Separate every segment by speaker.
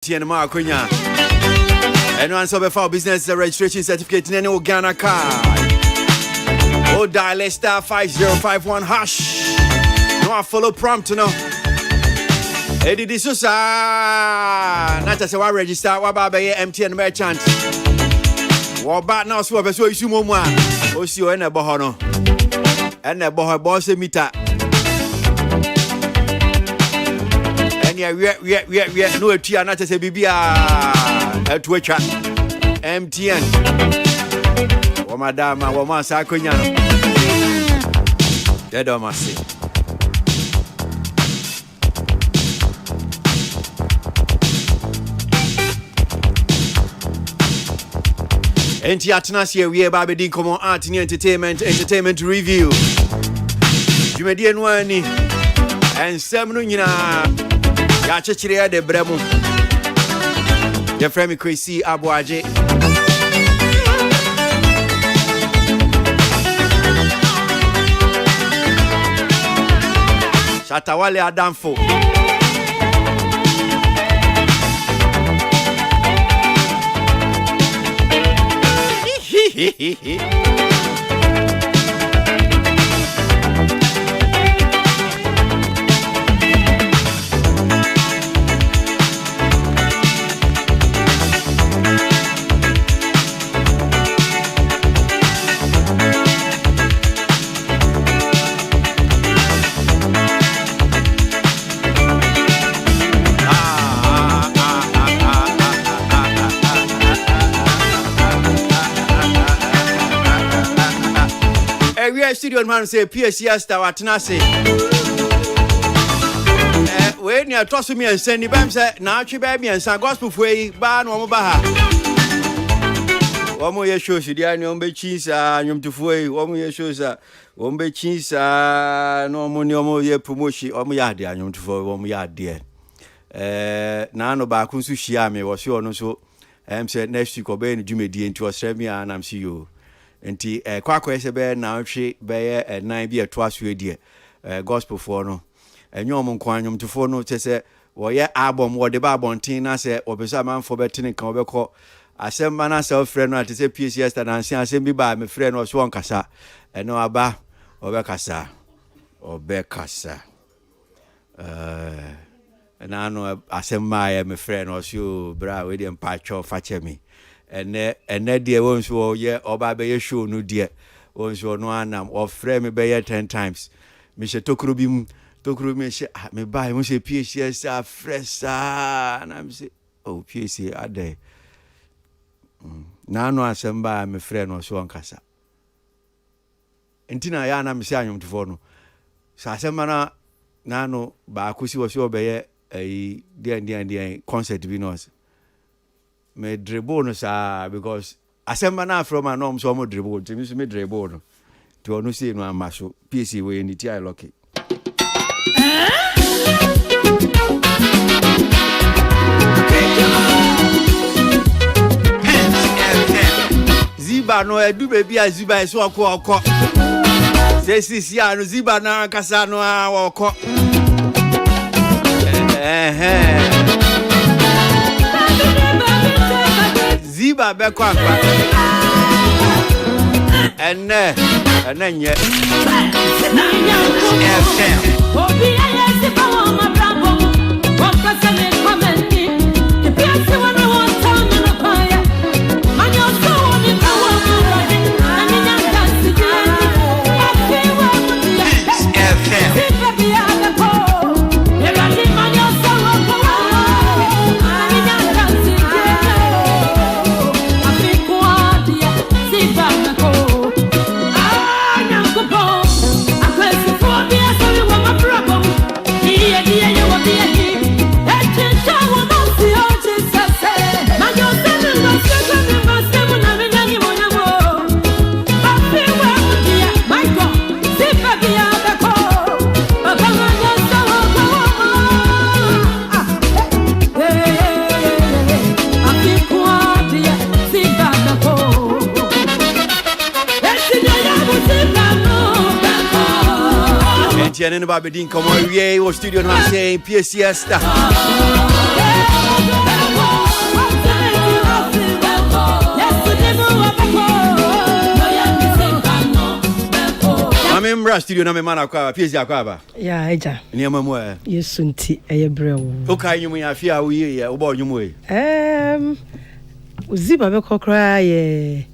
Speaker 1: Tianma Kunya. Anyone so before business registration certificate in any Ghana card. Oh, dial star 5051 hash. No, I follow prompt, no. Eddie D'Souza. Not just one register, what about MTN merchant? What about now? So, I saw you more. Oh, see you in a bohono. And a boho boss meter. Yeah, no tia not say bibia at Twitter MTN. Oh madam, I want sa konya. Dead on my see. Enti atnas here we ba be din komo art ni entertainment review. Jumedi enu ani. Ensem no nyina ya chechire de bremu. Your friend me Kwesi Abuaje. Shatawale Adamfo. Studio man say PSCS ta watena say we ni atoso mi ensan ni bam say na atwe ba mi ensan gospel foi ba na omo ba ha omo ye show si dia ni omo be chinsa nyom tufoi omo ye show sa omo be chinsa no omo ni omo ye promotion omo ya de nyom tufoi omo ya de na no ba kun su hia me wo se ono so say next week obe ni dwumedi enti osre mi anam see you. Enti kwakwa ese be na hwe be 9 bi etoaso edie gospel for no enyom nkwanyom tofo no chese wo ye album wo de ba bontin na se obesa manfo betene kan obekọ asem mana self friend no atese PCS ta na asem bi ba me friend no so onkasa eno aba obekasa na no asem ma me friend no so bra we dey mpacho fache me ene die won so ye oba be ye show no die won so no anam of frame me be ye 10 times me she tokuru me she me buy mo she PCS a fresa na me say oh PCS ade na no asem me frɛ no so onkasa entina ya na me say anyom tofo no sa asem na no ba akosi wo so be ye die concert bi no me dribble no sa because asemba na from anom so mo dribble timi so me dribble no to onu see no amaso PC we ni ti I lucky Ziba no edu baby a Ziba so okọ se sisi anu Ziba na kasa no okọ Ziba be kwa enne nye obi ayesi ba wo ma brabo wo kasa me comment the piece when we want town na fire man you so ni ka wo ani nya dance afi wo FM Ziba bi ada ko e ba ni man you so ko ani nya dance Jen and Bobby Dean come on, we studio now saying PSCS. Yebra studio na me man akwa PhD akwa ba.
Speaker 2: Yeah, eja.
Speaker 1: Niam mu e.
Speaker 2: Yesu nti eyebra wo.
Speaker 1: O kan nyum ya afia wo ye wo ba nyum we.
Speaker 2: Uziba be kokra ye.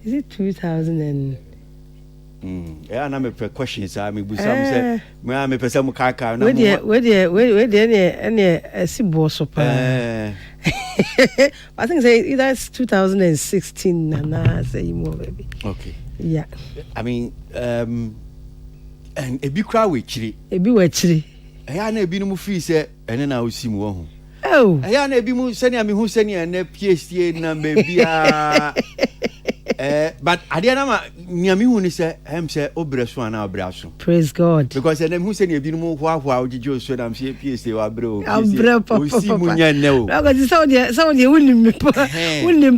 Speaker 2: Is it 2000 and
Speaker 1: yeah, na me questions me busa me say me pesa mu kaka na
Speaker 2: we dey any sibo so pa. I think say either 2016 na say more baby.
Speaker 1: Okay.
Speaker 2: Yeah.
Speaker 1: I mean and ebi kra we chiri.
Speaker 2: Ebi we chiri.
Speaker 1: Ya na ebi no mu free say ene na osi mu ho.
Speaker 2: Oh.
Speaker 1: Ya na ebi mu sani me hu sani na PhD na bia. But Adiana Niami who say Obresu and Abrasu.
Speaker 2: Praise God.
Speaker 1: Because then who said you didn't move while did you said I'm saying PSA or bro.
Speaker 2: I'm bro papa. Because some of you wouldn't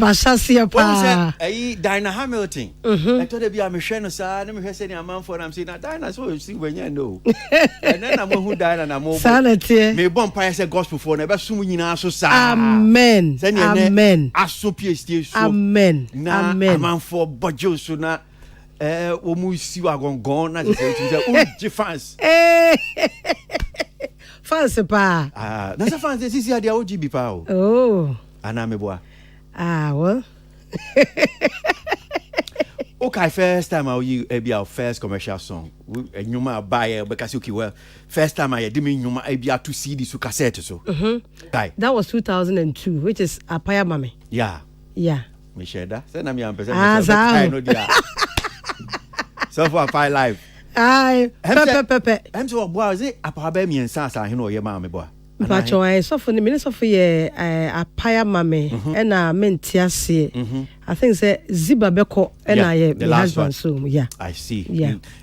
Speaker 2: Bashasia pa.
Speaker 1: Dinah Hamilton. I told you I'm a Shannon, sir. Let me say a man for I'm saying Dinah, so you see when you know. And then I'm who died and I'm over.
Speaker 2: Sanity.
Speaker 1: May bonfire say gospel for never soon in our society.
Speaker 2: Amen. Amen.
Speaker 1: As so PhD.
Speaker 2: Amen. Amen.
Speaker 1: Man for Bojo so na omu si wa gongon na say fans
Speaker 2: fans pa
Speaker 1: na sa fans sisi dia OGB pa o
Speaker 2: oh
Speaker 1: ana me boa
Speaker 2: well
Speaker 1: okay first time you be our first commercial song nyuma buy because okay well first time I did me nyuma be 2 CD so cassette so
Speaker 2: that was 2002 which is Apaya Mame
Speaker 1: yeah me share that say na me am person no dia so for 5 live pepe em so boa say apaba mi ensa asa he no ye ma me boa
Speaker 2: Pacho so for the minute of ye Apaya Mame and a mentiase I think say Ziba Beko and I my husband so yeah
Speaker 1: I see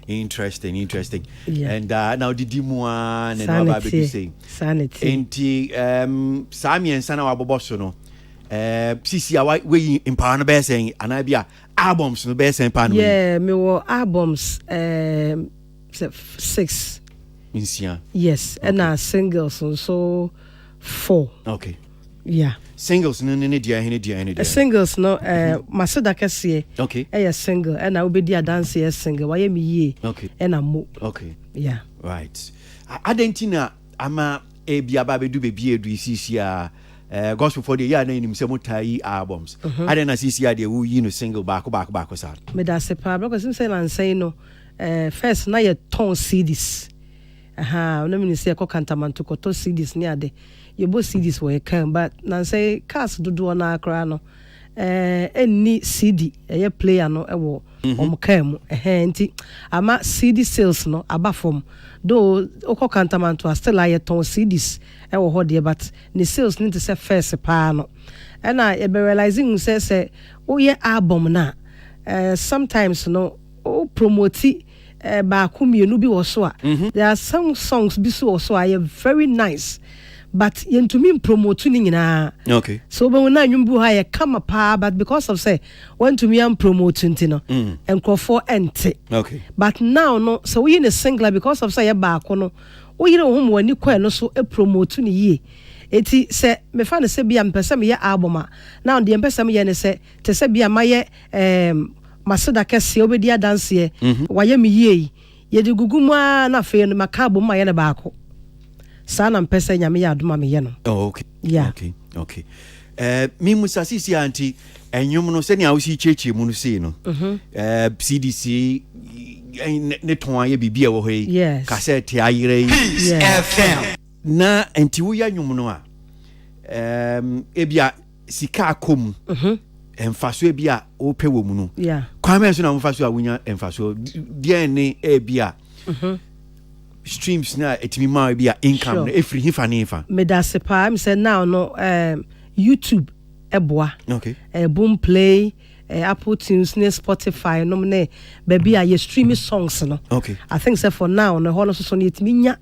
Speaker 1: interesting
Speaker 2: yeah.
Speaker 1: And now the Dimuan and what baby say
Speaker 2: sanity
Speaker 1: enti Sami and Sana Waboboso no CC we in Pana Bear saying and I be albums no Bear saying Pan
Speaker 2: yeah me were albums 6 yes okay. And singles so 4
Speaker 1: okay
Speaker 2: yeah
Speaker 1: singles no dia
Speaker 2: singles no Masada Kese
Speaker 1: okay
Speaker 2: single and I will be there dance single why me ye
Speaker 1: okay
Speaker 2: and mo
Speaker 1: okay
Speaker 2: yeah
Speaker 1: right Adentina ama bia be do be edu CC gospel for the year na nim se mutai albums adena CC ade wo yi no single back sa
Speaker 2: me da se pa because him say lan say no first na ye ton CDs no me say ko kantamanto ko to CDs ni ade ye bo CDs wo ye kan but nan say cars dodo na akra no any CD ye player no ewo omkam enti ama CD sales no abafom though oko kantamanto still aye ton CDs ewo ho de but the sales need to say first pa no and I be realizing say oh ye album na sometimes no o promote ba kumienu bi wo so a there are some songs bi so are very nice but yentumi promote ni nyina
Speaker 1: okay
Speaker 2: so when na nwumbu ha ye kama pa but because of say want to me am promote ntino enkrofo ente
Speaker 1: okay
Speaker 2: but now no so we in a single because of say ye ba ko no wo yire ho mo ani kwa no so e promote ni ye eti se me fa ne se bia mpese me ye album a now de mpese me ye ne se te se bia maye Masada Kese obedi dance ye waye me ye ye de gugumu na fe no makabo ma ye ne ba ko sana mpesa nyame ya adoma me ye no
Speaker 1: oh okay
Speaker 2: yeah
Speaker 1: okay mi musasisi anti enyum no se ni awusi cheche mu no se no CDC ne ton aye bibia wo hoyi cassette ayire FM na enti wo ya nyum no a ebia sika akom emfaso ebia ope wo mu no kwame so na mfaso awunya emfaso DNA ebia streams na etimi ma ebia income na efri hifa na hifa
Speaker 2: me da se pa me say now no YouTube eboa
Speaker 1: okay
Speaker 2: Boom Play Apple Tunes ne Spotify no ne baby aye streaming songs no
Speaker 1: okay
Speaker 2: I think say for now no hono so ne etimi nya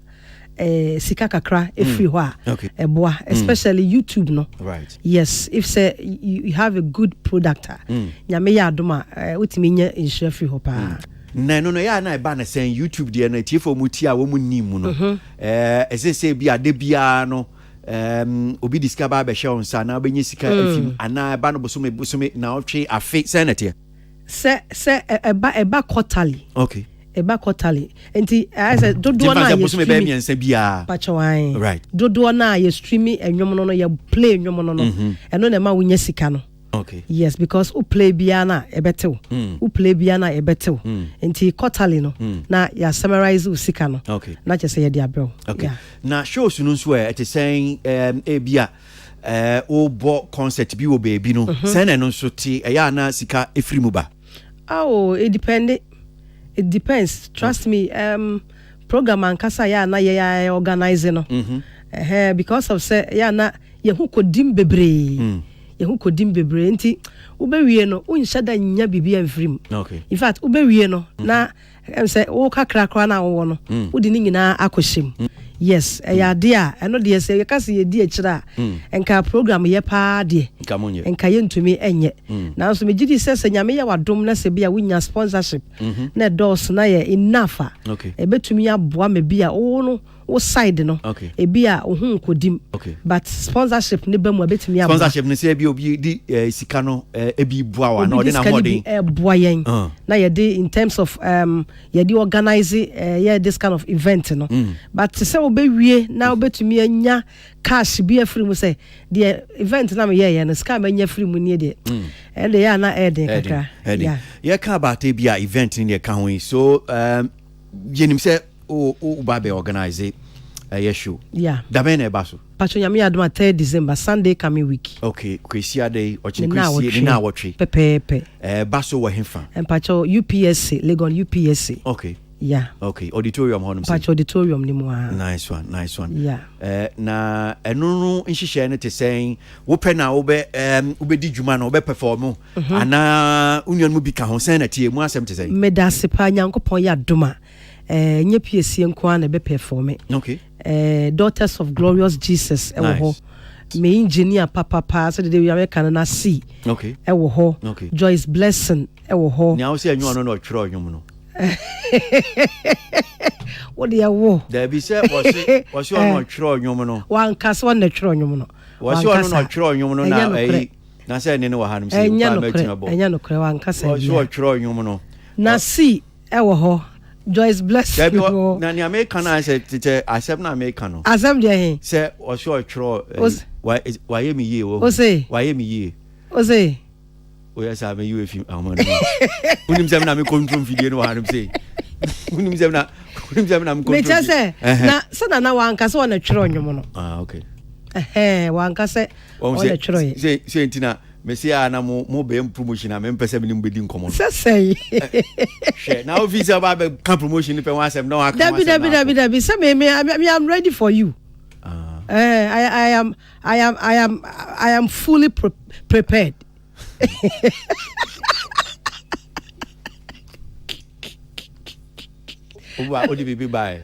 Speaker 2: sika kakra efri ho a eboa especially YouTube no
Speaker 1: right
Speaker 2: yes if say you have a good product nyame ya adoma utimi nya insure free ho pa
Speaker 1: no ya na ba na sen YouTube de na tiefo mu ti a wo mu nim no ese bi ade bia no obi discover be share on sa na benye sika afim ana ba no bosome na otwe afi senator
Speaker 2: se eba quarterly
Speaker 1: okay
Speaker 2: eba quarterly enti I said dodo na ye
Speaker 1: stream be miensa bia
Speaker 2: pachawan
Speaker 1: right
Speaker 2: dodo na ye stream enwom no ye play enwom no eno na ma wonya sika no
Speaker 1: okay
Speaker 2: yes because u play bia na ebetew u play bia na ebetew enti quarterly no na ya summarize u sika no
Speaker 1: okay
Speaker 2: na chese ye dia bro
Speaker 1: okay na shows no so e te saying e bia o bo concert bi wo baby no say na no so ti e ya na sika efiri mu ba
Speaker 2: it depends trust me program ankasa ya na ye organize no because of say ya na ye hu kodim bebre ye hu kodim bebre nti ubewie no unhye da nya bibia mfrim
Speaker 1: okay
Speaker 2: in fact ubewie no na say wo kakra na wo no udi ni nyina akohyem yes ya de a eno de say ye kase ye di akira enka program ye pa de enka ye ntumi enye na so me gidi say nyame ya wadom na se bia wonya sponsorship na dos na ye enough e betumi aboa me bia wo no wo side no e bia ohun kodim but sponsorship ne bamu betumi aboa
Speaker 1: sponsorship ne say bia obi di sika no e bi boa wa na ode na modern
Speaker 2: boa yen na ye de in terms of ye de organize this kind of event no but say obewie na obetumi anya cash bi free mu say the event na me ye no ska manya free mu ne de and they are na eden kakra
Speaker 1: yeah ka about bia event in the kan so yenim say o ba be organize show da be na e ba so
Speaker 2: pacho nyame adoma 3 December Sunday coming week
Speaker 1: okay kwesi ade ochi kwesi ni na wotwe
Speaker 2: pepepe
Speaker 1: ba so wo hemfa
Speaker 2: pacho UPSC Legon UPSC
Speaker 1: okay okay auditorium honum
Speaker 2: pacho auditorium ni mu
Speaker 1: nice one na enunu nhihye ne te sen wo pe na wo be di djuma na wo be perform ana union mu bi ka ho sen na tie mu asem te sen
Speaker 2: medase pa nyankopon ya doma nye PSC enko na be perform
Speaker 1: okay
Speaker 2: Daughters of Glorious Jesus ewo ho me engineer papa so de we American na see
Speaker 1: okay
Speaker 2: ewo ho Joyce Blessing ewo ho
Speaker 1: nya wo se anyu no twere onwum no
Speaker 2: what do you want?
Speaker 1: There be said was you not true onwum no
Speaker 2: one cast one na twere onwum no
Speaker 1: was you not true onwum no na say ne no wa hanum say
Speaker 2: pa metinabo enya no kre one cast
Speaker 1: was you true onwum no
Speaker 2: na see ewo ho Joyce Blessing
Speaker 1: na ni American na say teacher accept na American no
Speaker 2: accept dey
Speaker 1: say was you true why me ye wo why me ye
Speaker 2: say
Speaker 1: yes I me you if you amon unim say na me control video no hanum say unim say na me control
Speaker 2: me say na so na wan kase wona twere onwom no
Speaker 1: okay
Speaker 2: wan kase wona twere
Speaker 1: say ntina me say na mo be promotion na me pese me bedi nkomo
Speaker 2: say
Speaker 1: she na officer ba be can promotion pe wan asem na wan
Speaker 2: ka David say me I'm ready for you I am fully prepared
Speaker 1: ODBB buy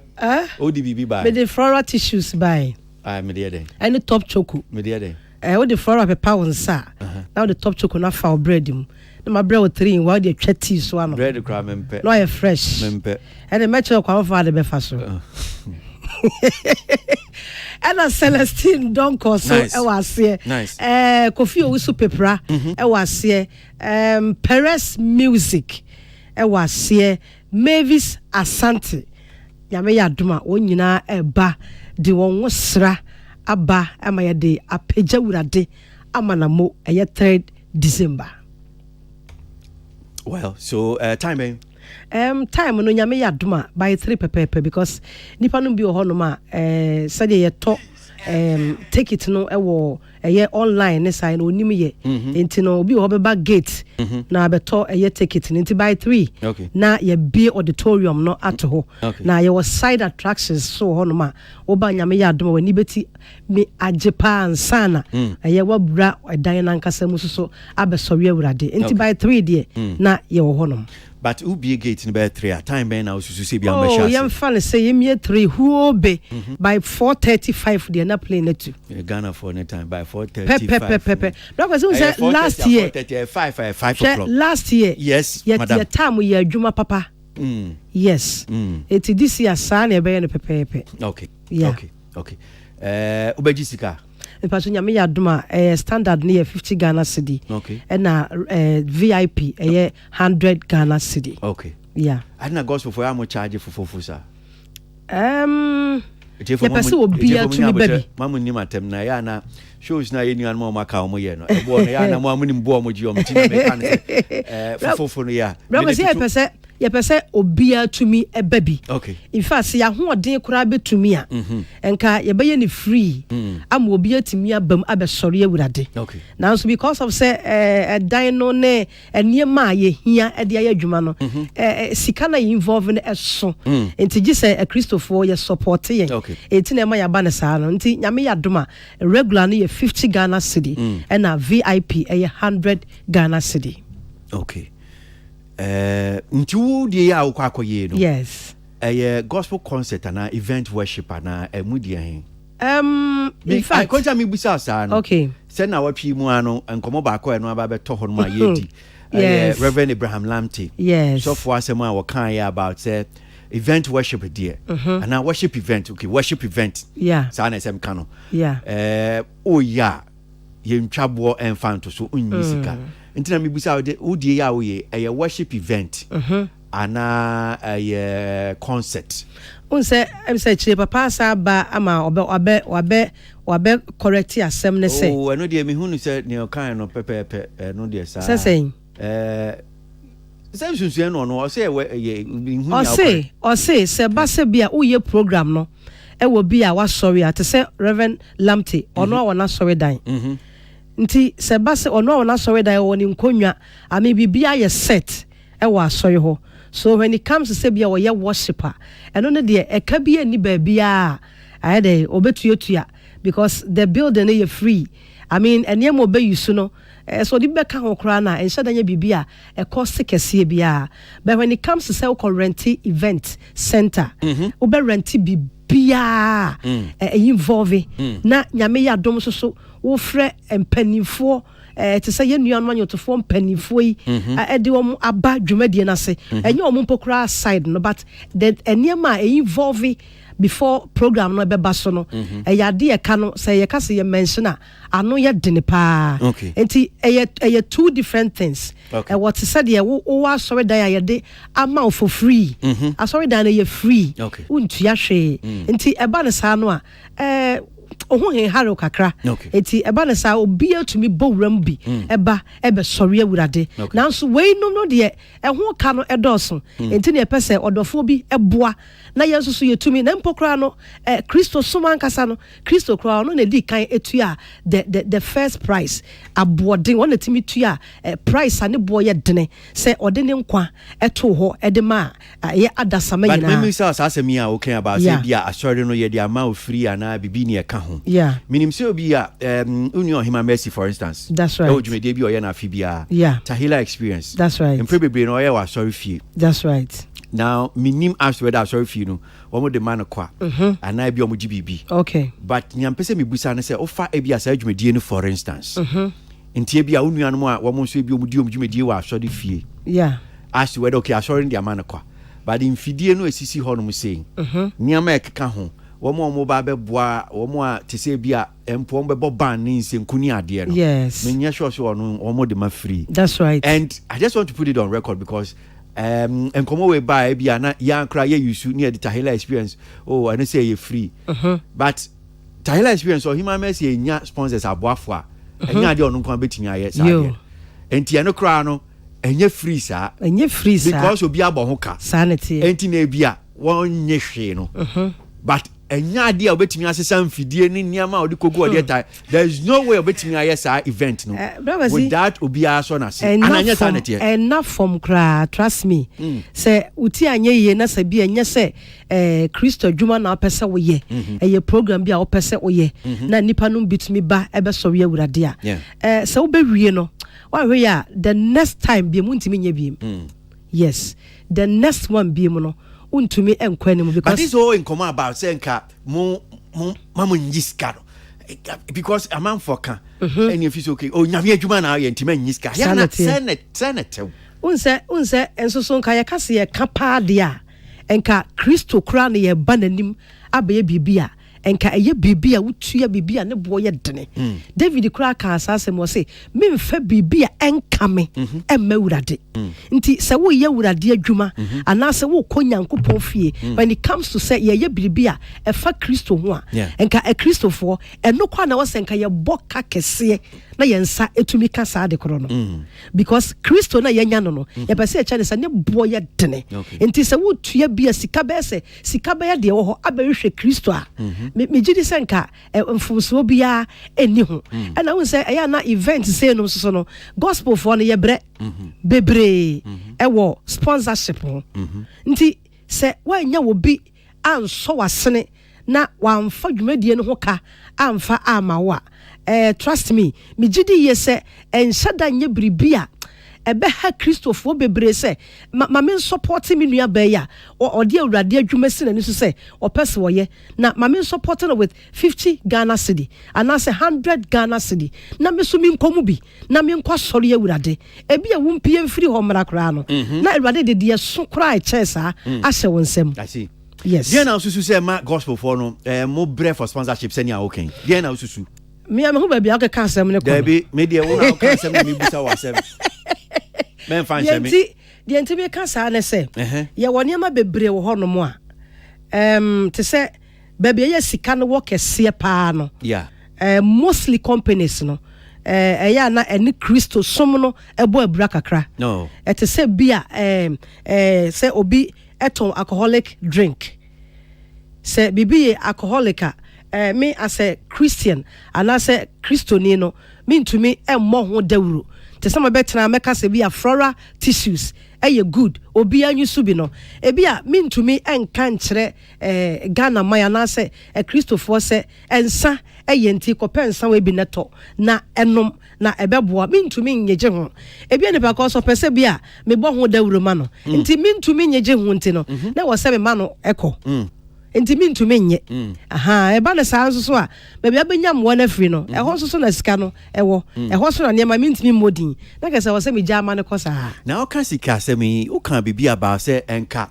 Speaker 1: ODBB buy
Speaker 2: me the floral tissues buy
Speaker 1: me there
Speaker 2: any top choco
Speaker 1: me there
Speaker 2: what the floral pepper on sa now the top choco na for bread mu na my bread with 3 in what the chatty so one
Speaker 1: bread cram mempe
Speaker 2: no fresh
Speaker 1: mempe
Speaker 2: and the match kwa for the befa so and a Celestine Donko so e was here Kofi Owusu Pepra e was here Perez Music e was here Mavis Asante nyame ya doma wonyina eba de won wosra aba ama ya de apeja wurade amanamo eye 3 December
Speaker 1: well so time
Speaker 2: time no nyame ya doma by 3 pepepe because nipa no bi o hono ma sade ye to ticket no ewo eye online ne sign onim ye enti no obi o beba gate na beto eye ticket enti by 3 na ye be auditorium no ato na ye was side attractions so hono ma oba nyame ya doma wani beti me ajepa ansana eye wabura edan na nkasa mu so abesori awurade enti by 3 de na ye wo hono
Speaker 1: but who be gate in by 3 time ben na ususu se bia mbasha.
Speaker 2: Oh, yam fan say yem 3 who be by 4:35 they na play net to.
Speaker 1: Ghana for any time by 4:35.
Speaker 2: Pepe. No because say last year
Speaker 1: 5 o'clock.
Speaker 2: Last year.
Speaker 1: Yes,
Speaker 2: madam. Yet time we adwuma papa. Yes. It this year san e be no pepe.
Speaker 1: Okay.
Speaker 2: Yeah.
Speaker 1: Okay. Obeji sika.
Speaker 2: Because nyame ya doma standard near 50 Ghana cedi.
Speaker 1: Okay.
Speaker 2: And VIP 100 Ghana cedi.
Speaker 1: Okay.
Speaker 2: Yeah.
Speaker 1: I na gospel for how much charge for sir.
Speaker 2: Ya pese obia to me baby.
Speaker 1: Mamu ni matem na ya na shows na yenu anmo maka omo ye no. Ebo na ya na mo ni mbo omo ji omo ti na me kan fofo no ya.
Speaker 2: Bra ya pese obia to me e baby.
Speaker 1: Okay.
Speaker 2: In fact, ya hoden kura betumi a. Enka ye be ni free. Am obia timi abam abesore awurade.
Speaker 1: Okay.
Speaker 2: Now so because of say dan no ne eniema ye hia e de ya adwuma no. Sika na involve ne eso. Enti gi say Christopher ye support ye.
Speaker 1: Okay.
Speaker 2: Enti na ma ya ba ne sa no. Enti nyame ya doma regular no ye 50 Ghana cedi and a VIP ye 100 Ghana cedi.
Speaker 1: Okay. Nti wo die ya wo kwakoye no.
Speaker 2: Yes.
Speaker 1: Gospel concert and event worship and emudi hen.
Speaker 2: In fact,
Speaker 1: I konta mi busa sa no.
Speaker 2: Okay.
Speaker 1: Say na wapi mu ano enkomo ba ko eno aba beto ho no ma yedi.
Speaker 2: Yes.
Speaker 1: Reverend Abraham Lamte.
Speaker 2: Yes.
Speaker 1: So for asem a wo kan ya about say event worship there. And now worship event, okay, worship event.
Speaker 2: Yeah.
Speaker 1: Sa na sem kano.
Speaker 2: Yeah.
Speaker 1: Oh yeah. Ye ntwabo enfanto so unyisika. Ntina mi busa wo die ya wo ye worship event. Ana concert.
Speaker 2: Unse em say chire papa sa ba ama obe correct asem ne say.
Speaker 1: Oh, eno de mi hunu say ne kan no pepepe no de sa.
Speaker 2: Say
Speaker 1: say sunsun no say ye hunu.
Speaker 2: O say se ba se bia wo ye program no. E wo bia wa sorry at say Reverend Lamte ono wa na sorry dan. Nti se ba se ono wa na sorry dan wo ni nkonwa ami bibia ye set e wa sorry ho. So when it comes to say bia wo ye worshiper eno ne de e ka bia ni ba bia I dey obetuatua because the building is free. I mean enye mo be yusu no so di be ka ho kra na enhye danya bibia e cost kese bia. But when it comes to say we rent event center we be rent bibia involve na nyame ya dom so wo frɛ mpanimfo to say yenu no anyotofo mpanimfo yi e de wo aba dwumadie na se enye wo mpokura side no but the eniema involve before program no beba so no ya de ka no say ye ka say ye mention ano ye dene pa enti e two different things what said ye wo sorry dan ye de ama for free sorry dan ye free untua hwe enti e ba ne sa no a ohun he haro kakra eti eba na sa obi atumi bowram bi eba ebe sori awurade nanso we no de ho ka no edoso enti na pese odofo bi eboa na yeso so yetumi na mpokra no Kristo soma nkasa no Kristo kra no na di kan etua the first price aboden wona timi tua price ane boy ye dene se ode ne nkwa eto ho ede ma ye adasama yina
Speaker 1: but me say asemi a okay about say bia asori no ye di ama free ana bibi ne ka ho.
Speaker 2: Yeah.
Speaker 1: Minim say obi a Union Hima Mercy for instance.
Speaker 2: That's right.
Speaker 1: O jumede bi o ye na afibia.
Speaker 2: Yeah.
Speaker 1: Tahila experience.
Speaker 2: That's right.
Speaker 1: Emprebebre no ye wa sorry fie.
Speaker 2: That's right.
Speaker 1: Now minim ask whether sorry fie no omo de man kwa. And I bi omo GBB.
Speaker 2: Okay.
Speaker 1: But nyampese me busa na say ofa ebi asa jumede no for instance. Ntie bi a unuan mo a omo so ebi omo di omo jumede wa sorry fie.
Speaker 2: Yeah.
Speaker 1: Ask whether okay sorry ndi man kwa. But in fidie no esisi ho no mo saying. Nyama ekeka ho. Womo ba be boa womo a te se bia empo be boban ni nsenkuni ade no.
Speaker 2: Yes.
Speaker 1: Me nya sure so no womo de ma free.
Speaker 2: That's right.
Speaker 1: And I just want to put it on record because enkomo we ba bia na ya nkra ye yusu ni Tahila experience. Oh, I know say you free. But Tahila experience or Hima Mercy nya sponsors aboafo a enya de onu kan betimi aye sa de. Enti eno kra no enye free sa.
Speaker 2: Enye free sa.
Speaker 1: Because obi abo ho ka.
Speaker 2: Sanity.
Speaker 1: Enti na bia won nye hwe no. But enya dia obetimi asesa mfidie ni niama odi kogu odi eta there is no way obetimi ayesa event no with that obi aso na se ananya sanity
Speaker 2: enough from cry trust me say uti anye ye na se bia nya se Kristo dwuma na opese wo ye eye program bia opese wo ye na nipa no bitimi ba ebe so we awurade a se wo be wie no wa hwe ya the next time bia muntimi nya biem yes the next one biem no untumi enkwanim because
Speaker 1: but this all in come about say nka mo mamu nyiska no because a man for can any if it's okay oh nyame adwuma na ye ntima nyiska ya na senator
Speaker 2: unse enso so nka ye kase ye kapa de a enka Kristo kra na ye bananim abaye bibia enka eye bibia wutua bibia ne boye dene David kra ka asase mo say memfa bibia enkame emme wurade nti se wo ye wurade adwuma ana se wo konyankopon fie when it comes to say ye biribi a efa Kristo ho a enka Kristofo eno kwa na wo se enka ye boka kese na ye nsa etumi kasa de koro no because Kristo na ye nya no ye pese e chane se ne bo ye dene nti se wo tua bia sika be de wo ho abehwe Kristo a me gidi se nka mfumso bia eni ho na wo se eya na event say no so no gospel for no ye bre bebre ewo sponsorship ho nti se wa nya wo bi anso wasene na wamfa dwumadie no ho ka amfa amawa trust me gidi ye se enhyada nye bribia ebe ha Kristofo bebre se ma me support me nua ba ya odi awurade adwuma si na ni so se opese wo ye na ma me support no with 50 Ghana cedi and as 100 Ghana cedi na me so mi nkomu bi na me nkwa sori awurade ebi a wumpie mfiri ho mra kra no na awurade de de so kra e chesa ahye wonsem
Speaker 1: I see.
Speaker 2: yes
Speaker 1: Dia na ususu say ma gospel for no mo bre for sponsorship send ya okay. Dia na ususu
Speaker 2: me am ho ba bia ka asem ne ko
Speaker 1: Debbie media wo na ka asem me bisa wasem men fan shame
Speaker 2: the ntimi ka sa na se ye woni ma bebre wo hono mo a te se ba bia ye sika no wo kese pa no
Speaker 1: yeah
Speaker 2: mostly companies no ya na eni Kristo som no ebo abura kakra
Speaker 1: no
Speaker 2: te se bia se obi eton alcoholic drink se bibi alcoholic me as a Christian and as a Christoni no mean to me emmo ho dawuro te sama betena meka se bia flora tissues good obi anyu subi no ebia mean to me enka nkyere Ghana maya na se Christopher se ensa nti kopensa we bi neto na enom na ebeboa mean to me nyeje ho ebia ne because of pese bia me bo ho dawuro ma no nti mean to me nyeje ho nti no na wo se me ma no eko enti mi ntumi nye eba na saa nso so a ba bia benyam wo na free no ho nso so na sika no ewo ho so na niam mi ntumi modin na kese wo se me jama ne kosa
Speaker 1: na o kan sika se mi o kan bibia ba se enka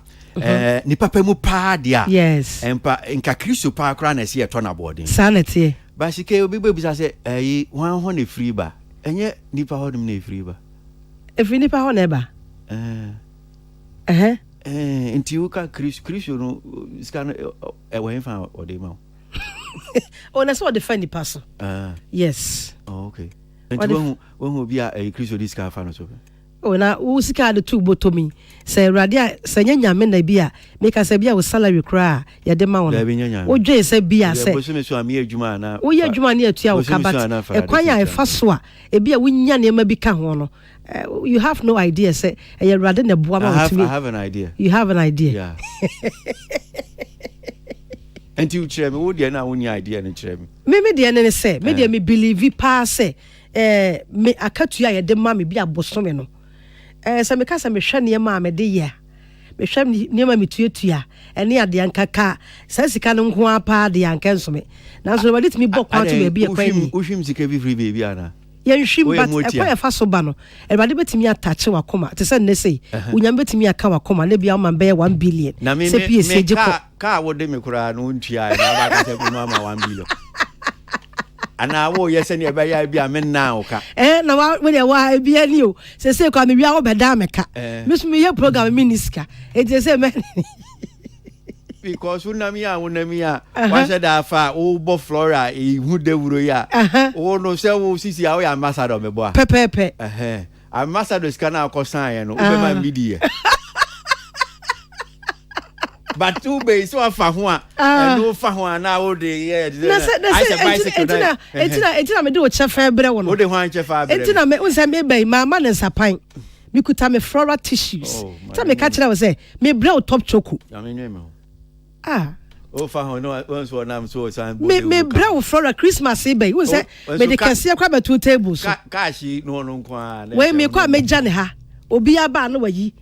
Speaker 1: ni papa mu pa dia
Speaker 2: yes
Speaker 1: enka Kristo pa kra na se eto na boarding
Speaker 2: sanity
Speaker 1: ba sike obi be bisa se wan ho na free ba enye nipa ho dum na free ba
Speaker 2: free nipa ho na ba
Speaker 1: nti uka Kristo no scan when fan or dey ma
Speaker 2: oh na so defend the person yes
Speaker 1: okay nti when be a Kristo dis ka fan so
Speaker 2: oh na u sika de tu botomi say radia say nyame na bia make say bia wo salary kra ya de ma won o dwe say bia say
Speaker 1: bo so me so am ye adwuma na
Speaker 2: wo ye adwuma na atua wo kabat e kwan ya e fa so a e bia wo nya ne ma bi ka ho no you have no idea say you rather na boa ma
Speaker 1: I have an idea.
Speaker 2: You have an idea.
Speaker 1: Yeah. And you chere me wo de na woni idea ne chere me.
Speaker 2: Me de ne say, me de me believe pa say me akatua ye de ma me bi abosome no. Se me ka se me hwe ne ma me de ye. Me hwe ne ma me tuatua ene ade ankaka sa sika no nko apa de anka nsome. Na so we dit me bok kwanto me bi e kwani.
Speaker 1: Wo hwim sika bi free baby ana.
Speaker 2: Yen hwim but e kwa fa so ba no. Everybody betimi atache wakoma. Te se ne say, unyam betimi aka wakoma na bia ma be 1 billion.
Speaker 1: Se pie ka wo de me kura no ntua na ba ka se ku ma 1 billion. Ana wo yese ne be ya bia me na o ka.
Speaker 2: Na we de wa bia ni o. Se kwa me bia wo be da me ka. Me so me ye program minister. E je se me
Speaker 1: because unamia wa said afa o bo flora e hu de wuro ya o no se wo sisi a wo ya ambassador me bo a
Speaker 2: pepepe
Speaker 1: ambassador scan na ko san no o be ma media but two be so afa ho a no fa ho na wo de ye
Speaker 2: I say bicycle etina me de o chefa bre wo no
Speaker 1: o de ho an chefa bre
Speaker 2: etina me unsa me be ma ne nsapan me kuta me flora tissues ta me ka kira wo say me bre o top choco
Speaker 1: oh fa ho no once one am so san
Speaker 2: me bra flora Christmas e be we say me de kase kwa be two tables
Speaker 1: cash no kwa
Speaker 2: we me kwa me jane ha obi aba na wayi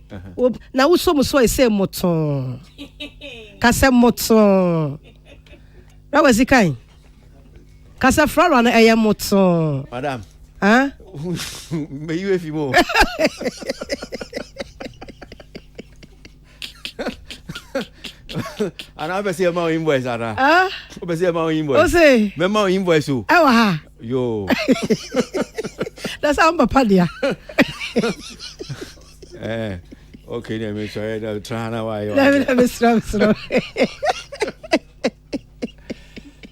Speaker 2: na wo so mo so e say moton kase moton na wazi kan kase flora na eye moton
Speaker 1: madam me you if mo ana be say ma invoice ara o be say ma invoice
Speaker 2: o say
Speaker 1: me ma invoice o
Speaker 2: e wa ha
Speaker 1: yo
Speaker 2: That's how papa dia.
Speaker 1: Okay, let me try it. Try now why.
Speaker 2: Let me strong.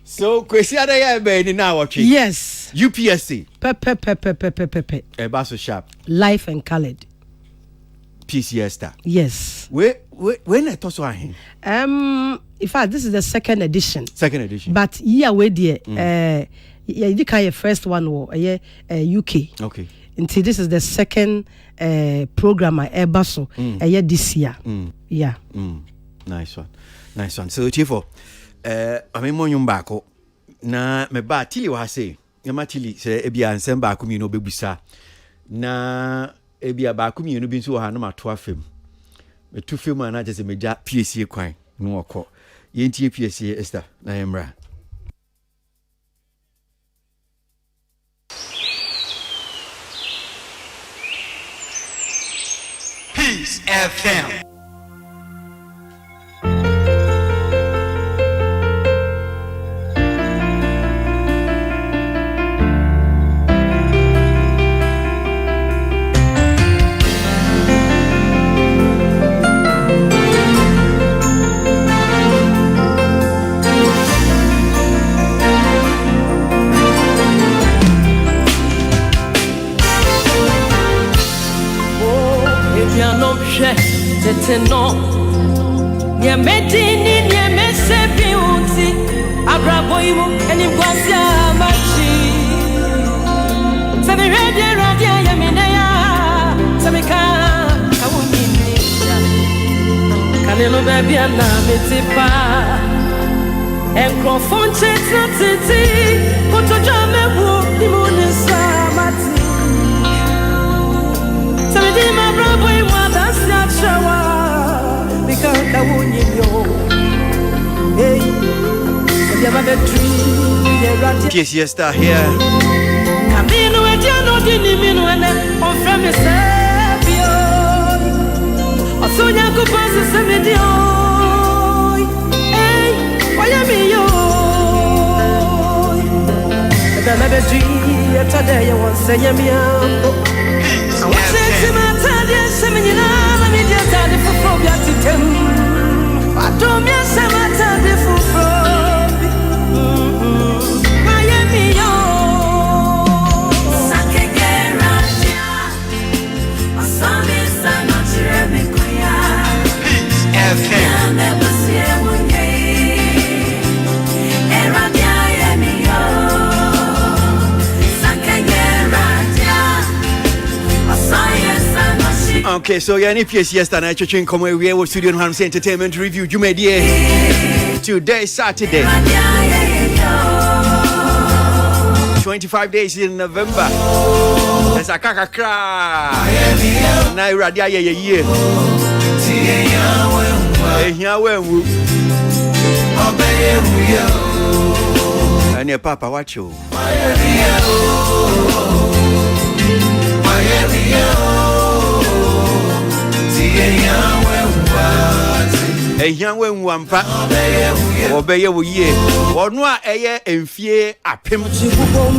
Speaker 1: So, Kwesi Adaya be now watching.
Speaker 2: Yes.
Speaker 1: UPSC.
Speaker 2: Pepe.
Speaker 1: Basso Sharp.
Speaker 2: Life and colored.
Speaker 1: PCS star.
Speaker 2: Yes.
Speaker 1: When I thought so in
Speaker 2: fact, this is the second edition. But yeah, we dear. Yeah, you can your first one or UK.
Speaker 1: Okay.
Speaker 2: Until this is the second program I ever saw this year. Yeah.
Speaker 1: Nice one. So chief I mean mo back na me ba tili wa say ma tili say e bia nsem ba ko mi no bebusa na e bia ba ko mi no bi nso ha no mato afem me tu fem na je se meja PSA kwan no okọ yentie PSA Esther na emra.
Speaker 3: Peace FM.
Speaker 4: No, ya metini ya mesepi uti abraboimu eni kwasia machi sabi radia ya minaya sabi kawunyini kanelo baby ana metipa ekrofon titi kotoja mebu dimunisa mati sabi di mabraboimu adasia chawa Because won't you hey, you have a dream,
Speaker 1: PSA star here.
Speaker 4: Camino e giano di nimino ene on frame sebio. O sogna co passa se medio. Hey, why yo? And I have a dream today you want say me I want to my tell seminina. I don't miss some time for Miami.
Speaker 1: Okay, so yeah, PSA star na chochin come we were studio no Hamse Entertainment Review Jumedie. Today Saturday. 25 days in November. There's a kakakra. Na iradia ye. Ehia wenwu. Ane papa watch you. Ehyan wenwu ampa obeye wo ye onu a eye emfie apem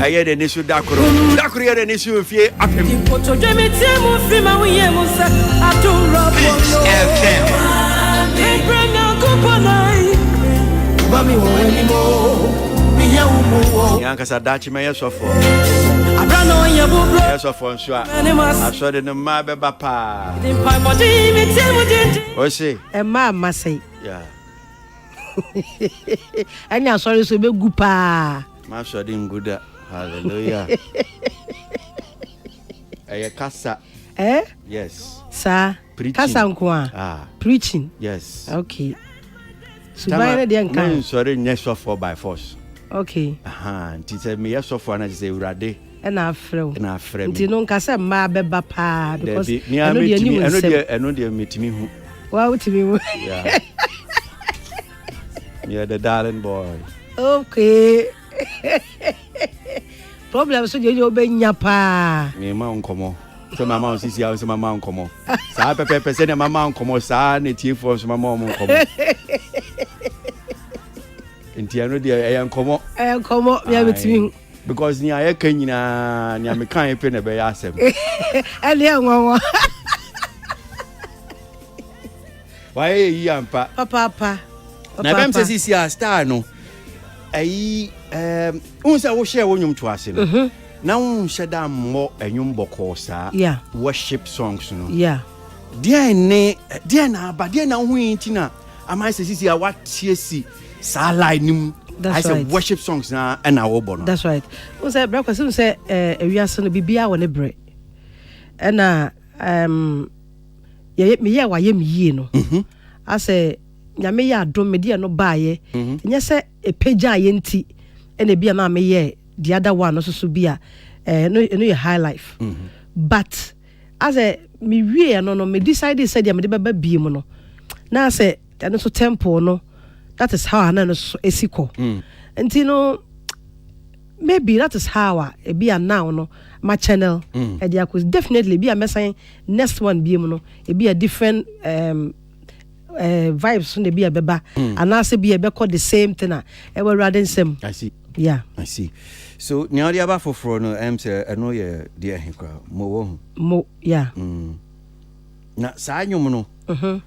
Speaker 1: eye de nesu dakoro ye de nesu emfie apem Yanka sadachi me yesofo yesofo nso a asode no ma beba pa o se
Speaker 2: e ma say
Speaker 1: yeah
Speaker 2: anya sorry so be gu pa
Speaker 1: ma sode nguda hallelujah kasa yes
Speaker 2: sir kasa nko preaching
Speaker 1: yes
Speaker 2: okay so by the nkan
Speaker 1: sorry nyesofo by force
Speaker 2: okay
Speaker 1: nti say me yesofo na say urade
Speaker 2: na afrem
Speaker 1: nti
Speaker 2: no nka say ma beba pa because
Speaker 1: eno de metimi hu
Speaker 2: wa utimi hu
Speaker 1: yeah yeah the darling boy
Speaker 2: okay problem so je obenya pa
Speaker 1: me ma nkomo so mama on sisi so mama nkomo sa pepe se ne mama nkomo sa ne tie for so mama on nkomo nti eno de nkomo
Speaker 2: ya metimi hu
Speaker 1: because ni ayeka nyina ni amekan epe na be ya asem
Speaker 2: Ele nwanwa.
Speaker 1: why yi ampa
Speaker 2: Papa.
Speaker 1: na bem se sisi a star no ayi unsa wo share wonwum to ase no na unhye da mo enwum boko sa
Speaker 2: Yeah.
Speaker 1: worship songs no
Speaker 2: Yeah.
Speaker 1: dia na aba dia na ho yintina amai se sisi a watie si sa line nim.
Speaker 2: That's
Speaker 1: I
Speaker 2: right.
Speaker 1: said worship songs na and our bono.
Speaker 2: That's right. We say breakfast we say ewiase no bibia won ebre. Na ye me ye wa ye me yie no. I say nyame ye adom me dia no baaye. Nya say epagya ye nti na bia na me ye the other one no so bia no ye high life. But as a me wie no me decide say dia me de baba biem no. Na say no so temple no. That is how I know esiko. And no, maybe that is how I be a now no my channel. And there could definitely be a message. Next one be it be a different vibes. So they be a beba and also be a called the same thing. I will rather same.
Speaker 1: I see.
Speaker 2: Yeah.
Speaker 1: I see. So now the about for no say I know you dear mo
Speaker 2: yeah.
Speaker 1: Na sa nyum no.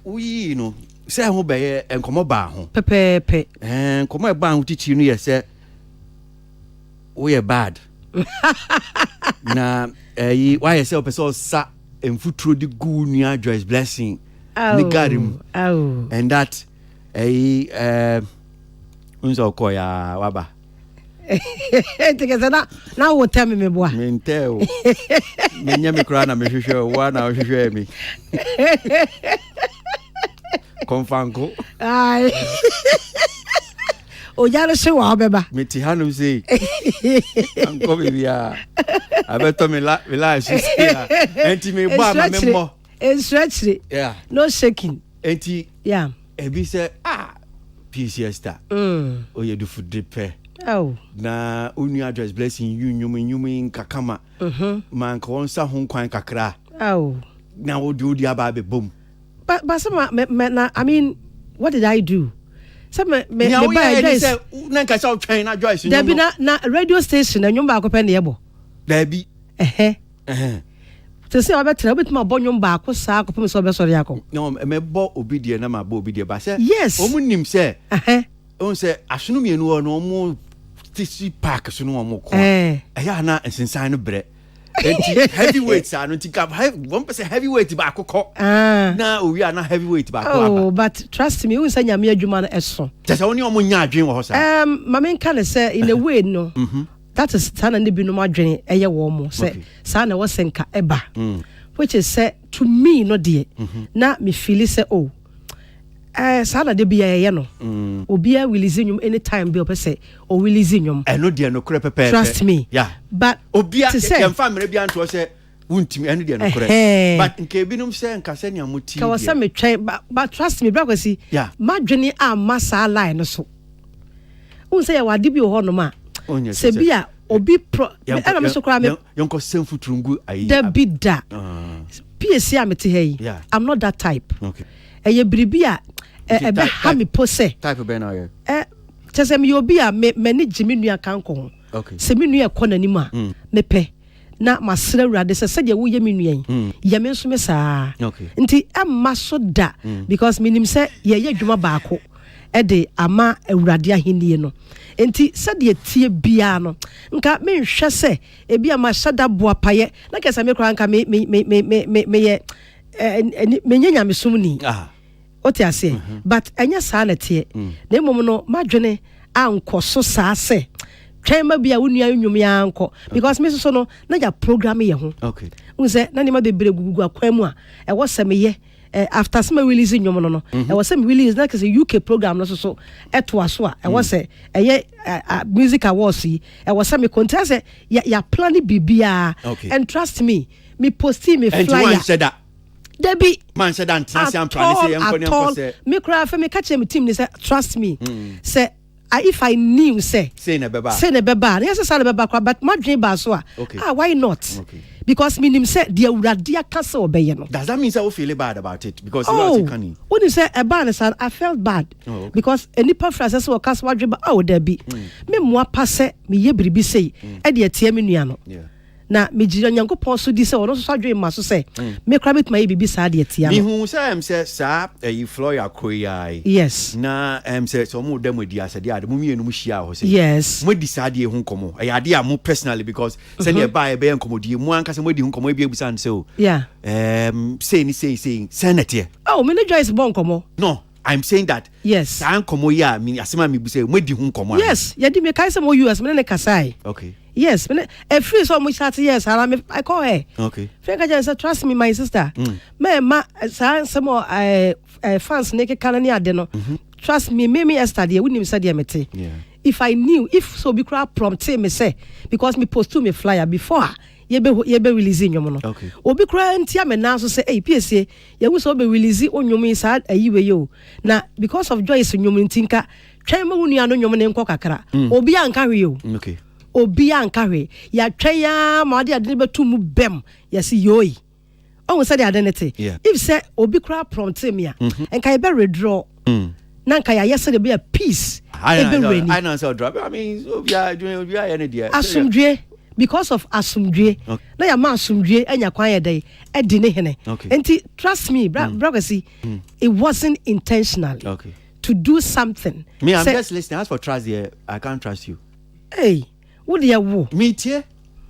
Speaker 1: We no. Say ho be enkomo ba ho
Speaker 2: Pepe
Speaker 1: enkomo e ba ho tichi no ye say we bad na why you say person sa emfuturo di gu nua Joyce Blessing ni garim and that unzo ko ya waba
Speaker 2: Because now what tell me boy
Speaker 1: me tell me nya me kra na me hwehwe wa na hwehwe mi Konfanko.
Speaker 2: Ay. O yare se wa beba.
Speaker 1: Me ti hanum say. Anko bibia. Abeto me la shisia. Enti me ba ma me mo.
Speaker 2: Stretch.
Speaker 1: Yeah.
Speaker 2: No shaking.
Speaker 1: Enti
Speaker 2: yeah.
Speaker 1: Ebi say PCS star. O ye do food drip.
Speaker 2: Oh.
Speaker 1: Na onua Joyce Blessing nyum kakama. Man ko onsa ho kwan kakra.
Speaker 2: Oh.
Speaker 1: Na wo di aba be bom.
Speaker 2: But some I mean, what did I do? Some me
Speaker 1: say na ka say train na Joyce.
Speaker 2: There be na radio station and nyumba akopɛ ne yebo.
Speaker 1: There be.
Speaker 2: To say obetra obetuma bɔ nyumba akɔ saa akopɛ so obesɔre akɔ.
Speaker 1: No, me bo obidie na ma bo obidie ba say.
Speaker 2: Yes.
Speaker 1: Omunim say. On say asunu mienu no omo tisi park so no omo ko. Eya na ensensan no bre. Heavyweights are not one person heavyweight ba akokɔ na owi na heavyweight ba akɔ
Speaker 2: oh but trust me we say nyame adwuma na ɛso
Speaker 1: just only omo nya adwen wo sa
Speaker 2: mama nka say in a way no that is sana ne bi no adwen ɛyɛ wo mo say sana wo senka eba which is say to me no dear na me feel say oh sana de bia ye no obia will listen you anytime be opese or will listen you
Speaker 1: no de no kure pepe
Speaker 2: trust me
Speaker 1: yeah
Speaker 2: but
Speaker 1: obia yem family bia nto say wuntimi eno de no kure but nke binum say nka se nya muti
Speaker 2: ka wasa me twen but trust me bra kwasi madwene a masa line no so un say ya wade bi ho no ma se bia obi pro ana me so kra me
Speaker 1: yonko semfu trungu ayi
Speaker 2: da bida PSC amete hey I'm not that type okay eye bribia ebe ha me pose
Speaker 1: type be na
Speaker 2: chese me obi a me ne jimi nua kanko ho
Speaker 1: okay
Speaker 2: se me nua ekɔ nanim a me pe na masra urade se de wo ye me nua ye me nso me saa
Speaker 1: okay
Speaker 2: nti amma so da because minim se ye dwuma baako e de ama urade ahenie no nti se de tie bia no nka me nhwɛ se e bia ma hyada boa paye na kesa me kra nka me ye me nyanya me sumni oti ase but enya saa na tie na emom no madwene anko so saa se twɛn ma bia wonua nwum ya anko because me so no na ja program ye ho
Speaker 1: okay
Speaker 2: unse na ne ma bebre gugu akwan mu a e wo se me ye after some release nwum no e wo se me release na kase UK program no so eto aso a e wo se eye music awards yi e wo se me contest ya plan bibia and trust me posti me flyer Debbie
Speaker 1: man said that Nancy plan say enko say
Speaker 2: me cry for me catch him team they say trust me say if I knew say
Speaker 1: na beba
Speaker 2: yes say na beba but my dream ba so why not because minim say the awurade aka say obeye no.
Speaker 1: Does that mean you feel bad about it? Because you
Speaker 2: oh,
Speaker 1: are canny.
Speaker 2: When you say a ban, son, I felt bad.
Speaker 1: Okay.
Speaker 2: Because any pafras so cast wadriba oh there be. Me moi passe me ye bribi say e de tie me nuano.
Speaker 1: Yeah.
Speaker 2: Na me jira nyankopon so di say ono so adwe ma so say me kra bit my bibi sa de tie
Speaker 1: me hu say sa you Floyd Akoyai.
Speaker 2: Yes.
Speaker 1: Na say so mo dem di asade ade mo mienu mo hia ho say.
Speaker 2: Yes.
Speaker 1: Mo di sa de hu komo. E ade a mo personally because say ne ba e be enkomodi mo anka say mo di hu komo e bi ebusan say.
Speaker 2: Yeah.
Speaker 1: Say senator.
Speaker 2: Oh, me no Joyce bon komo.
Speaker 1: No. I'm saying that
Speaker 2: yes.
Speaker 1: San komo ya me asema me bi say mo di hu komo.
Speaker 2: Yes, ya di me kai say mo US me ne kasai.
Speaker 1: Okay.
Speaker 2: Yes, a free so much at yes, I call her.
Speaker 1: Okay.
Speaker 2: Think I just trust me, my sister. Me some more fans naked canania deno. Trust me, me yesterday wouldn't say mete.
Speaker 1: Yeah.
Speaker 2: If I knew, if so be crowd prompt me say because me post to me flyer before ye be releasing your mono.
Speaker 1: Okay.
Speaker 2: Obi crowd ntia me now so say hey PSA ye wo so be release onyom inside ayiwe yo. Na because of Joyce onyom ntinka twan ma wunu ano nyom ne nko kakra. Obi anka hwe yo.
Speaker 1: Okay.
Speaker 2: Obi ankawe ya twaya ma de ade betu mu bem ya si yoyi on say the identity if say obi kra prompt me a enka be withdraw na nka ya yes be a peace
Speaker 1: I know so drop I mean obi any dia
Speaker 2: asumdwe because of asumdwe na ya ma asumdwe anya kwan ye dey e di ne hene enti trust me brother see it wasn't intentional to do something
Speaker 1: me I'm just listening as for trust here I can't trust you
Speaker 2: hey what do you want?
Speaker 1: Me too.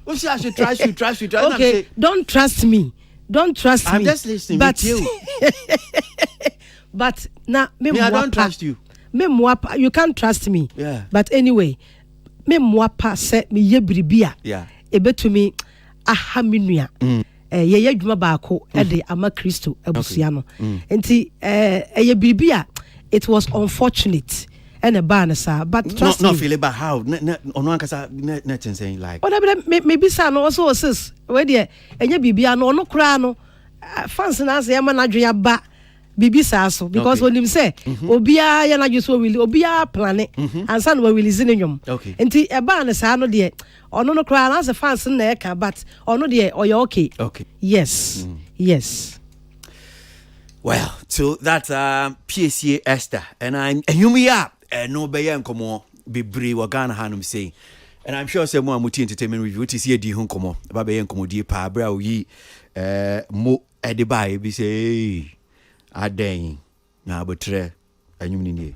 Speaker 1: What say I should trust you.
Speaker 2: Okay, don't trust me. Don't trust me.
Speaker 1: I'm just listening. But you.
Speaker 2: But now, me
Speaker 1: I don't trust you.
Speaker 2: Me mwapa, you can't trust me.
Speaker 1: Yeah.
Speaker 2: But anyway, me mwapa se me ye bribia.
Speaker 1: Yeah.
Speaker 2: Ebe to me aha minua. Ye adwuma baako e de ama Kristo abusua no. Enti ye bribia it was unfortunate. And a banner, sir, but trust me.
Speaker 1: Not feel about how. On one case, nothing saying like.
Speaker 2: But maybe son also says, where dear, and your baby are no crano. Fancy as a man, I ba Bibi Sasso, because when him say, Obia, yana just will Obia planet, and son will release in him.
Speaker 1: Okay.
Speaker 2: And a banner, sir, no dear, or no crown as a fancy neck, but or no dear, or you're okay.
Speaker 1: Okay.
Speaker 2: Yes. Yes.
Speaker 1: Well, so that's PSA Esther, and you me up. No bayan komo be brave or Ghana Hanum say. And I'm sure some more muti entertainment review to see a di hunkomo, babayan komo di pa brow ye mo edibai be say a dang na betre and you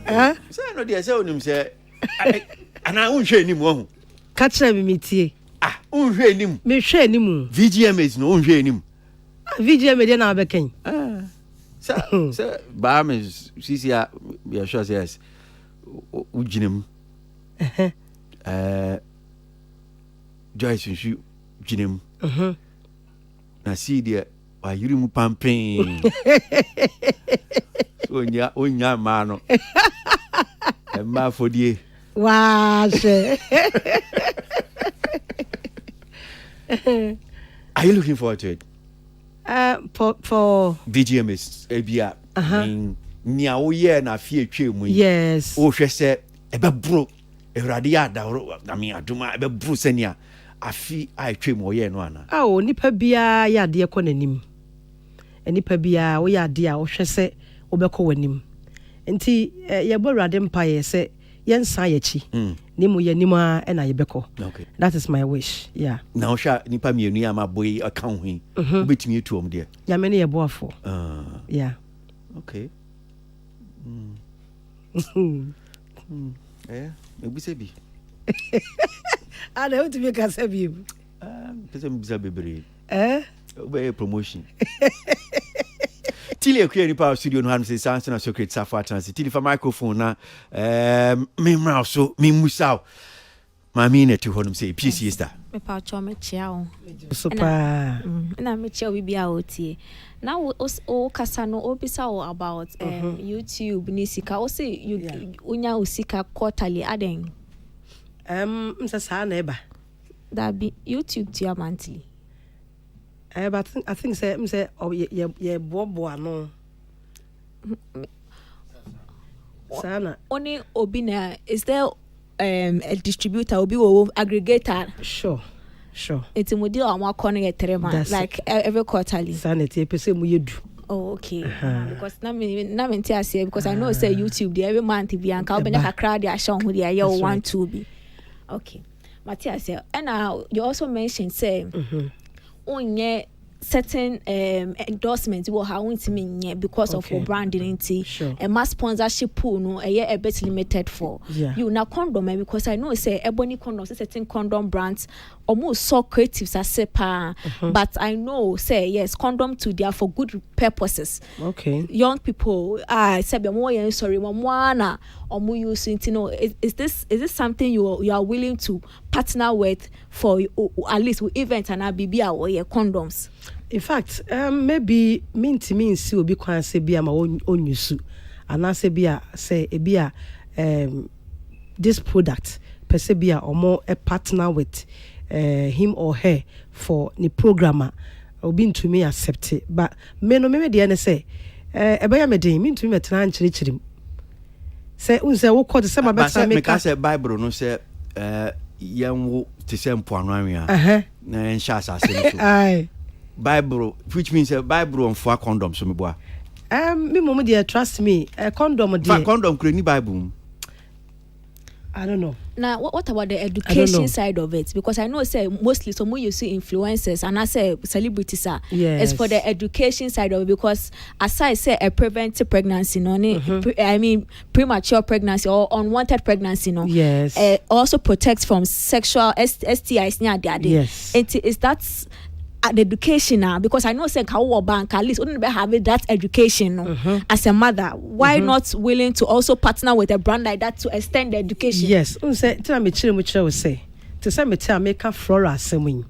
Speaker 1: Say no dey say onim say ana unhwe nim wo.
Speaker 2: Ka kire me metie.
Speaker 1: Unhwe nim.
Speaker 2: Me hwe nim.
Speaker 1: VGMS no unhwe nim.
Speaker 2: VGM dey na abeken.
Speaker 1: So ba me sisia ya sure yes. Ujinem. Joyce Nshu jinem. Na see there wa yiri mu pampin. Onya ma no. Ma fodie.
Speaker 2: Wow, she.
Speaker 1: Are you looking forward to it?
Speaker 2: For
Speaker 1: VGMS ebia. Nia wo ye na fie twa mu.
Speaker 2: Yes.
Speaker 1: O hwe se ebe bro. Ewrade ya da I mean aduma ebe bro senia. Afi a twa mu ye no ana.
Speaker 2: Nipa bia ya de ekọ nanim. Nipa bia wo ya de a wo hwe se obekọ wanim. Nti ye bo Ewrade mpa ye se yensa ye chi. Nimu ye nima e na ye beko.
Speaker 1: Okay.
Speaker 2: That is my wish. Yeah.
Speaker 1: Now sha nipa mienu ya maboy account hu. Obetimi etu om de.
Speaker 2: Ya me ne ye boafo. Yeah.
Speaker 1: Okay. Maybe say bi.
Speaker 2: I don't to make us be.
Speaker 1: Pese mbisa bebre. Obey promotion. Tili ekwe ni pa studio no han say Samson na secret safa trans. Tili fa microphone na me mra so me musaw. Ma mi ne to honum say peace sister.
Speaker 5: Me pa cho me chia o.
Speaker 2: Super.
Speaker 5: Na me chia we bia o tie. Now o kasa no obisa o about YouTube ni sika. O say you unya usika quarterly aden.
Speaker 2: Msa sa na eba.
Speaker 5: That be YouTube to your monthly.
Speaker 2: But I think say ye bobo no. Sana.
Speaker 5: Only obina is there a distributor obi or aggregator? Sure. It's a model on what corner at 3 months, like every quarterly.
Speaker 2: Sanity pese mu yedu.
Speaker 5: Oh, okay. Because na me say because I know say YouTube there every month be and ka obenya kakra dey show who dey 1 2 be. Okay. Matthias say and you also mentioned say onye certain endorsements will have won because of our branding and mass sponsorship pool no a bit limited for you now condom because I know say ebony condom certain condom brands almost so creatives as sepa but I know say yes condom to there for good purposes. Okay. Young people say be more sorry mwana omu using you know is this something you are willing to partner with for at least with event and abibia or condoms?
Speaker 2: In fact, maybe me see obi kwan say bia ma onyusu and I say bia say bia this product per se bia omo a partner with him or her for the programmer obi to me accept it but me no me dey say ebeya me dey me to me tena nchirichirim say unse wo call say ma better make
Speaker 1: say Bible no say yanwo te say mpoano anwea na ensha asase no ai Bible, which means a Bible on for condom so me boa.
Speaker 2: Me mom dear trust me, a condom dear.
Speaker 1: Condom create Bible.
Speaker 2: I don't know.
Speaker 5: Now what about the education side of it? Because I know say mostly some you see influencers and I say celebrities are it's for the education side of it because as I say a preventive pregnancy no I mean premature pregnancy or unwanted pregnancy no also protects from sexual STIs near the other. Yes. Is that the education now because I know say Kawo Bank at least only have that education as a mother. Why not willing to also partner with a brand like that to extend the education?
Speaker 2: Yes, say tell me chire mu chire say to say me tell make flora asem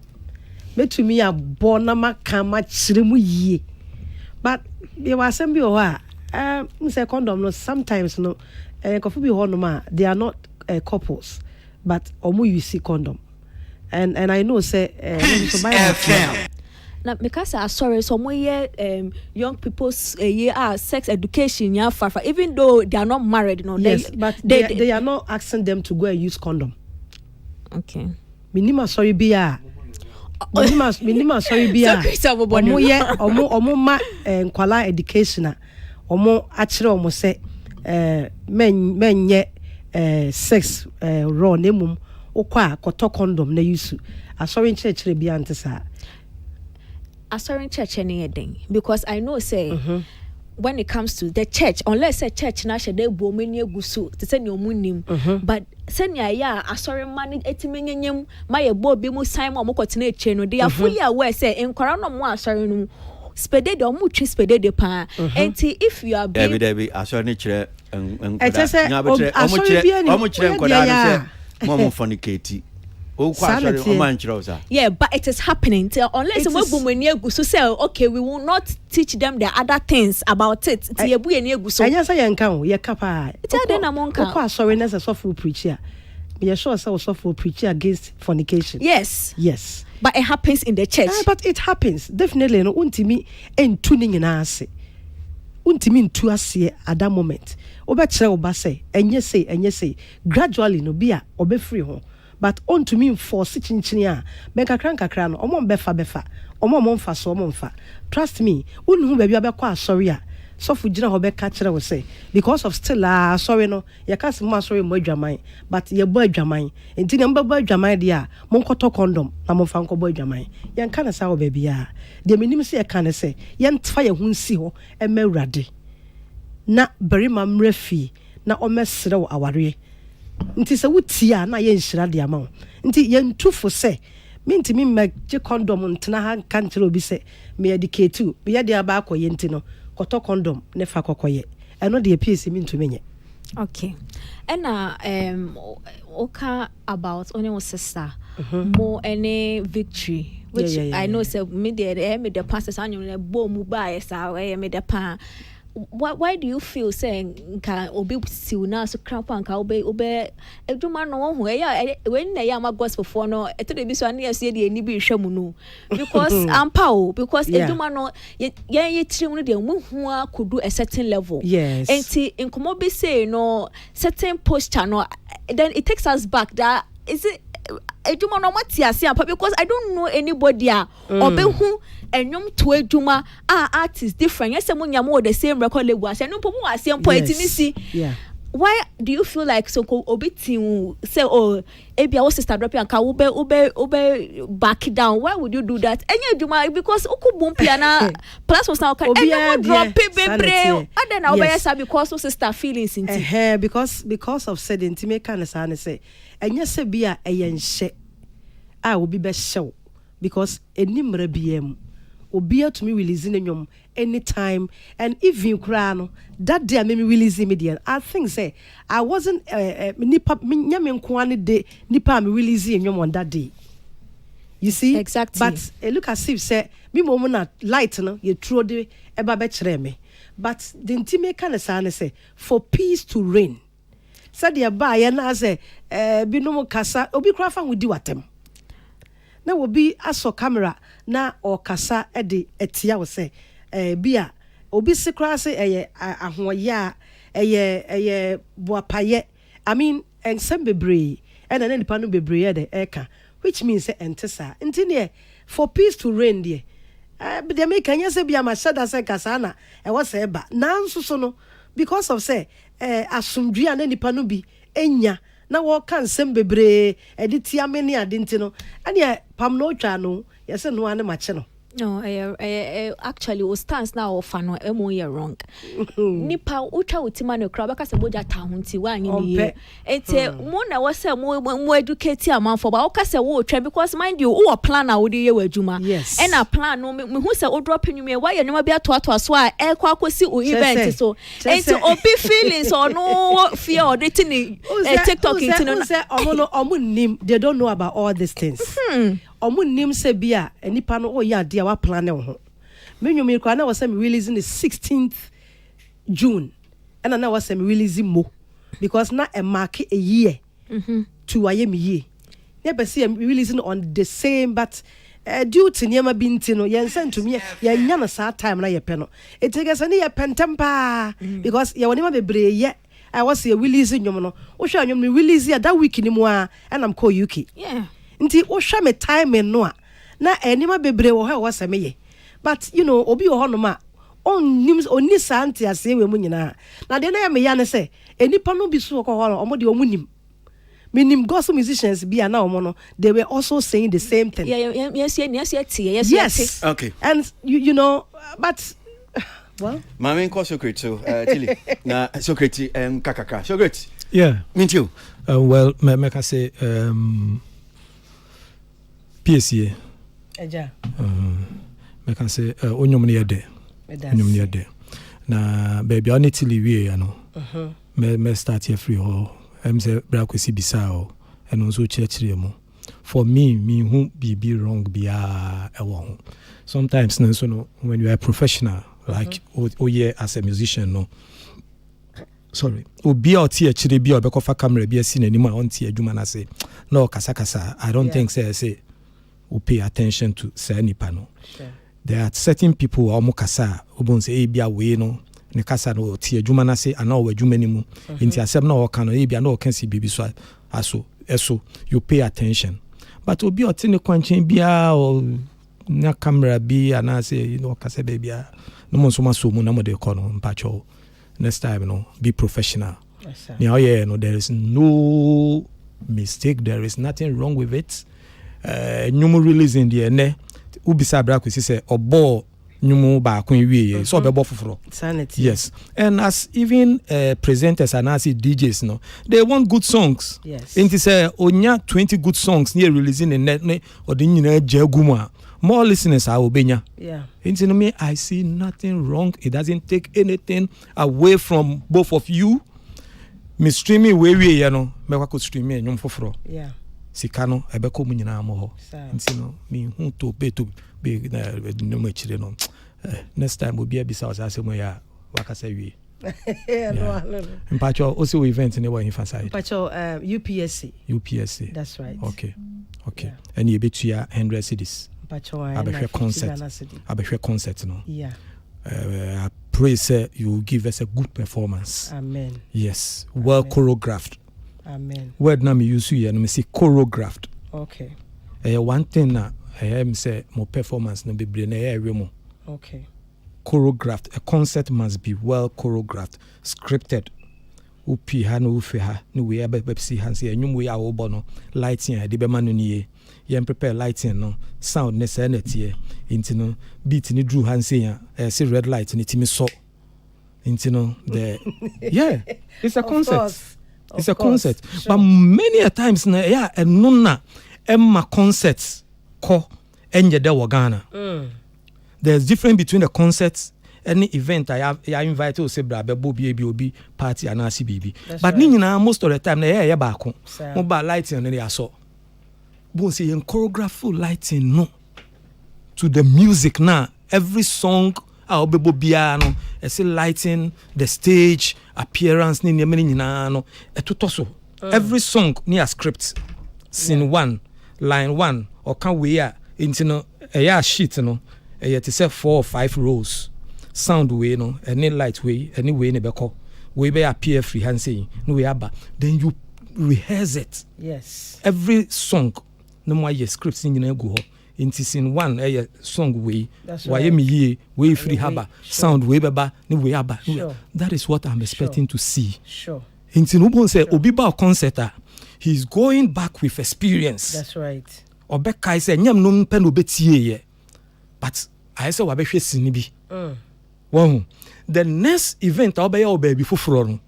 Speaker 2: me to me a born ma kan ma chire mu yie but there was asem bi o ha say condom no sometimes no kofu bi ho no ma they are not couples but omu use condom. And I know say
Speaker 5: now because I sorry some way young people's sex education far even though they are not married no
Speaker 2: but they are not asking them to go and use condom.
Speaker 5: Okay.
Speaker 2: Minima sorry biya. Minima sorry biya. Omo ma nkwala education omo akire omo say men sex raw nemum okwa koto condom na yusu asori nchechire bia ntesa
Speaker 5: asori ncheche ne yeden because I know say when it comes to the church, unless a church na she dey bo many egusu to say no munim, but senya ya asori man etimenyem ma ye bo bi mu sign mo kotena eche no they are fully aware say enkwara no mo asori no spede de omu twi spede de pa enti if you are being
Speaker 1: Debbie asori ni kire
Speaker 2: enkwara
Speaker 1: omu kire enkwara no say mo fornicate.
Speaker 5: Yeah, but it is happening unless we say okay, we will not teach them the other things about it.
Speaker 2: Against fornication.
Speaker 5: Yes. But it happens in the church.
Speaker 2: But it happens definitely. No, untimi tuning in ase. Untimi into ase at that moment. Obetche oba say, enye say. Gradually no bia obe free ho. But on to me for sitting chinia, make a crank a crown, or more befa, or more monfa, so monfa. Trust me, wouldn't baby about sorry. So for dinner, Hobe catcher will say, because of still sorry no, your cousin must sorry boy jamai, but your boy jamai, and tin number boy jamai dear, monkoto condom, namofanko boy jamai, yan canna sour baby ya. The minimum say a canna say, yan fire won't see ho, and me raddy. Na bury mam refi, na o mess slow awari. Nti se wutia na ye nhyira de ama nti ye ntufo se mentimi magye condom ntena ha kanchero obi se me educate you me de aba akoye nti no koto condom ne fa kokoye eno de piece mi ntumi nye.
Speaker 5: Okay. And oka about only sister more any victory which I know say me the pastors anyu bo mu ba esa me the pa. Why do you feel saying can obi siw na so cramp and ka obe eduma no ho when na ya ma gospel for no eto de bi so na yesi de ni bi hwɛ mu no because ampa because eduma no ye trim no de mu hu akodu a certain level.
Speaker 2: Yes.
Speaker 5: Enti inkomo be say no certain posture no then it takes us back that is it eduma no matiase ampa because I don't know anybody obehu enyom to eduma artist different yes mo nyamo the same record label as no pomo asem point ni si.
Speaker 2: Yeah.
Speaker 5: Why do you feel like so obitin say oh ebia wo sister drop and ka ube back down? Why would you do that? Enya eduma because okubum piana plus was now can enya drop bebre and then obey because wo sister feelings into
Speaker 2: because of said intimate kind of say enya se bia eyenhye obi be hyew because enimra biem obia to me releasing enyom anytime and even krano that day me release immediate. I think say I wasn't nipa nyame nkoane de nipa me release enyom on that day. You see?
Speaker 5: Exactly.
Speaker 2: But look as if say me momo na light no ye throw de eba be kire me. But the intimate kind of say for peace to reign. Said the ba ye na say binom kasa obi kra fa wudi watem. Na will be aso camera na or kasa edi etia wo say bia obi sekra say ahoya boapaye I mean ensem bebre and then nipa no bebre de eka which means say entesa ntine for peace to reign there they make anya say bia ma shada say kasa na e wo say ba nanso so no because of say asumdua na nipa no bi enya na wo kan sem bebre editi ameni adinti no ane pam no twa no yese no ane mache no.
Speaker 5: No, actually, we stands now of no you're wrong. Nipa ucha utima no crab because boja tahunti wa nyini. Ete mona was say mo educate a man for ba oka say wo try because mind you who plan we dey wadwuma.
Speaker 2: Yes.
Speaker 5: And a plan no me who say o drop you why you no be to so e kwa kosi o event so. Ete obi feelings or no fear or dating TikTok into no.
Speaker 2: Say omo nim they don't know about all these things. Omo nim se bia enipa no oya dia wa plan e ho menwumi kwa na was me releasing the 16th June and na was me releasing mo because na e mark a year to ayemi ye ne be say releasing on the same but due to niema binti no yen sent to me yen nya na sa time na ye pe no it takes any ye pentempa because ye woni ma bebre ye I was releasing nyom no wo hwa nyom me release that week ni mo a and I'm call UK nti wo hwa me time no a na enima bebre wo ha wo semeye but you know obi wo hono ma onni santi ase we mu nyina na de na ya me ya ne se enipa no bi so ko ho omo de omunim minim gospel musicians bi na omo no they were also saying the same thing.
Speaker 5: Yes.
Speaker 2: Okay. And you know but Well,
Speaker 1: Mami nko Socrates so Tilly na Socrates kakaka Socrates
Speaker 6: yeah
Speaker 1: me too
Speaker 6: well me can say PSA
Speaker 2: eja
Speaker 6: me can say onyom ne yede na baby on Tilly we ya no me start here free ho say bra kwesi bisa o eno so chire mu for me who be wrong bia e wo ho sometimes no when you are a professional like yeah as a musician no sorry obi o tie chire bia obekofa camera bia si na nima on tie adwuma na say no kasa I don't think say we pay attention to say nipa no sure. There are certain who are kasa obon say bia we no ne kasa no tie adwuma na say ana o adwuma ni mu nti asem na o kan no bia na o kan si bibi so aso eso you pay attention but obi o tie ne kwanchen bia o na camera bi ana say kasa bia no mo so maso mu na mo de ko no mpacho next time no be professional. Yes, sir. Now no there is no mistake, there is nothing wrong with it. Nyumu releasing the ne ubisa bra kwesi say obo nyumu ba kon wie so obebo foforo
Speaker 2: sanity.
Speaker 6: Yes, and as even presenters and as DJs no they want good songs.
Speaker 2: Yes,
Speaker 6: inti say onya 20 good songs near releasing in net ne odinina jaguma more listeners are obenya.
Speaker 2: Yeah.
Speaker 6: Into me, I see nothing wrong. It doesn't take anything away from both of you. Me streaming we you know, me could stream me nyom foforo.
Speaker 2: Yeah.
Speaker 6: Sikano ebeko mu nyina mo ho. Nti no me hu to be no me chire no. Next time obi abisa us asemo ya wakasa wi.
Speaker 2: No.
Speaker 6: Mpacho also event ne wa emphasize.
Speaker 2: Mpacho UPSC. That's right.
Speaker 6: Okay. Yeah. And you betua 100 cedis. Abehwe concert no.
Speaker 2: Yeah.
Speaker 6: I pray say you will give us a good performance.
Speaker 2: Amen.
Speaker 6: Yes. Well choreographed.
Speaker 2: Amen.
Speaker 6: Word na me use here no me say choreographed.
Speaker 2: Okay.
Speaker 6: One thing na I say more performance no be bre na ewe mo.
Speaker 2: Okay.
Speaker 6: Choreographed. A concert must be well choreographed, scripted. Upi ha no ufe ha no we abepsi ha say enyum we a wo bo no lighting e de be ma no nie. Yen prepare lighting no sound necessity into no beat ni drew hand say say red light ni timi so into no the yeah it's a concert it's a concert sure. But many a times na yeah eno na emma concerts ko enye de wo Ghana there's difference between the concerts any event I invite to say bra bebo bi party and CBB but right. Ni most of the time na yeah ba ko mo ba lighting no ya so bon say choreographic lighting no to the music now every song obebo bia no e say lighting the stage appearance ni many nyina no etoto so every song near script scene 1 line 1 or can we ya into no a sheet no e te say 4 or 5 rows sound way no any light way any way ne beko we be appear free hand say no we aba then you rehearse it.
Speaker 2: Yes,
Speaker 6: every song no more your scripts in go into scene 1 song way why me ye way free haba sound way baba no way aba that is what I'm expecting to see.
Speaker 2: Sure.
Speaker 6: Into no say obi ba concert he's going back with experience.
Speaker 2: That's right.
Speaker 6: Obeka say nyam no mpe no betie ye but I say wa be hwe sini bi wow the next event obeya obaby foforo no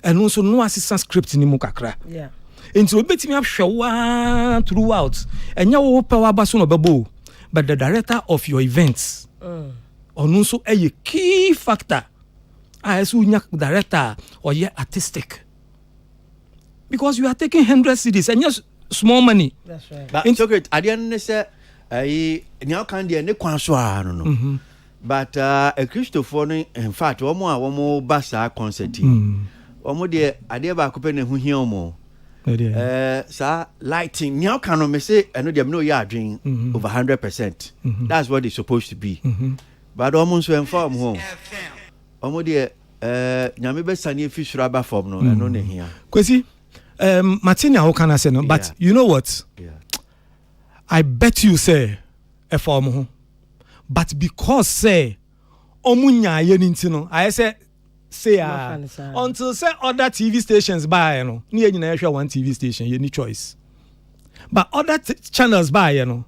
Speaker 6: and also no assistant script ni mu kakra.
Speaker 2: Yeah.
Speaker 6: Into betimi ahwe throughout enya wo power baso no bebo but the director of your events also a key factor as unya director or ye artistic because you are taking 100 cedis and just small money.
Speaker 2: That's right.
Speaker 1: But it's okay at the end say now can dey ne kwan so no but a Christopher in fact omo basa concert omo de ade ba ko pe ne hu hia omo sa lighting now can me say eno dem no ya adwen over 100%. That's what it's supposed to be. But omo so inform home omo de nyame be sane fi suraba form no eno ne hia
Speaker 6: kwesi Martina how can I say no but you know what I bet you say e form ho but because say omunya ye nintino I say until say other TV stations buy no ni nyina hwe one TV station you need choice but other channels buy no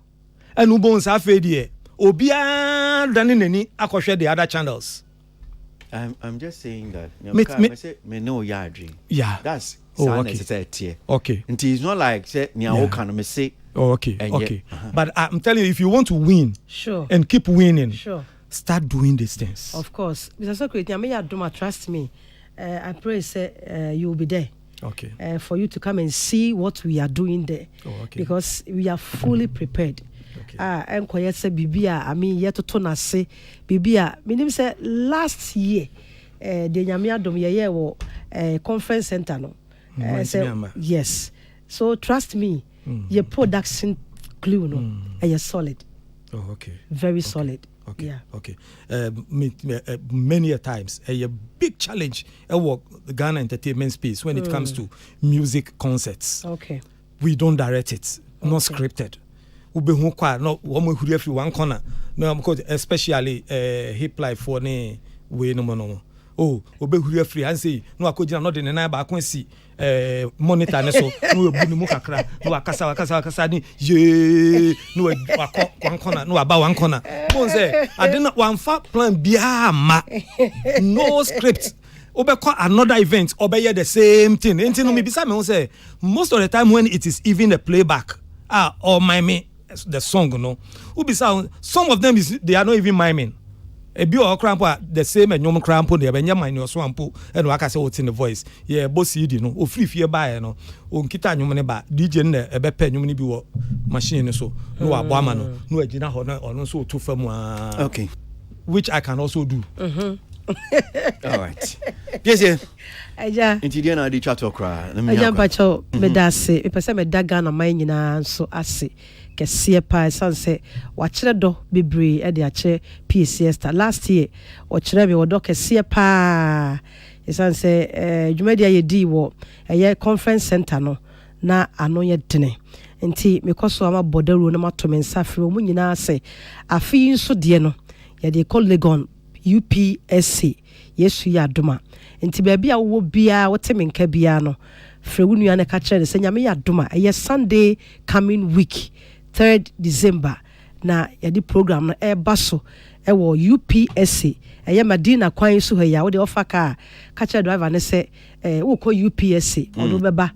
Speaker 6: enu bon sa fe die obia dane nani akohwe the other channels
Speaker 1: I'm just saying that. Me know yardry.
Speaker 6: Yeah.
Speaker 1: That's
Speaker 6: okay. Okay.
Speaker 1: And it's not like say me say.
Speaker 6: Oh, okay. Okay. But I'm telling you, if you want to win,
Speaker 2: sure,
Speaker 6: and keep winning,
Speaker 2: sure,
Speaker 6: start doing these things.
Speaker 2: Of course, Mr. Secretary, I mean, trust me. I pray say you will be there.
Speaker 6: Okay.
Speaker 2: For you to come and see what we are doing there.
Speaker 6: Oh, okay.
Speaker 2: Because we are fully prepared.
Speaker 6: Okay.
Speaker 2: And quiet say Bibia, I mean, yet to turn us say Bibia. Meaning say last year, the Nyamia Dom ye conference center no. Yes. So trust me, your production clue no, you're solid.
Speaker 6: Oh, okay.
Speaker 2: Very solid.
Speaker 6: Okay.
Speaker 2: Yeah.
Speaker 6: Okay. Many a times, a big challenge work the Ghana entertainment space when it comes to music concerts.
Speaker 2: Okay.
Speaker 6: We don't direct it, not scripted. Ube hunkwa no woman who every one corner. No, because especially hip life for ne we no. Oh, ube who free and say no akojina not in the night ba see monitor ne so no ebu ni mu kakra no akasa ni ye no one corner no about one corner bon say I did not one fa plan bia ma no script obeko another event obey the same thing enti no me bisa me say most of the time when it is even a playback or miming the song no ubisa some of them they are not even miming. A bi or crampo the same and nyom crampo de be nyama ni oso ampo e no aka say wot in the voice yeah bossy di no ofiri fie ba no o nkita nyom ne ba DJ ne e be pe nyom ne bi wo machine ne so no abo ama no no agina ho no ono so to fam
Speaker 1: okay,
Speaker 6: which I can also do.
Speaker 1: All right. Yes.
Speaker 2: Aja
Speaker 1: Inti na di chat okra na me
Speaker 2: aja pacho medase e pese me daga na man nyina so ase kese pa sanse wa kire do bebre e de a kire PCS last year o kire me wodo kese pa sanse dwumadia ye di wo eye conference center no na ano ye dene nti mekoso ama bodaru na mato men safre o mu nyina ase afi nso de no ye de call Legon UPSC yesu ya doma nti baabi a wo bia wote menka bia no frewunu ana ka kire se nyame ya doma eye Sunday coming week 3rd December na yadi program na baso wo UPSC eye Madina kwan so ya wo de ofa ka kire driver ne se wo ko UPSC odo beba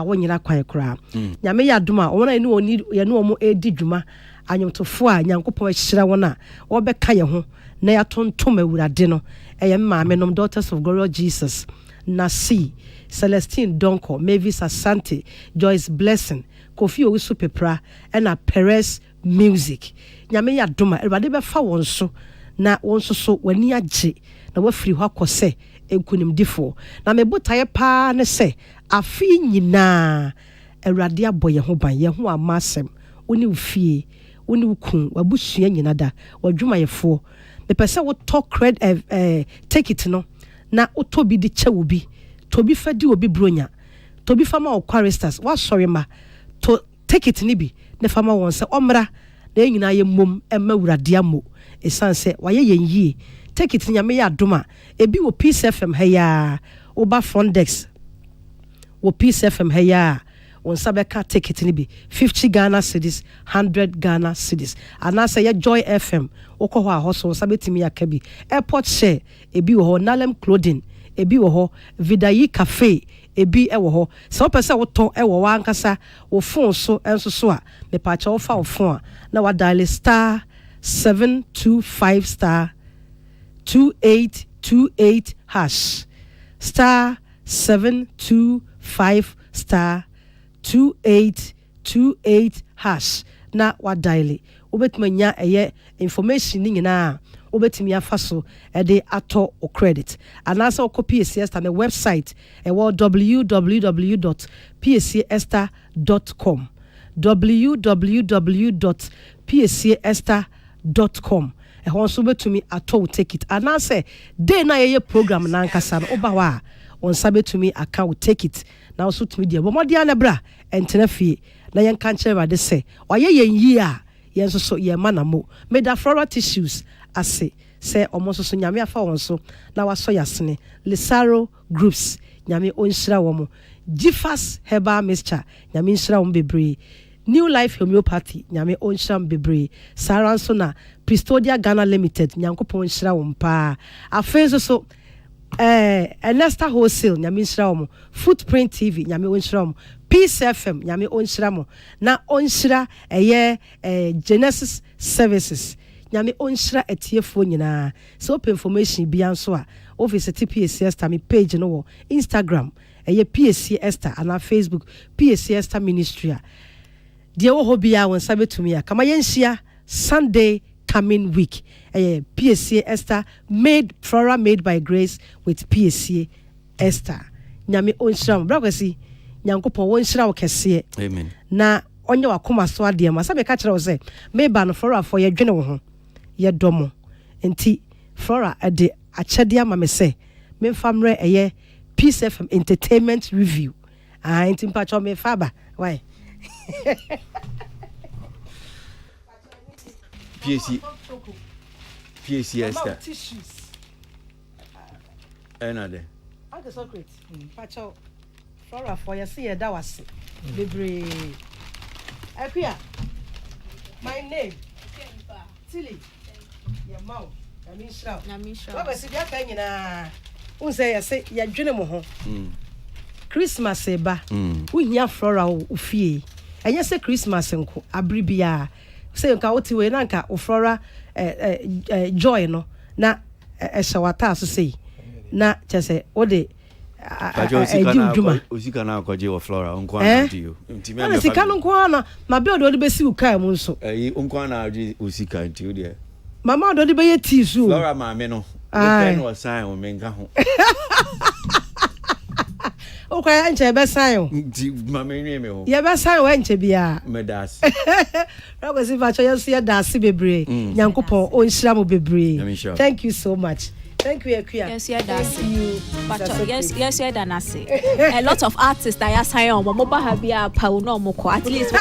Speaker 2: wo nyira kwan kra nyame ya doma wona ene oni ye no mo edi dwuma anyomtofo a nyankopon ahyira wona wo be ka ye ho na ya tontom awurade no eye maame nom Daughters of Glorious Jesus Nasi Celestine Donko Mavis Asante Joyce Blessing Kofi Owusu Pepra and Perez Music nyame ya doma everybody be fa won so na won so wani agye na wafiri hɔ akɔsɛ enkunimdifo na mebotaye pa ne sɛ afi nyina everybody aboye ho ban ye ho amasem oni ufie oni ukun wabusua nyina da wadwumayefo me pese wo talk cred take it no na otobi di che obi tobi fadi obi bronya tobi fama o choristers wa sorry ma to take it ni bi ne fama won se omra na nyina ye mom emma wurade amo esanse waye yenyi take it nyame ya doma ebi wo Peace FM ha ya oba Fondex wo Peace FM ha ya on sabeka take it ni bi 50 Ghana cedis 100 Ghana cedis anasa ye Joy FM okoho a hoso sabetimi akabi airport share ebi wo Nalem Clothing ebi wo Vidayi Cafe ebi wo ho so pese wo ton wo wankasa wo phone so enso so a me pa cha wo fa wo phone na wa dial star 725 star 2828 hash star 725 star 2828 hash na wa dial obetuma nya eye information ni nyina obetumi afa so e de ato o credit anasa o copy PCS na website e wo www.pcsesta.com www.pcsesta.com e ho so betumi ato take it anasa day na ye program na nkasa no oba wa on sabetumi account take it na so tumi dia bo modi anabra entena fie na yen kan kire de se oye yen yi a yen so ye manamo meda floral tissues ase se omo so nyame afa won so na waso yasene Lisaro groups nyame onhira wo mo Gifas herbal mixture nyame nhira wo bebre New Life Homeopathy nyame onhira bebre Saranso na Pristodia Ghana Limited nyankopon nhira wo mpa afenso so Nesta Wholesale nyame nhyira wo. Footprint TV nyame onhyira wo. Peace FM nyame onhyira mo. Na onhyira Genesis Services nyame onhyira etiefo nyina. So open information bia nso a office TPAC Esther me page no wo Instagram PAC Esther and Facebook PAC Esther Ministry. Deɛ wo ho bia won sabetumi a kama yenhia Sunday coming week. PAC Esther Flora made by Grace with PAC Esther. Nyame onhyira mo. Brakwasi nyankopɔ wonhyira wo kɛse.
Speaker 1: Amen.
Speaker 2: Na onye wakoma so ade ma sabe ka kyerɛ wo sɛ meba no Flora for ye dwene wo ho. Ye dɔmo. Enti Flora de akyɛde ama me sɛ me famre Peace FM Entertainment Review. Enti mpacho me faba. Why?
Speaker 1: PAC Esther. Another.
Speaker 2: Uncle Socrates. Pacho. Flora for you see that was Libre. Akuya. My name. Tilly. Your mouth. I mean sure. What was it ya kan nyina? Unse ya say ya dwene mo ho. Christmas eba. Uhia Flora ofie. Enye say Christmas nko abribia. Say nka woti we na nka Flora joy no na shawata so say na chese ode
Speaker 1: osika na akwaje wo Flora onko ana dio ntimi
Speaker 2: na sika no nko ana ma be ode besi ukai mu nso
Speaker 1: onko ana ade osika nti ode
Speaker 2: mama ode be ye tea so
Speaker 1: Flora ma me no pen was sign o menka ho
Speaker 2: o kwa nche be sign o
Speaker 1: nti ma me nwe me ho
Speaker 2: ye be sign wa nche bia
Speaker 1: medas
Speaker 2: Rogo fa cho yeso ye dase bebre nyankopon o nhira mo bebre. Thank you so much. Thank you Akuya.
Speaker 5: Yes, yeah, that's you. But yes, yeah, that's a lot of artists that are saying on mobile have ya pa no moko at least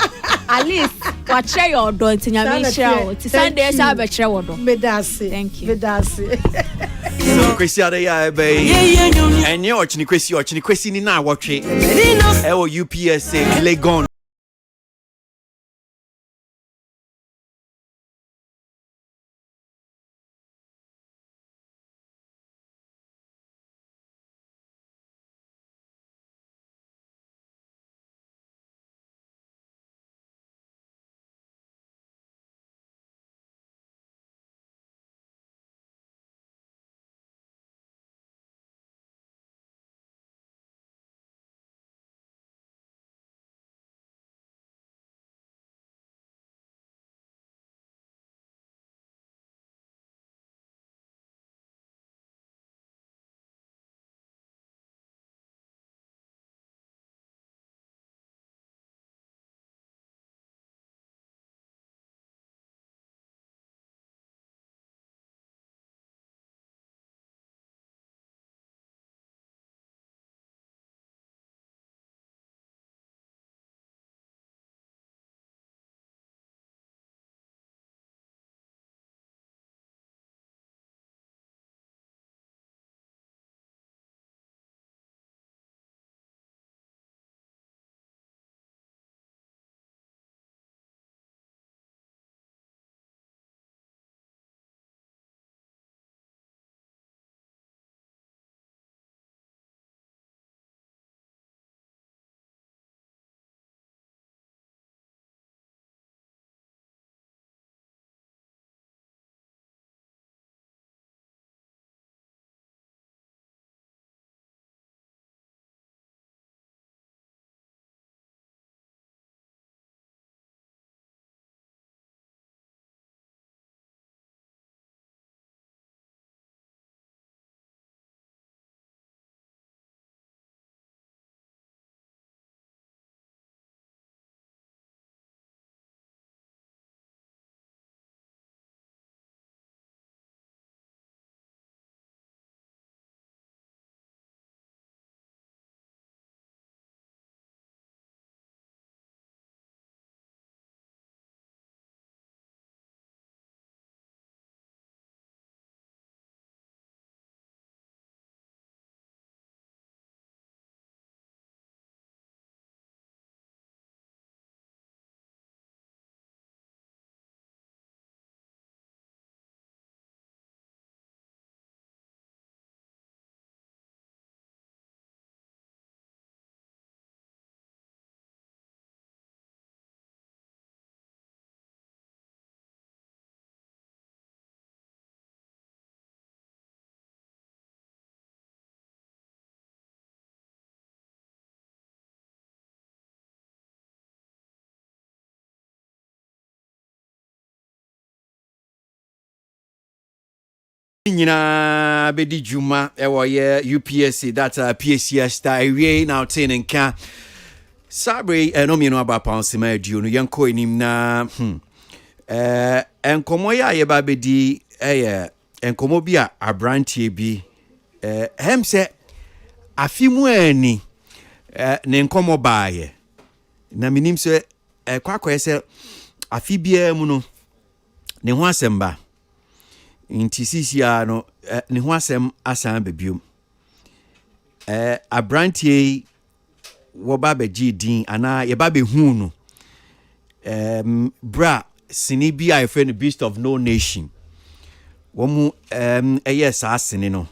Speaker 5: what share your don tin ya me share ti Sunday say be share wo do.
Speaker 2: Medase.
Speaker 5: Thank you.
Speaker 2: Medase.
Speaker 1: Kwesi ade ya be. Enye ochini kwesi ni na awotwe. E wo UPSA Legon nyina bedi juma ewo ye UPSC that PSC star ewie na otin nka sabre no me no aba pansema aduo no yenko enim na enkomo ya ye ba bedi enkomo bi a abrantie bi hem se afimu ani ne nkomo baaye na minim se kwakwa se afi bia mu no ne ho asemba inti sisia no ne ho asem asan bebiom abrantie wo ba beji din ana ye ba behu no bra sini bi a friend Beast of No Nation wo mu yes asene no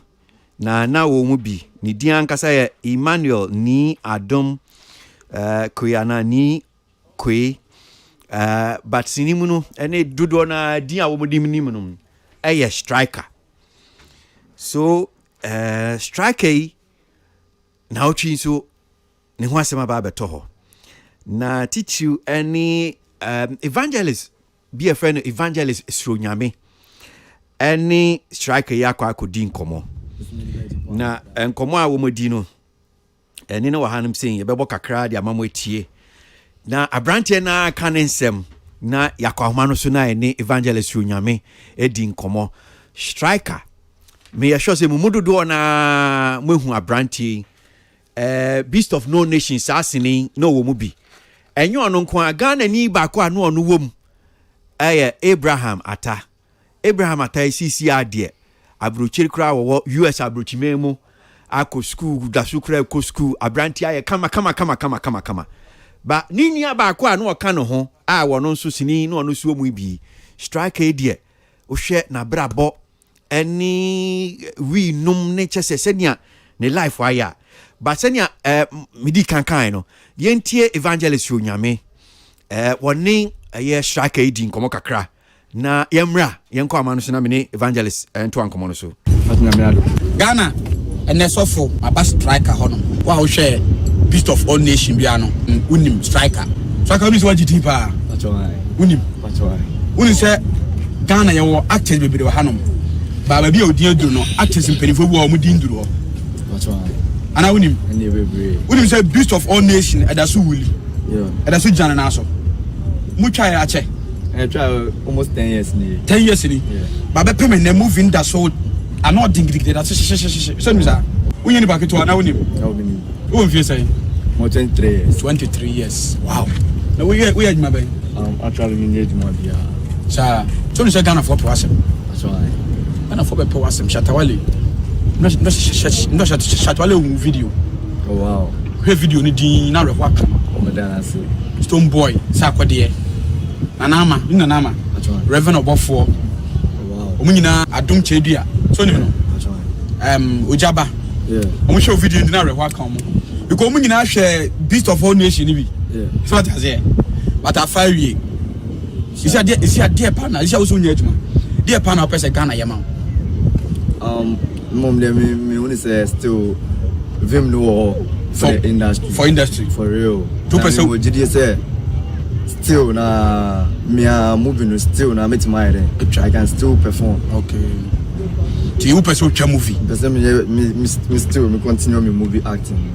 Speaker 1: na wo mu bi ni din ankasa ye Emmanuel ni Adom Koyana ni Kwe but sini mu no ene dodo na din a wo mu dim ni mu no striker. So striker na uchi so ne ho asema ba beto ho. Na teach you any evangelist be a friend evangelist Sronyame. Any striker yakwa akodi nkomo. Na nkomo a wo modi no eni na wahanum sen ye bebo kakra de amamo etie. Na abrante na kanensem na yakwa no so na eni evangelist Sronyame edi nkomo striker me ya sure say mumudodo na mwehu abrante Beast of No Nation asini no wo mu bi enyo ono nko Ghana ni ba ko anu ono wom Abraham Ata CC ade abrochiri kra wo US abrochime mu ako school da sukra ko school abrante aye kama ba nini aba ko anu oka no ho a wono nso sini no ono suo mu bi striker die o hwe na brabo eni we num ne chese senia ne life wire but senia midi kankan no yentie evangelist Onyame woni ye striker di nkomo kakra na yemra yenko amano so na me evangelist ento ankomo no so
Speaker 7: Ghana ene sofo aba striker hono wa ho hwe Beast of All Nation bia no unim striker uni so wagiti pa unim uni se Ghana ye wo actors bebere hanom baba bia odi aduru no actors mpenifo bu o mu di nduru ho ana unim ene bebere unim se Beast of All Nation edaso wuli edaso jana na so mu twa ya che try almost 10 years ni 10 years ni baba peme na movie nda so ana odingirigide da so mi za unye ni baketo ana unim who feel say more 23 years wow now we are my baby
Speaker 8: actually we need more bia
Speaker 7: sa so ni say Ghana for person that's why Ghana for be person Shatawale no Shatawale video
Speaker 8: oh wow
Speaker 7: he video ni din na re kwaka
Speaker 8: madana say
Speaker 7: Stone Boy sa kwade nanama nanama Reverend Obofo
Speaker 8: oh wow
Speaker 7: omunyina adom chedua so ni no Ojaba omo show video din na re kwaka omo because we nyina hwe Beast of All Nation ni bi so what say but after we is there partner is also nyejuma there partner person Ghana yema
Speaker 8: mom dem me only say still vim no for industry for real
Speaker 7: 2%
Speaker 8: we did say still na me moving still na meet my I can still perform
Speaker 7: okay do you person twa movie
Speaker 8: person me still me continue me movie acting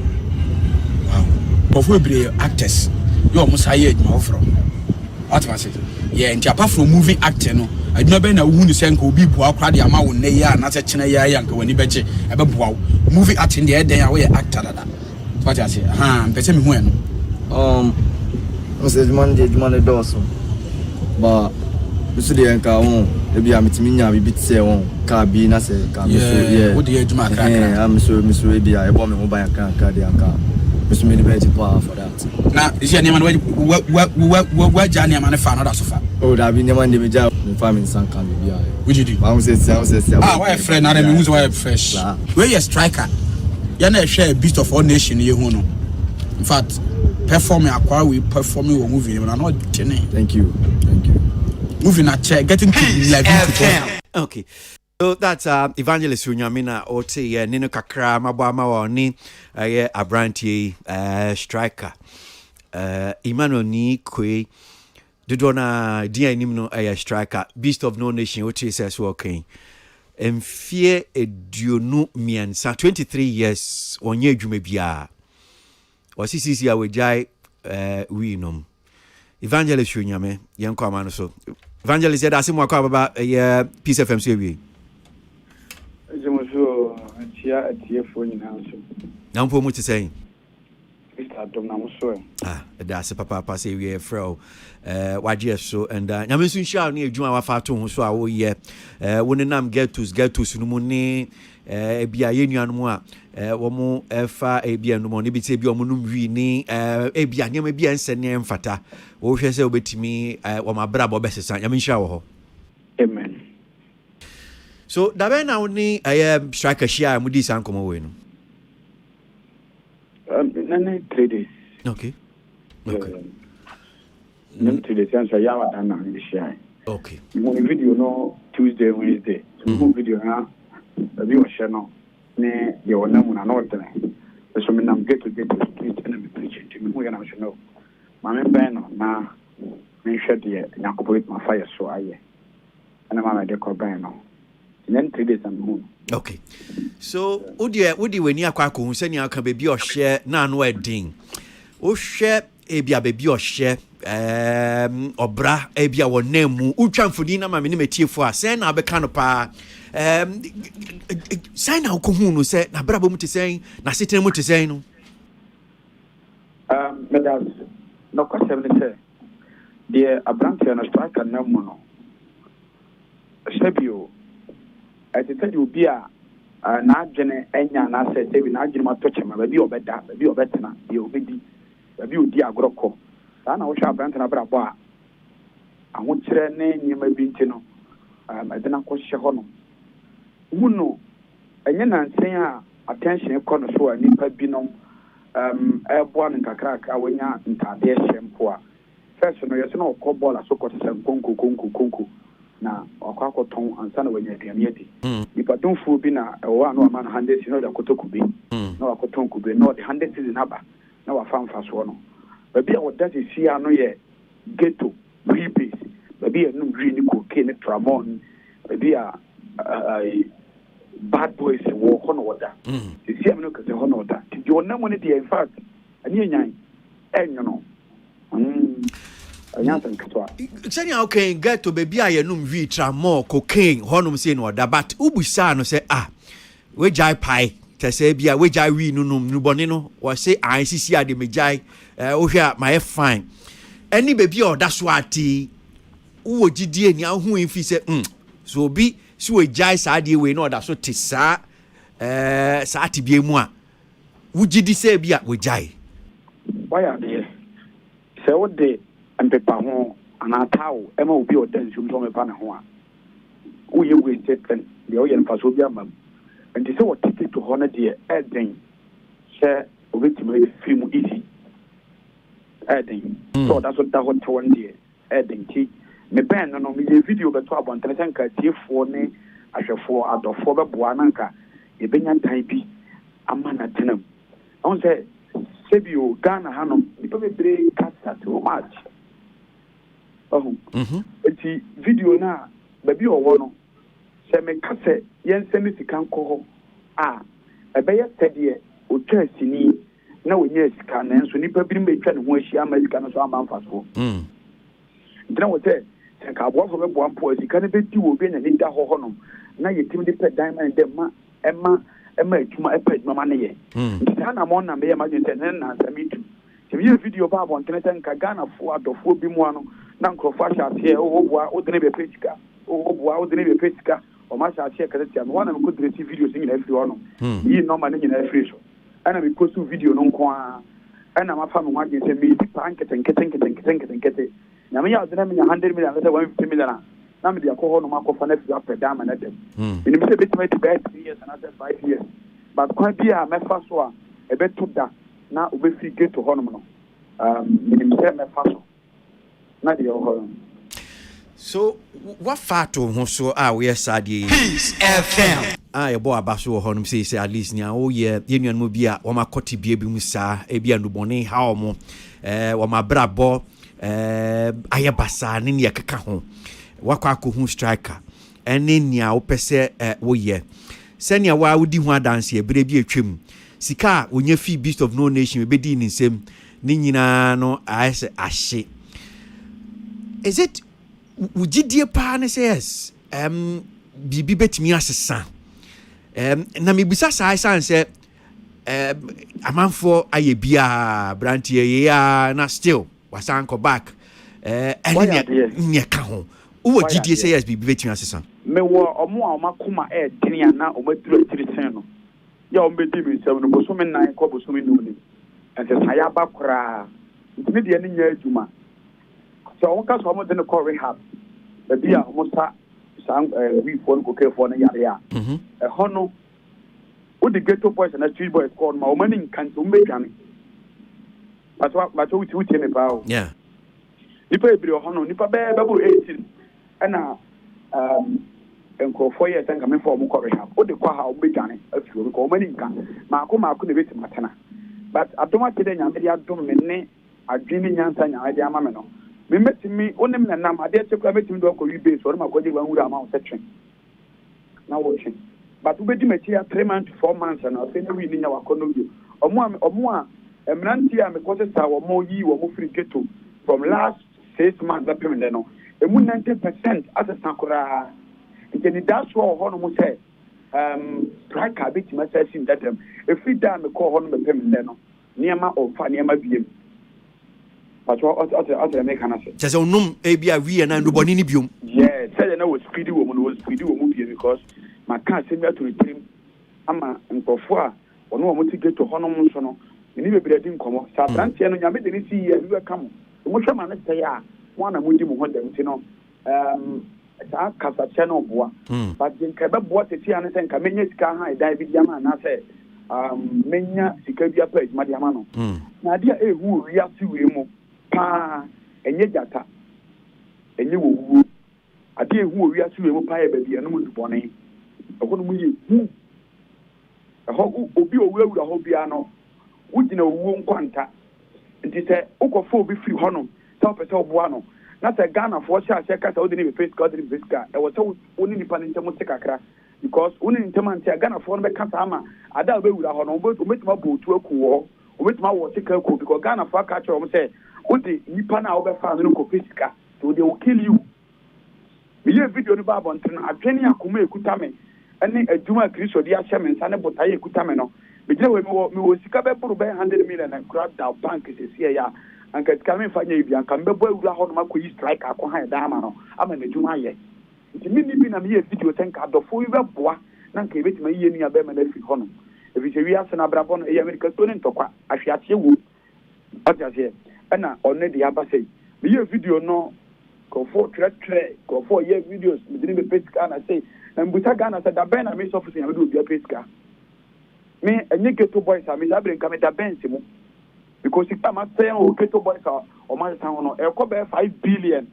Speaker 7: but we be actors you almost hired my from what was it yeah and apart from movie acting no I remember na wu ni senko obi bua kwa de ama wo ne ya na se chena ya ya nka wani beje e be bua movie acting de den ya we actor dada what I say pese me hu eno
Speaker 8: I say demand doors but so de nka won e bia metimi nya bi bitse won ka bi na se ka me so yeah
Speaker 7: wo de adwuma kra
Speaker 8: am so e bia e bo me ho ban kan de anka Mr. Minibeti power for that.
Speaker 7: Now, is your name and what Johnny and fan or sofa?
Speaker 8: Oh, that be never the job. The family son can be.
Speaker 7: Would you do?
Speaker 8: I say,
Speaker 7: why a friend? I mean, who's why fresh? Where you striker? You're not share Beast of All Nation, you know. In fact, performing a we performing or movie, and I'm not Jenny.
Speaker 8: Thank you.
Speaker 7: Moving at chair, getting to 11.
Speaker 1: Okay. So that's Evangelist Onyamina Ote Nino Kakra Mabama Wani Abrantie striker Emmanuel ni Kwe Dudona dia nimno striker Beast of No Nation Ote says okay mfie eduonu miensa 23 years onye adwuma bia wasisi awejai we nom Evangelist Shunyame yenko amano so Evangelist ya dasi mwakwa baba ya Peace FM so wi
Speaker 9: Jemuso atia fo nyina so
Speaker 1: na mpo mu tsen
Speaker 9: Mr. Dom na muso
Speaker 1: dasi papa say we fro waje so and nyame so nhia no adwuma wafa to ho so a wo ye wonenam get to no mu ne ebia yenuanom a womo efa ebia no mo ne bi te ebia omo wi ni ebia nyama bia nsene mfata wo hwe se obetimi wo mabra bo besesa nyame nhia wo ho
Speaker 9: amen.
Speaker 1: So dabe na oni striker share mu di san komo we no
Speaker 9: Nane 3 days.
Speaker 1: Okay.
Speaker 9: Nane 3 days and so ya wa dan na share.
Speaker 1: Okay.
Speaker 9: Mo video no Tuesday Wednesday. Mo video na abi o share no ne ye wona mu na no tene. So me nam get to street and me preach to me who ya na so no. Ma me ben no na me hwe de Yakobo ma fire so aye. Ana ma de ko ben no. Then 3 days and moon.
Speaker 1: Okay. So udi weni akwa ko hu sani aka bebi o hye na no edin. O hye ebia bebi o hye obra ebia wonam utwa mfudi na ma me ne metiefo a sen na abeka no pa sen na ko hu no se na brabo mu te sen na setene mu te sen no
Speaker 9: Medas no kwasem ne se de abrantia na striker na mu no Sebio ati tadi obi a na adwene enya na se sebi na adwene ma to chema ba bi obeda ba bi obetena bi obedi ba bi odi agroko sa na wo hwa abrantia na brabo a ahokyere ne nyema bi ntino edena ko hye ho no muno enye na nsen a attention ko no so a nipa bi no ebo an kakraka wonya ntade hyempo a first no yeso no ko ball asoko se konko na akwakoton ansa na wanya aduane adi nipa donfo bi na ewo anu ama na 100 no da kotokube na wakoton kube no the 100 season aba na wafamfa so no babi a wodase si anu ye ghetto base babi a num green ko ke ne tramon babi a bad boys wo hono woda si am no kase hono woda ti jo na mo ne dey in fact ani enyan enyo no
Speaker 1: Sani okay get to baby a yenum wi tramon cocaine honum say no da but ubusa no say we jai pai te say bia we jai wi nunum nubone no wo say ICC ade me jai wo hwa my fine any baby o da so ati wo gidie ni ahu infi say so obi si we jai sa de we no da so te sa sa ati bia mu a wo gidi say bia we jai
Speaker 9: why are they say what they and pepa ho anatawo ema obi odan sum so mepa na ho a wo ye we teten de o ye nfa so bi amam enti se what ticket to honor de eden she obetime film easy eden so that's what that one de eden ti me ben no me video be to abontere senka tiefo ne ahwefo adofo be boa nanka e benya ntan bi ama na tenam on say sebio Ghana hanom nipa bebre kasa too much eti video na baby owo no se me kase yensemi sika nko ho ebeye tede otwa sini na wonye sika na enso nipa bi metwa ne ho ahia America no so amamfa so ndina wo se ka abo fo be bo ampo sika ne bedi wo bi na ni da ho no na yetim de pe diamond de ma ema etuma epa ma ne ye ndina na mo na me ma je ne na samitu se bi video ba bo ntene nka Ghana fo adofo bi mu ano na nkrofo ahye oboa odene be pesika oboa odene be pesika o ma ahye kazetia no wana ko direct video sing na afri ono yi normal ne nyina afri so ana me post video no nko a ana ma fa me wa je se me pa nkete na me ya odene me 100 million na 150 million na me dia ko ho no ma ko fa na afri up down na dem ni me se betima to buy 3 years and after 5 years but kwa bia me fa so a e beto da na obefri get to ho no no ni me se me fa so
Speaker 1: so what fato ho so we sadie
Speaker 3: Peace FM
Speaker 1: ye bo abaso ho no say at least nya o ye yenuan mu bia wo makoti bia bi mu sa e bia ndubone ha o mo wo mabrabo aye basa ne ne keka ho wakwa ko hu striker ene nia wo pese wo ye senia wa wodi ho adanse ebere bi atwam sika onye fi Beast of No Nation be di nsem ni nyina no ayese ahye. Is it wujidie pa ne says bibi betimi asesa na mebisa sai say amanfo aye bia brantie ya na still wasan ko back ne ka ho wo jidie say yes bibi betimi asesa
Speaker 9: me wo omo a makoma deni ana o maduro tirisen no ya o mbedi mi nsem no boso me nan ko boso me nuni ente saya ba kura ntimi de ne nya adwuma so won ka so mo de ne ko rehab da bia mo sa we phone ko ke phone yare ya hono o the ghetto boys and street boys called ma o mani kan to mbedwane but we me pa o
Speaker 1: yeah
Speaker 9: nipa ebire hono nipa be bo 18 ana enko 4 years and coming for mo ko rehab o de kwa ha o mbedwane afiwo ko o mani kan maako ne beti matena but adoma te de nyame de adom me ne adwini nyansa nyame de ama me no me metimi onem na nam ade chekwa metimi do ko wi base or ma ko de wanwura ama o section na wo chen but ubedi mechi ya 3 months to 4 months na o se ne wi ni nya wakono bi omo a emranti a me ko se sa wo mo yi wo mo free ghetto from last 6 months that payment no emu 90% asesa kura nkeni that's why ho no mo say strike bit message in that if we da me ko ho no me payment no niema o fa niema biem but what make an answer
Speaker 1: just onum ebia we na ndo boni ni biom
Speaker 9: yeah say na was speedy woman biem because my car send me to the team ama nkofo a ono wo ti get to hono mo so no ni be bredi nkomo sa branche no nyame de ni si ye bi ka mo mo hwe ma na say a mo na mo di mo ho dem ti no sa kasa channel boa but den ka be boa teti an say nka menya sika ha dai bi diama na say menya sika bi apa ejuma diama no na dia ehu wi ase we mu pa enye jata enye wowu ade ehu wi ase we mu pa e ba bia no mu dubone okono mu ye hu ho obi owu awura ho bia no wugina owu nkwanta nti se ukofo obi free hono sa pese oboa no na se Ghana for sha kasa odini be face card be face card e wo so oni nipa ni ntemo kakra because oni ntemo anti Ghana for no be kasa ama ada be wura ho no obetima botu akuwo obetima wo tika akuwo because Ghana for ka cho mo say odi nipa na obe fa no ko face card so they will kill you me ye video no ba bonten adwene akoma ekuta me ene adwuma Kristo di ahye me nsa ne botaye ekuta me no me gina we me wo sika be buru be 100 million and grab down bank se ya anka kame fanya ibi anka mbebo awura ho no makoyi strike akwa han da ama no ama na adwuma ye nti mini bi na me ye video tenka adofo wi be boa na nka ebetima ye nua be ma na fi ho no ebi se wi ase na brabo no e America to ne ntokwa ahwiache wo atiase ana onne de aba sei me ye video no go for go for ye videos me didn't be pesca na say and buta Ghana said that ben me office ya do be pesca me enye ghetto boys am that bring come that ben simu because if am say o ghetto boys o man town no e ko be 5 billion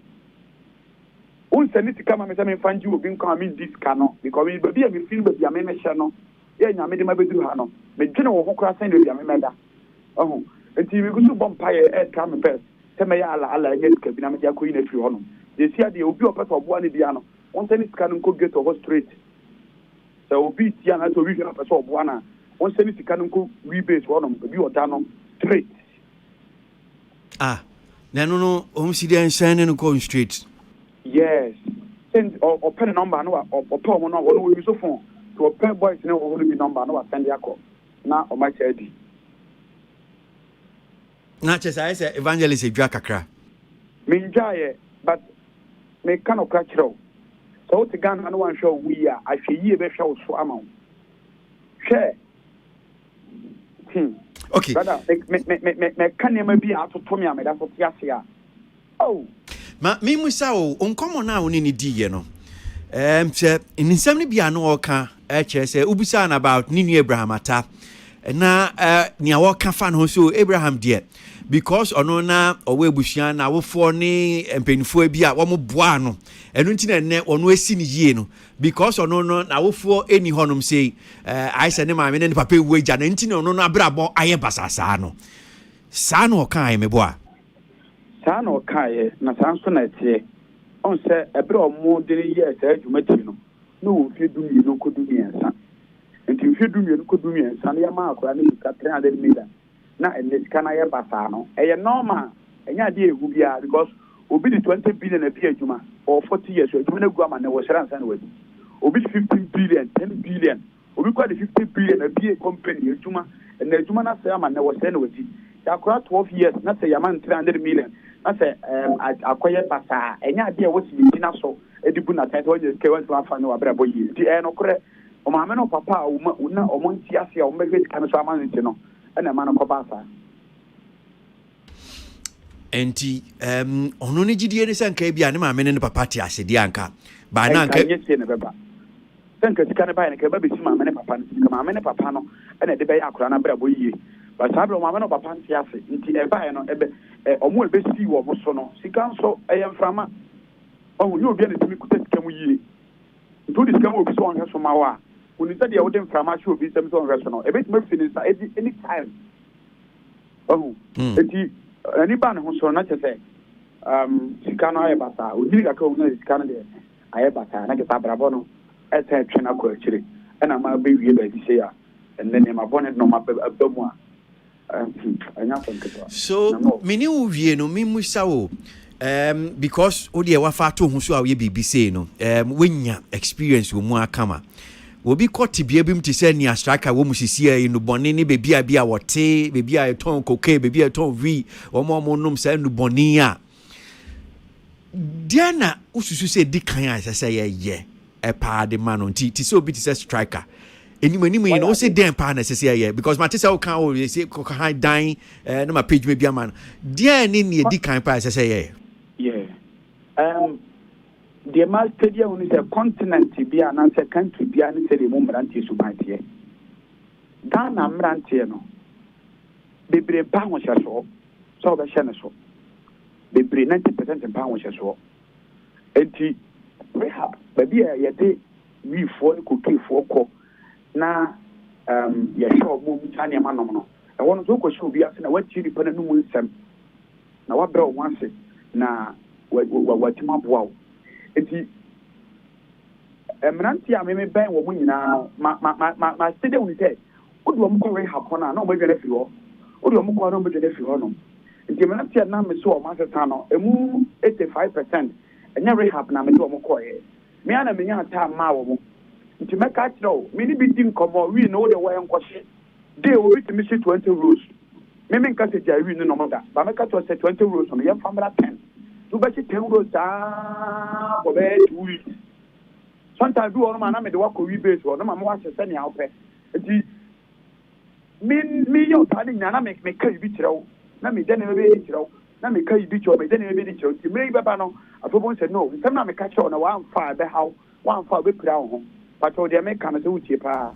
Speaker 9: un seniti kama me say me fanji obi nko am this cano because me be me feel be me me share no ye nya me de ma beduru ha no me dwene wo hokora send be me meda oh enti me go so bompire e come best say me ya ala ye ka bi na me ja ko yin afiri ho no they see the obi opesa obo ani bia no on send sika no go get over straight so obi tia na to wi na opesa obo ana on send sika no go we base ho no bi oda no straight
Speaker 1: na no home city and sign no go straight
Speaker 9: yes send or pen number no or pay mo no we so phone to pay boys no o be number no send ya call na o ma chedi
Speaker 1: na chesa say evangelist edwa kakra
Speaker 9: me njaye but me kan o kachiro so to Ghana no one show we are I feel ye be show so ama share
Speaker 1: okay
Speaker 9: brother me kan ma bi atoto me ameda so tiase a oh
Speaker 1: ma me musa o onkomo na oni ni di ye no che nsem ne bia no oka che say ubisa na about ninu Abraham ata na nia woka fa no so Abraham die because ono na owe bushia na wofo ne empenifo bi a wo mo boa no enu nti na ne ono esi ni yie no because ono no na wofo eni honom sei I say ne maame ne papa ewu agya na nti na ono no abrabo aye basasa no sa no oka aye meboa
Speaker 9: sa no oka aye na sa nso na tie on se ebre omo de ye sa adwuma ti no no fie du mi no ko du mi ensa nti fie du mi no ko du mi ensa na ya ma akora na sika 300 million na ene sika na ya basa no eye normal enya de ehu bia because obi di 20 billion na bi adwuma or 40 years adwuma na gu ama na wo sera nsa na wadi obi 15 billion 10 billion obi kwa di 50 billion na bi company adwuma na adwuma na sera ama na wo sera na wadi ya akora 12 years na say ya man 300 million na say akoye basa enya de wo si bi na so edibu na title wo ke wo fa na wa bra boy ti no kore o ma me no papa o na o monti ase o mbege kan so ama nti no na ma no ko basa
Speaker 1: enti ono ne gidie ne sanka bia ne ma me ne papa ti ase di anka ba na anka
Speaker 9: nyese ne beba sanka sika ne ba ne ka ba besi ma me ne papa ne sika ma me ne papa no na de be akora na bra boy ba sabro ma me no papa nti ase nti e ba no ebe omo e be si wo mo so no sika nso e yemframa oh you obi na timi kuta sika mu yie nto di sika mu obi so on so ma wa oni sɛ deɛ wode mframa hye obi sɛm sɛ ɔhwɛ so no ɛbɛtumi afi ne nsa any time ɔhu enti ani ba ne ho soro na kyɛ sɛ sika no ayɛ basaa ɔnyini kakra ɔhu na sika no deɛ ayɛ basaa na kyɛ sɛ abrabɔ no ɛsɛ twe no akɔ akyire ɛna ma bɛwie baabi sei a ɛnnɛ nneɛma bɔne no ma aba mu a ɛnya sɛ nketewa
Speaker 1: so mene wo wie no memusa wo because wo deɛ wafa to ho so a woyɛ biribi sei no wonya experience wɔ mu akama obi kɔte bia bi mti sɛ nia striker wo musisi ai no bɔne ne bebia bia wɔte bebia ɛtɔn cocaine bebia ɛtɔn v wɔn nom sɛ no bɔne a dia na ususu sɛ di kan a sɛ yɛ ɛpa de ma no nti sɛ obi te sɛ striker enim yi no sɛ den pa na sɛ yɛ because ma te sɛ wo kan o sɛ kan dan na ma page me bia ma no dia ne ne di kan pa sɛ yɛ
Speaker 9: the mass stadium is a continent bi anaasɛ country bi ane sɛ de mu mmeranteɛ subanteɛ Ghana mmeranteɛ no bebree ba ahohyɛsoɔ sɛ wobɛhyɛ ne so bebree 90% mpa ahohyɛsoɔ enti rehab baabi a yɛde wiifoɔ ne kokeefoɔ kɔ na yɛhyɛ ɔmo mu kya nneɛma nom no ɛwɔ no so wokɔhyɛ obi ase na watie nipa no mu nsɛm na wabrɛ wo ho ase na watim aboa wo enti mmeranteɛ a meme bɛn wɔ mo nyinaa no ma stadium ni sɛ wode wɔ mo kɔ rehab hɔ no a na ɔmɛdwane afiri hɔ wode wɔ mo kɔ na ɔmɛdwane afiri hɔ nom nti mmeranteɛ na me so wɔ mo asesa no ɛmu 85% ɛnyɛ rehab na mede wɔ mo kɔɔyɛ mea na menya ataa maa wɔ mo nti mɛka kyerɛ wo mene bi di nkɔmmɔ wii no wode wɔyɛ nkɔhye de obi tumi hye 20 rows meme nka sɛ gya wii no nom da ba mɛka kyerɛ sɛ 20 rows no yɛmfa mmra 10 wobɛhye 10 rows saa kɔbɛyɛ 2 weeks sometimes bi wɔ no ma na mede wakɔ wi base wɔ no ma mewahye sɛnea wopɛ nti meyɛ wo saa de nyina na meka yi bi kyerɛ wo na meda ne bɛbɛyɛ kyerɛ wo na meka yi bi kyerɛ wo meda ne bɛbɛyɛ kyerɛ wo nti mmerɛ yi bɛba no afɔbɔ sɛ no nsɛm na meka kyerɛ wo na woamfa a bɛhaw woamfa a wobɛpira wo ho patɔ deɛ meka no sɛ wotie paa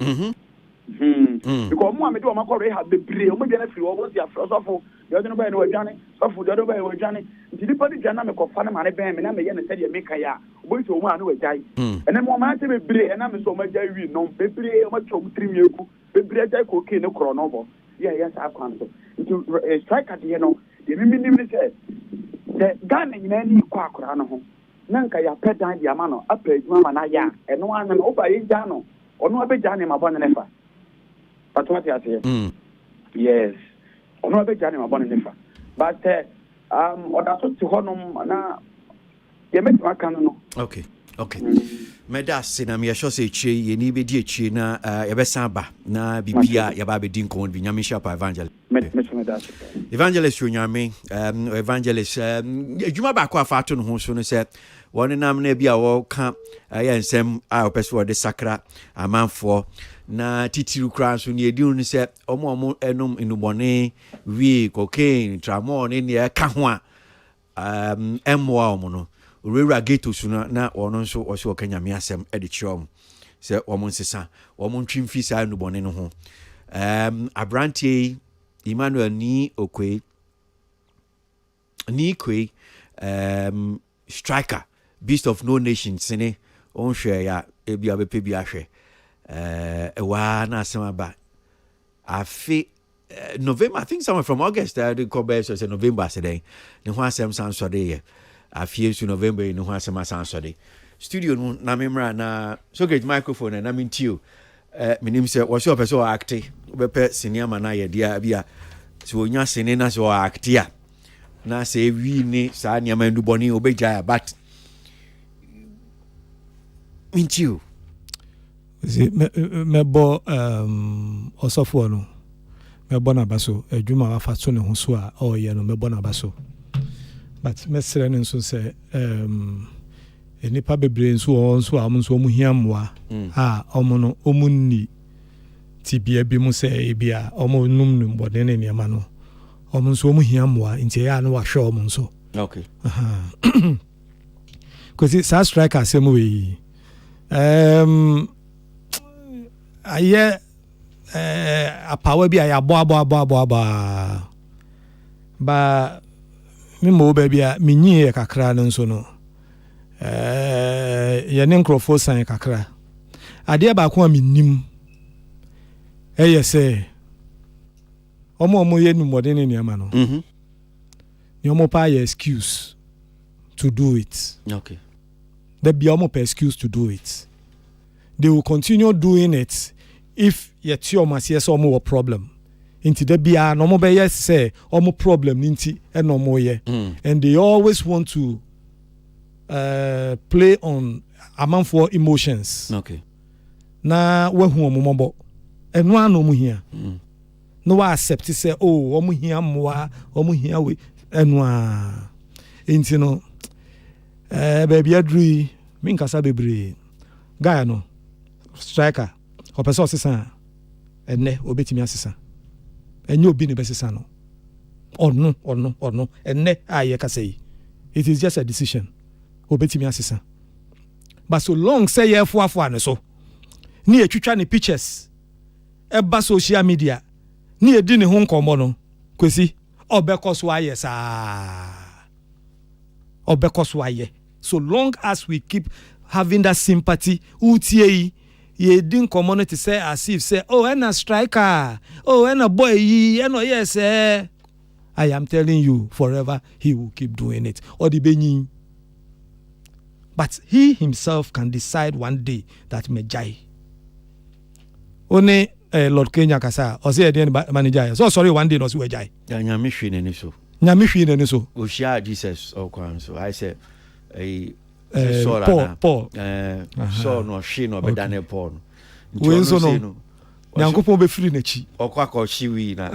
Speaker 9: because mo a mede wɔn akɔ rehab bebree wɔn aduane firi wɔn si afro sɔfo deɛ ɔde no bɛyɛ no wadwane sɔfo deɛ ɔde no bɛyɛ wadwane nti nipa de dwane na mekɔfa no ma ne bɛn me na meyɛ no sɛdeɛ meka yɛ a wɔbɛyi sɛ wɔn a no wagyae ɛnɛ mo ɔman ate bebree ɛna me sɛ wɔn agyae wi nom bebree wɔn atwa wɔn tirim egu bebree agyae kookee ne korɔ no bɔ yɛ saa kwan so nti striker deɛ no deɛ mimi nim ne sɛ Ghana nyinaa ni kɔ akora no ho na nka yɛapɛ dan de ama no apɛ adwuma ma no ayɛ a ɛno ana no woba yɛgya no ɔno abɛgya ne mabɔ ne ne fa pato ate aseɛ yes ɔno abɛgya ne mabɔ ne ne fa but ɔda so te hɔ nom na yɛmɛtumi aka no no
Speaker 1: okay mɛda ase na meyɛhyɛ sɛ akyire yɛni bɛdi akyire na yɛbɛsan ba na biribia yɛba bɛdi nkɔmmɔ bi nyame hyɛ pa evangelist onyame evangelist adwuma baako afa ato no ho so no sɛ wɔne nam no bi a wɔka ɛyɛ nsɛm a wɔpɛ sɛ wɔde sakra amanfoɔ na titiri koraa nso ne yɛdi no sɛ ɔmo ɛnom nnubɔne wie cocaine tramol ne neɛ ɛka ho a ɛmmoa ɔmo no owura ghetto so na ɔno nso ɔsɛ ɔka nyame asɛm de kyerɛ ɔmo sɛ ɔmo nsesa ɔmo ntwi mfi saa nnubɔne no ho aberanteɛ Emmanuel ni Okwe striker beast of no nations ne on hwɛ ya ebi abepe bi ahwɛ ɛwa na asɛm aba afi November I think somewhere from August the Kobe so November said ne ho asɛm san so de ye afi so November ne ho asɛm san so de studio no na memra na so get microphone na mentio menim sɛ wɔsɛ ɔpɛ sɛ acte wobɛpɛ sinema na yɛ dia bia so onya sene na so acte a na sɛ wi ni saa nneɛma ndu bɔne obɛgya but mentio
Speaker 6: mɛbɔ ɔsɔfoɔ no mɛbɔ n'aba so adwuma wafa so ne ho so a ɔyɛ no mɛbɔ n'aba so but mɛsrɛ no nso sɛ nipa bebree nso wɔ nso a ɔmo nso ɔmo hia mmoa a ɔmo no ɔmo nni tibia bi mu sɛ ebi a ɔmo num num bɔde ne nneɛma no ɔmo nso ɔmo hia mmoa nti ɛyɛ a no wahwɛ ɔmo nso
Speaker 1: okay
Speaker 6: kosi saa striker asɛm wɔ yi ayɛ apawa bi a yɛabɔ ba me mo baabi a menyie kakra no nso no yɛne nkurɔfoɔ san kakra adeɛ baako a mennim ɛyɛ sɛ ɔmo yɛ numɔden ne nneɛma no ne ɔmo pa yɛ excuse to do it
Speaker 1: okay
Speaker 6: there be ɔmo pa excuse to do it they will continue doing it if yɛte ɔmo aseɛ sɛ ɔmo wɔ problem nti da bia na ɔmo bɛyɛ sɛ ɔmo problem nti ɛna ɔmo yɛ and they always want to play on amanfoɔ emotions
Speaker 1: okay
Speaker 6: na wahu ɔmo mɔbɔ ɛno a na ɔmo hia na wa accept sɛ ɔmo hia mmoa ɔmo hia we ɛno a nti no baabi aduru yi menkasa bebree guy no striker ɔpɛ sɛ ɔsesa a ɛnɛ obɛtumi asesa ɛnyɛ obi ne bɛsesa no ɔno ɛnɛ a yɛ kasa yi it is just a decision obɛtumi asesa but so long sɛ yɛfoafoa ne so ne yɛtwitwa ne pictures ɛba social media ne yɛdi ne ho nkɔmmɔ no kwesi ɔbɛkɔ so ayɛ saa ɔbɛkɔ so ayɛ so long as we keep having that sympathy utie yi yɛdi nkɔmmɔ no te sɛ as if sɛ ɛna striker ɛna boy yi ɛna ɔyɛ sɛ I am telling you forever he will keep doing it ɔde bɛnyin but he himself can decide one day that megyae one Lord Kenya kasa ɔsɛ yɛdeɛ manager so sorry one day no ɔsɛ wagyae
Speaker 1: nyame hwee n'ani so ohyia Jesus ɔkwan so I say Paul so no hwe no ɔbɛdane Paul
Speaker 6: no we so no nyankopɔn bɛfiri n'akyi
Speaker 1: ɔkɔ hwe wi na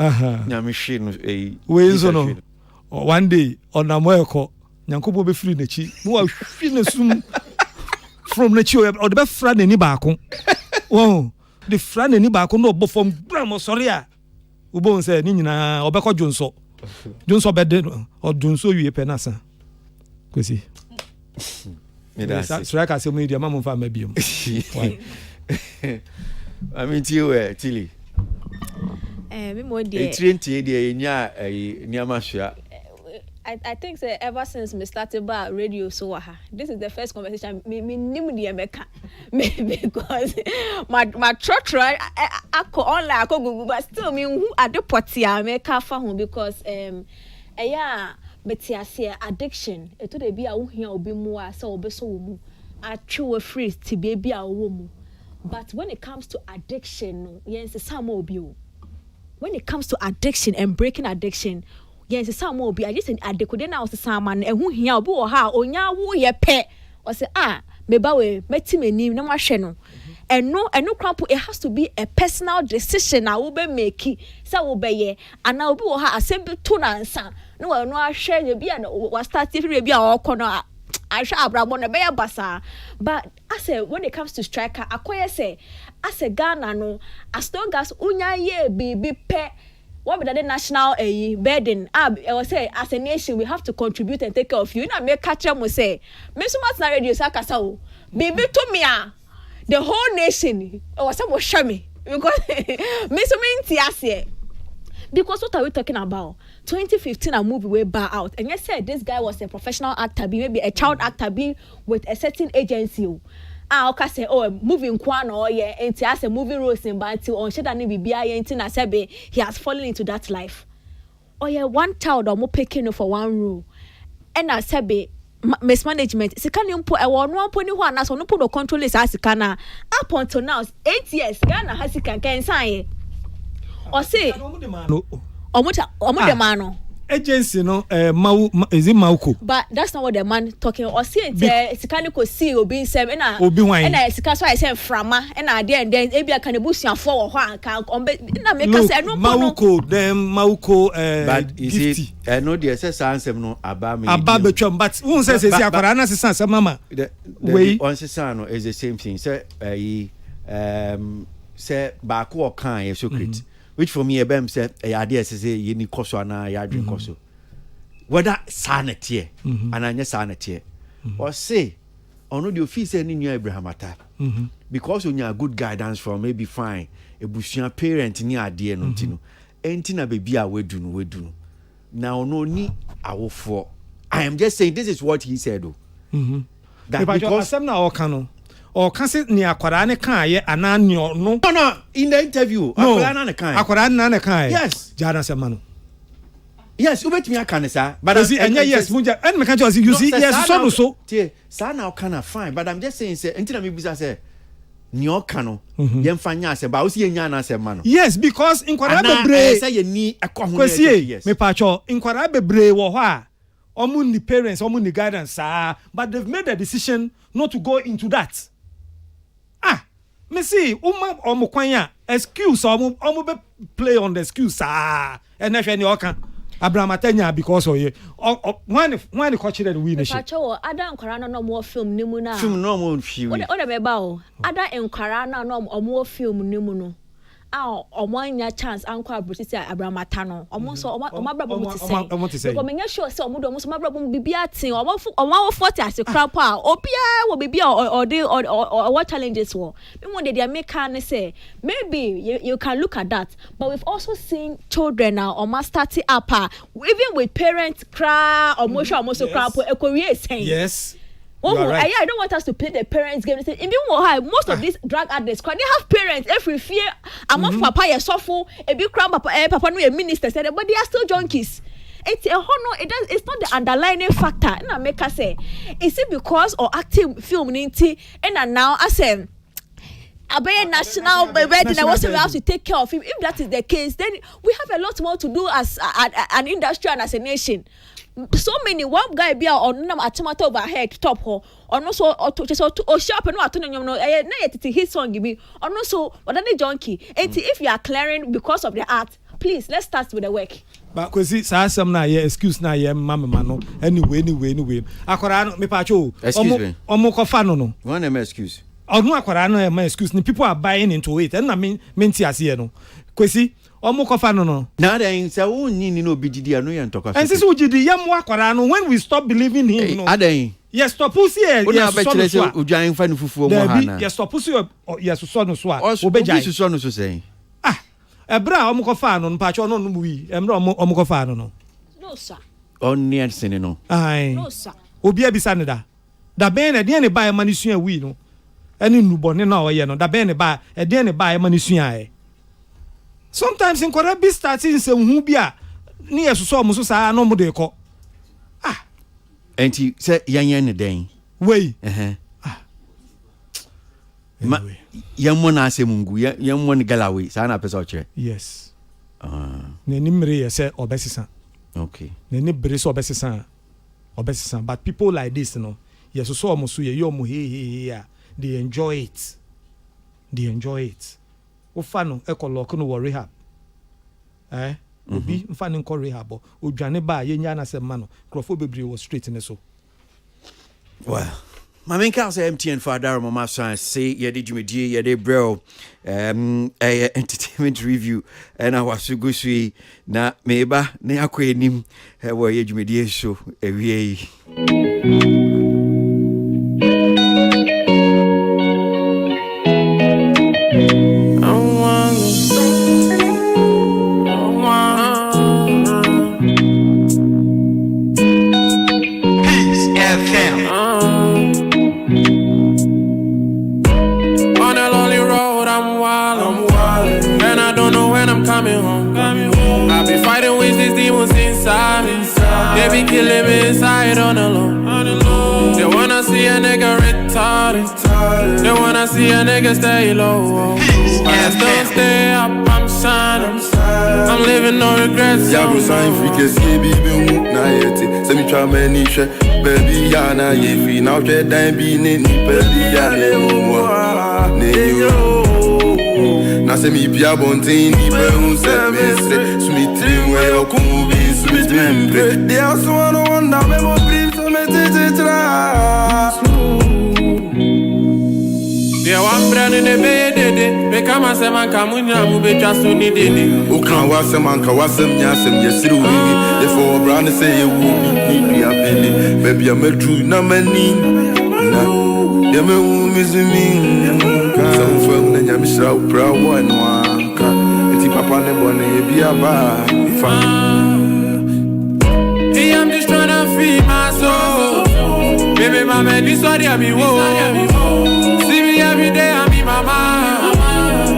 Speaker 1: nyame hwe no
Speaker 6: we so no one day ɔnam ɛkɔ nyankopɔn bɛfiri n'akyi no wahwe ne sum from n'akyi ɔde bɛfra n'ani baako wɔn de fra n'ani baako na ɔbɔ fam gram ɔsɔre a wobɛhu sɛ ne nyinaa ɔbɛkɔ dwonso bɛde ɔdwonso wie pɛ no asa kwesi striker asɛm no deɛ ma momfa ma biom
Speaker 1: amintie tili ɛtirentie deɛ yɛnya nneɛma soa
Speaker 5: I think ever since me started about radio so this is the first conversation me nim the America because my try I online I Google but still me who at the party America for home because betia addiction eto de bia wo hia obi mu a se obeso wo mu atwe free ti bia wo mu but when it comes to addiction no yes some obi o when it comes to addiction and breaking addiction yes some obi I just adekode na osama na ehu hia obi wo ha onya wo ye pe o se meba we meti manim na mahwe no eno crampo it has to be a personal decision na wo be make say wo be ye ana obi wo ha asem bi to na nsa no wa no ahwe ye bia na wa start free bia okọ no ahwe abrabo no be ya basa but I say when it comes to striker akoye say as a Ghana no as long as unya ye bibi pe what be the national burden I will say as a nation we have to contribute and take care of you na me catch am say me so much na radio sakasa o bibi to me the whole nation was some show me because me so many ase because what are we talking about 2015 a movie way bar out and you said this guy was a professional actor be maybe a child actor be with a certain agency okay say movie nkwa na oye enti as a movie roles in banti on sheda na bibia ye enti na sebe he has fallen into that life one child or mo picking for one role and na sebe mismanagement sika ne mpo e wo no mpo ni ho anaso no po do control is asika na up until now 8 years Ghana has sika kan san o say omo de man no
Speaker 6: agency no is it Mauko?
Speaker 5: But that's not what the man talking or see sika ne ko see obi nsem na sika so I say frama na there and then e bia kan ebusuafo wo ho anka na make say no
Speaker 6: Mauko them Mauko
Speaker 1: but you see no there say ansem no aba
Speaker 6: betwam but who say akwara na say ansem mama
Speaker 1: we on say no is the same thing say say ba ko kan e secret which for me ebem say idea say you ni koso na ya drink koso whether sanity and anya sanity or say ono the office any new Abraham attack because when you are good guidance from maybe fine ebusuan parent ni ade no ntino enti na baby a wedu no now no ni awofo I am just saying this is what he said
Speaker 6: that because some na okano or can say ni akwara ne kan ye ana no
Speaker 1: in the interview akwara na kan yes
Speaker 6: jana semano
Speaker 1: yes ubet me aka ne sa
Speaker 6: but see yes munja and me can you see yes so
Speaker 1: sa na kind of fine but I'm just saying say until me bisa say ni oka no ye mfanya say ba o si enya na say ma no
Speaker 6: yes because inkwara bebre
Speaker 1: say ye ni akọ ho
Speaker 6: yes me pacho inkwara bebre wo ho a omu ni parents omu ni guidance but they've made a decision not to go into that. Me see omo kwanya excuse omo be play on the excuse and if any oka Abraham Atenya because of you when ko chire we ne she
Speaker 5: pacho ada nkwara no mo film ni mu na
Speaker 1: film no mo film
Speaker 5: o de be ba o ada nkwara na no mo film ni mu no omo anya chance anko abrotisi Abraham Atano omo so omo abrabo mo ti say because me nya sure say omo do omo so abrabo mo bibia tin omo 40 as crap obia wo bibia or what challenges wo me won dey make an say maybe you can look at that but we've also seen children now omo start up even with parents cry omo sure omo so crap e ko wie sen
Speaker 6: yes.
Speaker 5: Right. I don't want us to play the parents game. Even most of these drug addicts, they have parents. Every fear, I'm off papa, you're suffer, a big crowd, papa, no, a minister said, but they are still junkies. It's a honor. It's not the underlying factor. And I make us say, is it because or active film ninety? And now I say, a national wedding. I was have to take care of him. If that is the case, then we have a lot more to do as an industry and as a nation. So many one guy be on nam atomata overhead top ho ono so o sharp no ato no no na his song gibi ono so odane junkie if you are clearing because of the art please let's start with the work
Speaker 6: but kwesi sam na ye excuse na ye mama no anyway akwara no me pa cho omo ko fa no
Speaker 1: one name excuse
Speaker 6: onu akwara no e excuse ni people are buying into it and na me nti ase no kwesi omo kofa no
Speaker 1: na then say won ni no bididi anu ye ntokwa
Speaker 6: and since ugidi yam akwara no when we stop believing him no
Speaker 1: adan
Speaker 6: yes stop pussy yes
Speaker 1: so udwan fa no fufuo mo ha na
Speaker 6: yes stop pussy yes so no so a obejai
Speaker 1: so no so say
Speaker 6: ebra omo kofa no pa cho no no wi emra omo kofa no
Speaker 5: no sir
Speaker 1: on near sin no
Speaker 5: no sir
Speaker 6: obi abisa ne da ben na de ne ba ma ni sua wi no eni nubone na o ye no da ben ne ba e de ne ba ma ni sua sometimes in kwara be starting se hu bia ni yesuso mo so sa no mo de ko
Speaker 1: enti se yan ne den
Speaker 6: wey
Speaker 1: yan na ase mungu yan ne galawe sa na pesa o che
Speaker 6: yes ne ni mre ye se obesisa
Speaker 1: okay
Speaker 6: ne ni bre so obesisa but people like this no yesuso mo so ye yo mo he they enjoy it ofano ekolok no wo rehab obi mfano nko rehab odwane ba ye nya na semma no crofo bebre wo straight ne so
Speaker 1: well my main cause MTN father mama san say ye did jumedie ye dey bro entertainment review and I was go sui na meba na yakọ enim wo ye jumedie so ewie
Speaker 10: They be killing me inside on the low.
Speaker 4: They wanna see a nigga retarded. They wanna see a nigga stay low. But I still stay up, I'm shining. I'm living no regrets.
Speaker 10: Yeah, we sign free, cause you be na yeti. Send me try many shit, baby, ya na yefi. Now get down be ni baby, ya ne yo. Now send me pia bontin, ni be un se mestre. Sumi trim where you come be, sumi membre. They also wanna wonder, me mo brim to me titra.
Speaker 4: Yeah, one brand in the bed, they come and say, man, come on, you be just to need it.
Speaker 10: Who can't wash a man, can wash them, yes, and yes, you will. Therefore, brand say you will be a penny. Maybe I'm a true number. Yammy womb is me. Some firm, then I'm so proud one. It's papa never be a bar. If
Speaker 4: I'm just trying to free my soul. Baby, my man, this what I be. See me every day, I'm in my mind.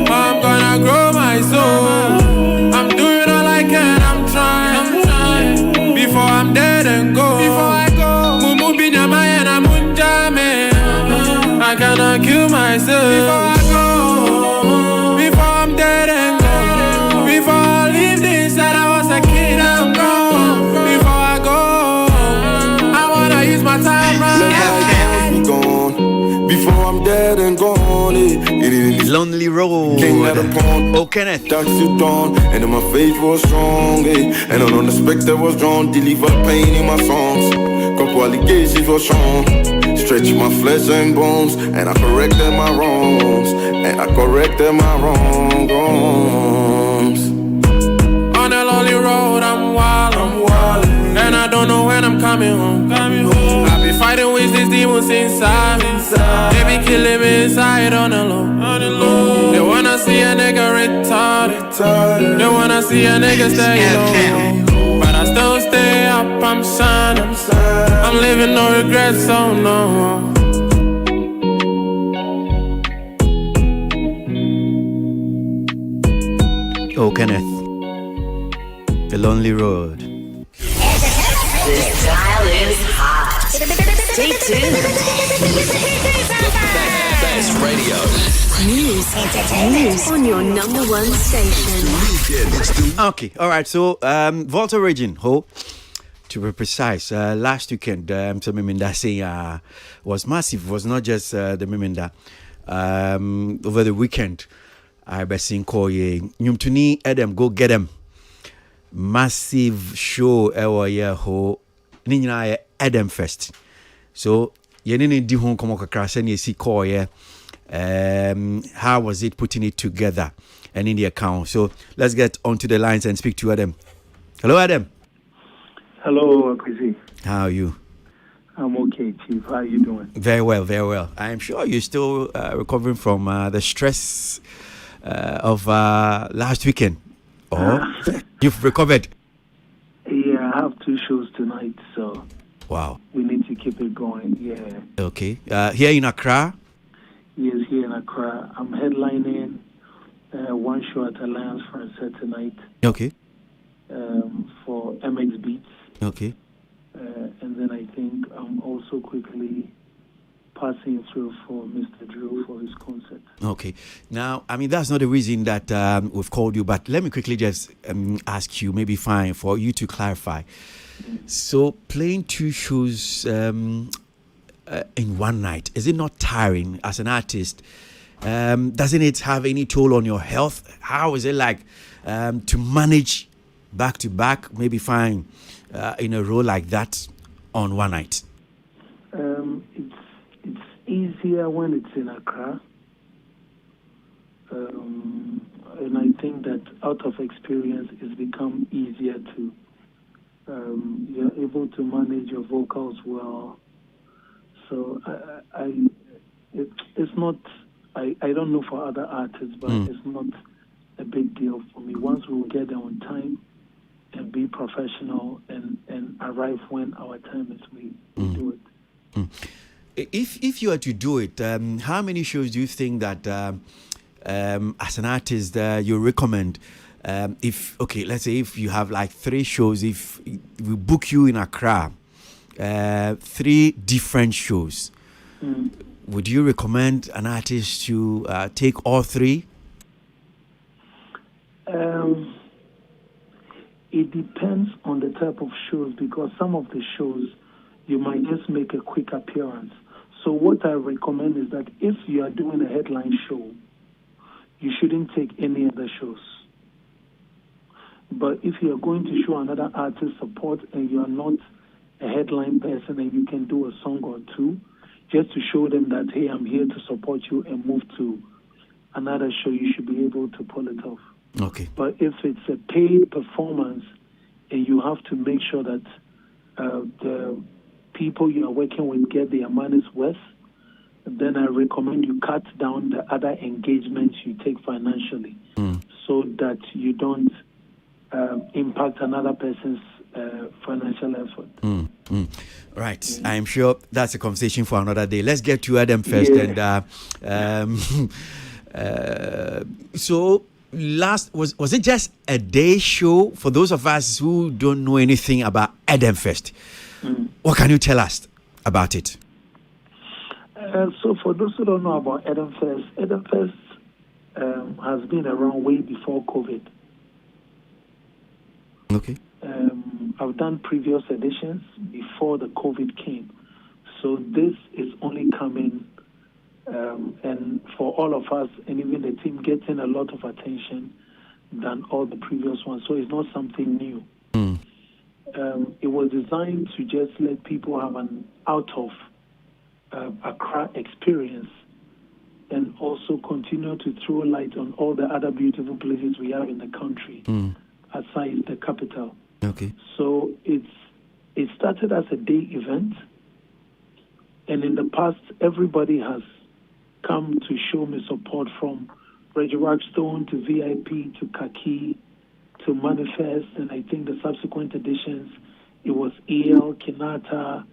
Speaker 4: I'm gonna grow my soul. I'm doing all I can, I'm trying. Before I'm dead and go. Before I go, Mumu be na my and I'm unjame. I cannot kill myself. Before I go, before I'm dead and go. Before I leave this, that I was a kid, I'm gone. Before I go, I wanna use my time right.
Speaker 10: Before I'm dead and gone,
Speaker 1: Lonely Road. Oh, Kenneth.
Speaker 10: Dark to dawn, and then my faith was strong, and an unexpected was drawn. Deliver pain in my songs. Couple allegations were shown. Stretch my flesh and bones, and I corrected my wrongs.
Speaker 4: On a lonely road, I'm wild, and I don't know when I'm coming home. I be fighting with these demons inside. They be killing me inside on the low. They wanna see a nigga retarded. They wanna see a nigga stay low. But I still stay up, I'm shining. I'm living no regrets, so no.
Speaker 1: Oh, Kenneth. The Lonely Road.
Speaker 11: This dial is hot. Stay tuned.
Speaker 3: Best radio.
Speaker 11: News on your number one station.
Speaker 1: Okay, all right. So, Volta Region, to be precise, last weekend, so Miminda saying was massive. It was not just the Miminda. Over the weekend, I be seeing call ye Nyumtuni Edem go get them. Massive show ewa ye ho ninyina Edem Fest. So ye nini di hon komo kakra se ni si call ye. How was it putting it together and in the account? So let's get onto the lines and speak to Adam. Hello, Adam.
Speaker 12: Hello, Akwesi.
Speaker 1: How are you?
Speaker 12: I'm okay, Chief. How are you doing?
Speaker 1: Very well, very well. I'm sure you're still recovering from the stress of last weekend. Oh, you've recovered?
Speaker 12: Yeah, I have 2 shows tonight, so
Speaker 1: wow,
Speaker 12: we need to keep it going. Yeah.
Speaker 1: Okay. Here in Accra?
Speaker 12: Yes, here in Accra. I'm headlining one show at Alliance Française tonight.
Speaker 1: Okay.
Speaker 12: For MX Beats.
Speaker 1: Okay.
Speaker 12: And then I think I'm also quickly passing through for Mr. Drew for his concert.
Speaker 1: Okay. Now, I mean, that's not the reason that we've called you, but let me quickly just ask you, maybe fine, for you to clarify. So, playing 2 shows in one night, is it not tiring as an artist? Doesn't it have any toll on your health? How is it like to manage back to back, maybe fine, in a role like that on one night?
Speaker 12: It's easier when it's in Accra. And I think that out of experience, it's become easier to, you're able to manage your vocals well. So it's not, I don't know for other artists, but it's not a big deal for me. Once we get there on time and be professional and arrive when our time is, we do it.
Speaker 1: If you were to do it, how many shows do you think that as an artist you recommend? Let's say if you have like 3 shows, if we book you in Accra 3 different shows. Would you recommend an artist to take all 3?
Speaker 12: It depends on the type of shows, because some of the shows you might just make a quick appearance. So what I recommend is that if you are doing a headline show, you shouldn't take any other shows. But if you are going to show another artist support and you are not a headline person and you can do a song or 2, just to show them that, hey, I'm here to support you, and move to another show, you should be able to pull it off.
Speaker 1: Okay.
Speaker 12: But if it's a paid performance and you have to make sure that the people you are working with get their money's worth, then I recommend you cut down the other engagements you take financially, so that you don't impact another person's financial effort.
Speaker 1: Right. I'm sure that's a conversation for another day. Let's get to Adam first.
Speaker 12: Yeah.
Speaker 1: And so last was it just a day show for those of us who don't know anything about Edenfest? What can you tell us about it?
Speaker 12: So for those who don't know about Edenfest has been around way before COVID.
Speaker 1: Okay.
Speaker 12: I've done previous editions before the COVID came. So this is only coming, and for all of us, and even the team, getting a lot of attention than all the previous ones. So it's not something new. It was designed to just let people have an out of Accra experience, and also continue to throw light on all the other beautiful places we have in the country, aside the capital.
Speaker 1: Okay.
Speaker 12: So it started as a day event, and in the past, everybody has come to show me support, from Reggie Rockstone to VIP to Kaki to Manifest, and I think the subsequent editions, it was EL, Kinata,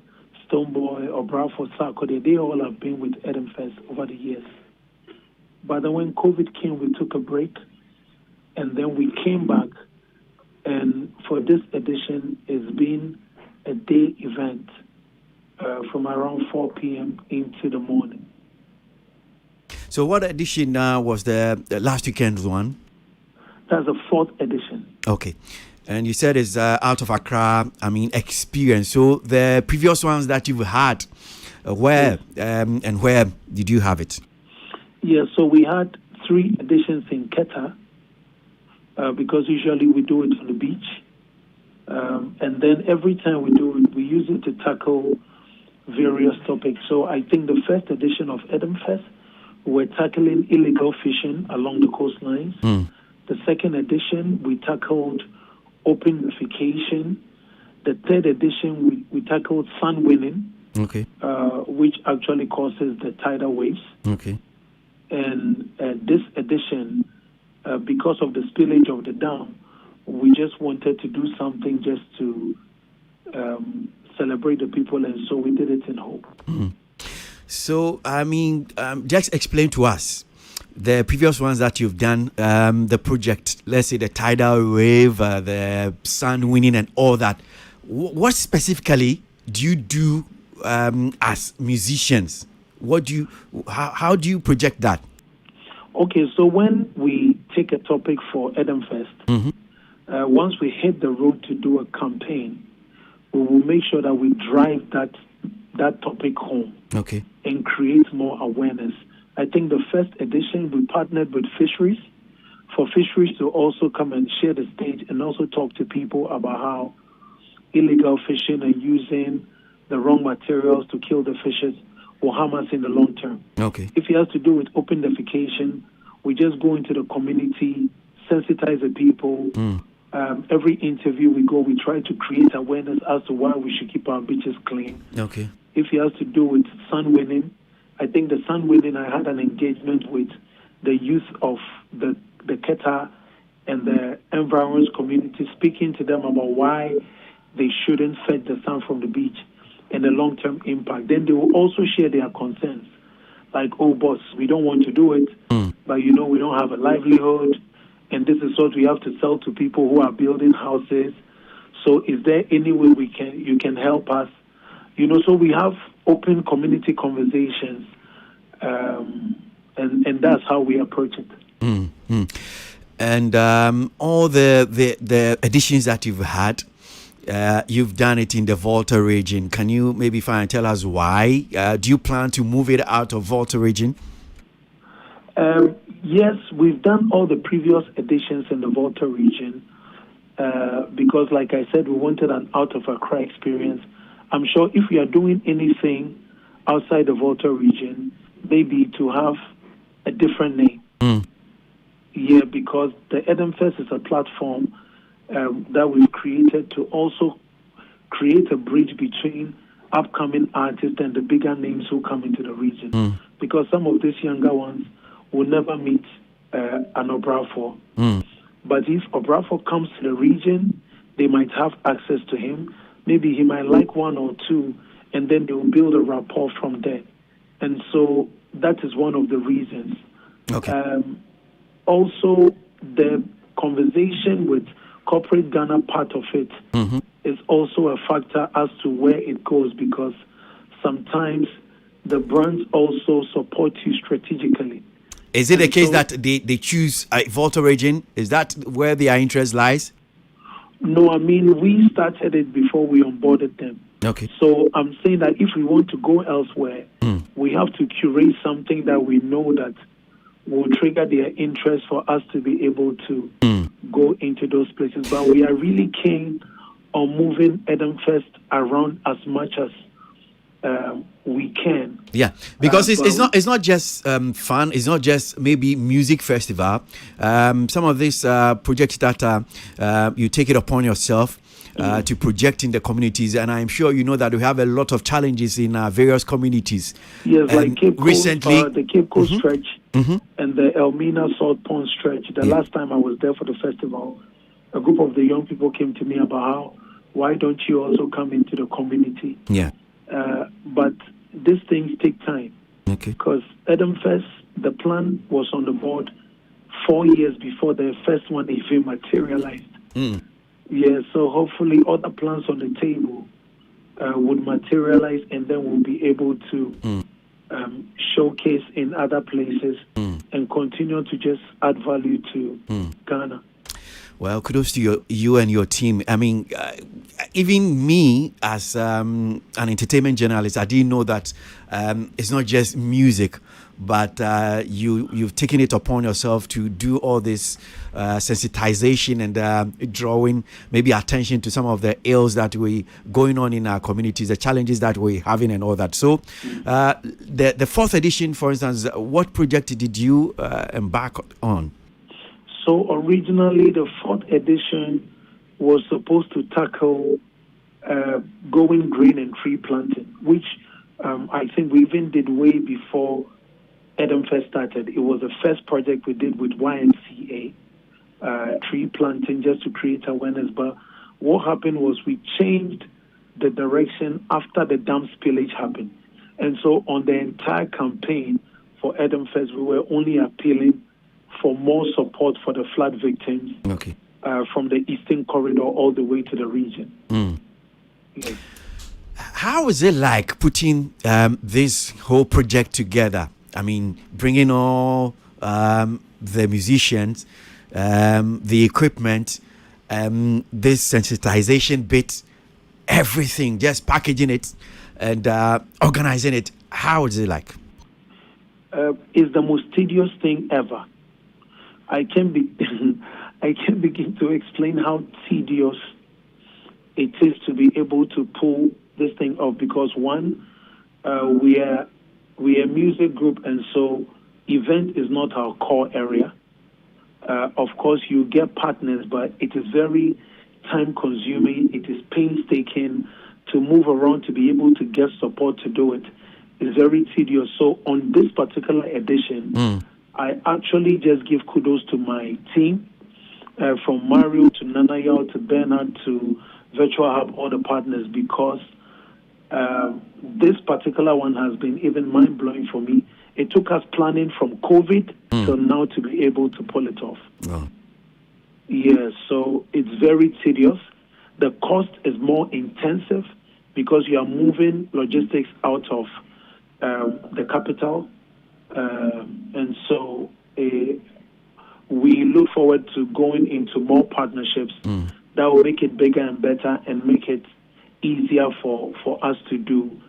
Speaker 12: Stoneboy, or Bradford Sarkodie. They all have been with Edenfest over the years. But then when COVID came, we took a break, and then we came back. And for this edition, it's been a day event from around 4 p.m. into the morning.
Speaker 1: So what edition was the last weekend's one?
Speaker 12: That's the 4th edition.
Speaker 1: Okay. And you said it's out of Accra, experience. So the previous ones that you've had, where and where did you have it?
Speaker 12: Yeah, so we had 3 editions in Keta, because usually we do it on the beach. And then every time we do it, we use it to tackle various topics. So I think the first edition of Edenfest, we're tackling illegal fishing along the coastlines. The second edition, we tackled openification. The third edition, we tackled sun winning, which actually causes the tidal waves.
Speaker 1: Okay.
Speaker 12: And this edition, because of the spillage of the dam, we just wanted to do something just to celebrate the people, and so we did it in Hope.
Speaker 1: So, just explain to us the previous ones that you've done, the project, let's say the tidal wave, the sun winning and all that. What specifically do you do as musicians? How do you project that?
Speaker 12: Okay, so when we take a topic for Edenfest, once we hit the road to do a campaign, we will make sure that we drive that topic home, and create more awareness. I think the first edition, we partnered with fisheries, for fisheries to also come and share the stage and also talk to people about how illegal fishing and using the wrong materials to kill the fishes will harm us in the long term. If it has to do with open defecation, we just go into the community, sensitize the people. Every interview we go, we try to create awareness as to why we should keep our beaches clean. If it has to do with sun winning, I think the sun winning, I had an engagement with the youth of the Keta and the environs community, speaking to them about why they shouldn't fetch the sun from the beach and the long-term impact. Then they will also share their concerns, like, oh, boss, we don't want to do it, but, we don't have a livelihood, and this is what we have to sell to people who are building houses. So is there any way you can help us So we have open community conversations, and that's how we approach it.
Speaker 1: Mm-hmm. And all the editions that you've had, you've done it in the Volta region. Can you maybe tell us why? Do you plan to move it out of Volta region?
Speaker 12: Yes, we've done all the previous editions in the Volta region because, like I said, we wanted an out of Accra experience. I'm sure if we are doing anything outside the Volta region, maybe to have a different name. Yeah, because the Edenfest is a platform that we've created to also create a bridge between upcoming artists and the bigger names who come into the region. Because some of these younger ones will never meet an Obrafo. But if Obrafo comes to the region, they might have access to him. Maybe he might like one or two, and then they will build a rapport from there. And so that is one of the reasons.
Speaker 1: Okay.
Speaker 12: Also, the conversation with corporate Ghana part of it is also a factor as to where it goes, because sometimes the brands also support you strategically.
Speaker 1: Is it the case that they choose Volta region? Is that where their interest lies?
Speaker 12: No, I mean, we started it before we onboarded them.
Speaker 1: Okay.
Speaker 12: So I'm saying that if we want to go elsewhere, we have to curate something that we know that will trigger their interest for us to be able to go into those places. But we are really keen on moving Edenfest around as much as we can.
Speaker 1: Yeah, because it's not just fun. It's not just maybe music festival. Some of these projects that you take it upon yourself to project in the communities, and I'm sure you know that we have a lot of challenges in various communities.
Speaker 12: Yes, like Cape Coast,
Speaker 1: recently,
Speaker 12: the Cape Coast stretch and the Elmina South Pond stretch. The last time I was there for the festival, a group of the young people came to me about why don't you also come into the community?
Speaker 1: Yeah.
Speaker 12: But these things take time.
Speaker 1: Okay.
Speaker 12: Because Edenfest, the plan was on the board 4 years before the first one even materialized. Yeah, so hopefully other plans on the table would materialize, and then we'll be able to showcase in other places and continue to just add value to Ghana.
Speaker 1: Well, kudos to you and your team. I mean, even me as an entertainment journalist, I didn't know that it's not just music, but you've taken it upon yourself to do all this sensitization and drawing maybe attention to some of the ills that we going on in our communities, the challenges that we're having and all that. So the fourth edition, for instance, what project did you embark on?
Speaker 12: So originally, the fourth edition was supposed to tackle going green and tree planting, which I think we even did way before Edenfest started. It was the first project we did with YMCA, tree planting, just to create awareness. But what happened was we changed the direction after the dam spillage happened. And so on the entire campaign for Edenfest, we were only appealing for more support for the flood victims from the Eastern Corridor all the way to the region. Yes.
Speaker 1: How is it like putting this whole project together? I mean, bringing all the musicians, the equipment, this sensitization bit, everything, just packaging it and organizing it. How is it like?
Speaker 12: It's the most tedious thing ever. I can't begin to explain how tedious it is to be able to pull this thing off, because one, we are a music group, and so event is not our core area. Of course, you get partners, but it is very time consuming. It is painstaking to move around to be able to get support to do it. It's very tedious. So on this particular edition, I actually just give kudos to my team, from Mario to Nanayao to Bernard to Virtual Hub, all the partners, because this particular one has been even mind-blowing for me. It took us planning from COVID till now to be able to pull it off. Yeah, so it's very tedious. The cost is more intensive because you are moving logistics out of the capital. And so we look forward to going into more partnerships that will make it bigger and better and make it easier for us to do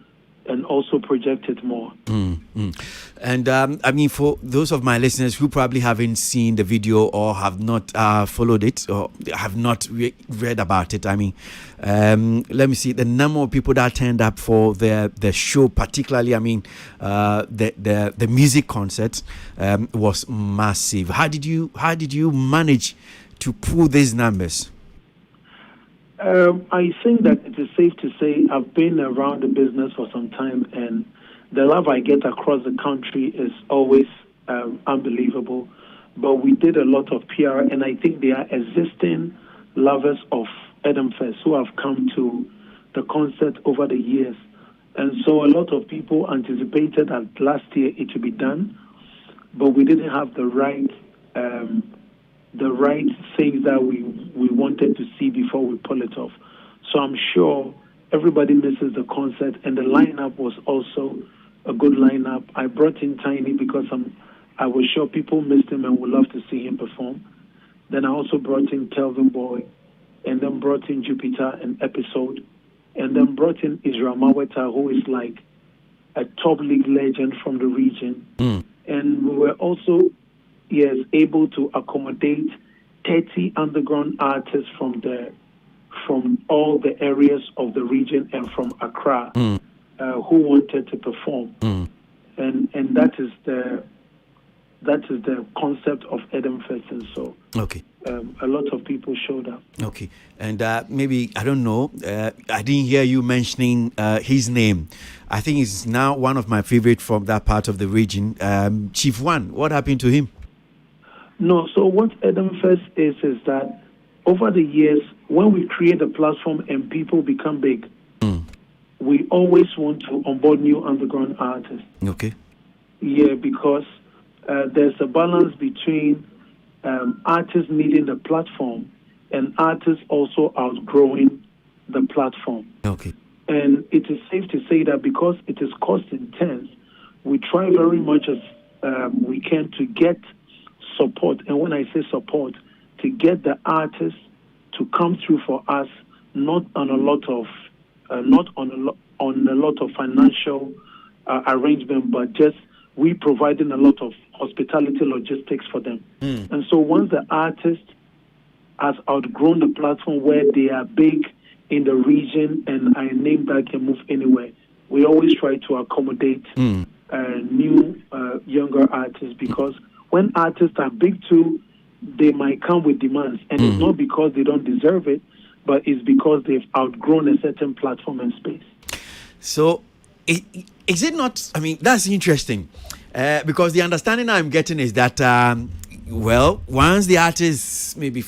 Speaker 12: and also project it more.
Speaker 1: And I mean, for those of my listeners who probably haven't seen the video or have not followed it or have not read about it, I mean, let me see the number of people that turned up for the show, particularly. I mean, the music concert was massive. How did you manage to pull these numbers?
Speaker 12: I think that it is safe to say I've been around the business for some time, and the love I get across the country is always unbelievable. But we did a lot of PR, and I think there are existing lovers of Eden Fest who have come to the concert over the years. And so a lot of people anticipated that last year it would be done, but we didn't have the right things that we wanted to see before we pull it off. So I'm sure everybody misses the concert, and the lineup was also a good lineup. I brought in Tiny because I was sure people missed him and would love to see him perform. Then I also brought in Kelvin Boy, and then brought in Jupiter and Episode, and then brought in Israel Maweta, who is like a top league legend from the region. And we were also able to accommodate 30 underground artists from all the areas of the region and from Accra who wanted to perform. And that is the concept of Eden Fest. And so a lot of people showed up.
Speaker 1: Okay. And maybe, I don't know, I didn't hear you mentioning his name. I think he's now one of my favorite from that part of the region. Chief One, what happened to him?
Speaker 12: No, so what Eden Fest is that over the years, when we create a platform and people become big, we always want to onboard new underground artists.
Speaker 1: Okay.
Speaker 12: Yeah, because there's a balance between artists needing the platform and artists also outgrowing the platform.
Speaker 1: Okay.
Speaker 12: And it is safe to say that because it is cost intense, we try very much as we can to get support. And when I say support, to get the artists to come through for us, not on a lot of financial arrangement, but just we providing a lot of hospitality logistics for them. And so once the artist has outgrown the platform where they are big in the region and a name that can move anywhere, we always try to accommodate new younger artists, because when artists are big too, they might come with demands, and it's not because they don't deserve it, but it's because they've outgrown a certain platform and space.
Speaker 1: So, is it not? I mean, that's interesting, because the understanding I'm getting is that, once the artist maybe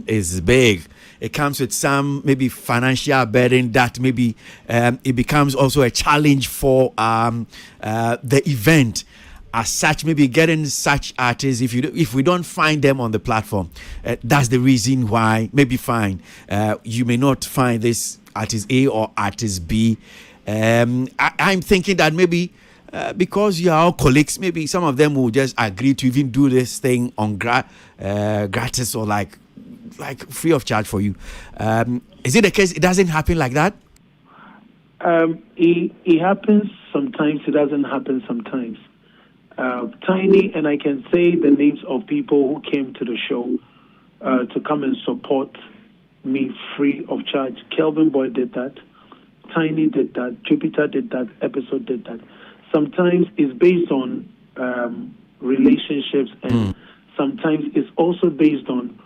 Speaker 1: is big, it comes with some maybe financial burden that maybe it becomes also a challenge for the event. As such, maybe getting such artists, if we don't find them on the platform, that's the reason why maybe you may not find this artist A or artist B. I'm thinking that maybe because you are all colleagues, maybe some of them will just agree to even do this thing on gratis or like free of charge for you. Is it the case? It doesn't happen like that?
Speaker 12: It happens sometimes. It doesn't happen sometimes. Tiny, and I can say the names of people who came to the show to come and support me free of charge. Kelvin Boy did that. Tiny did that. Jupiter did that. Episode did that. Sometimes it's based on relationships, and sometimes it's also based on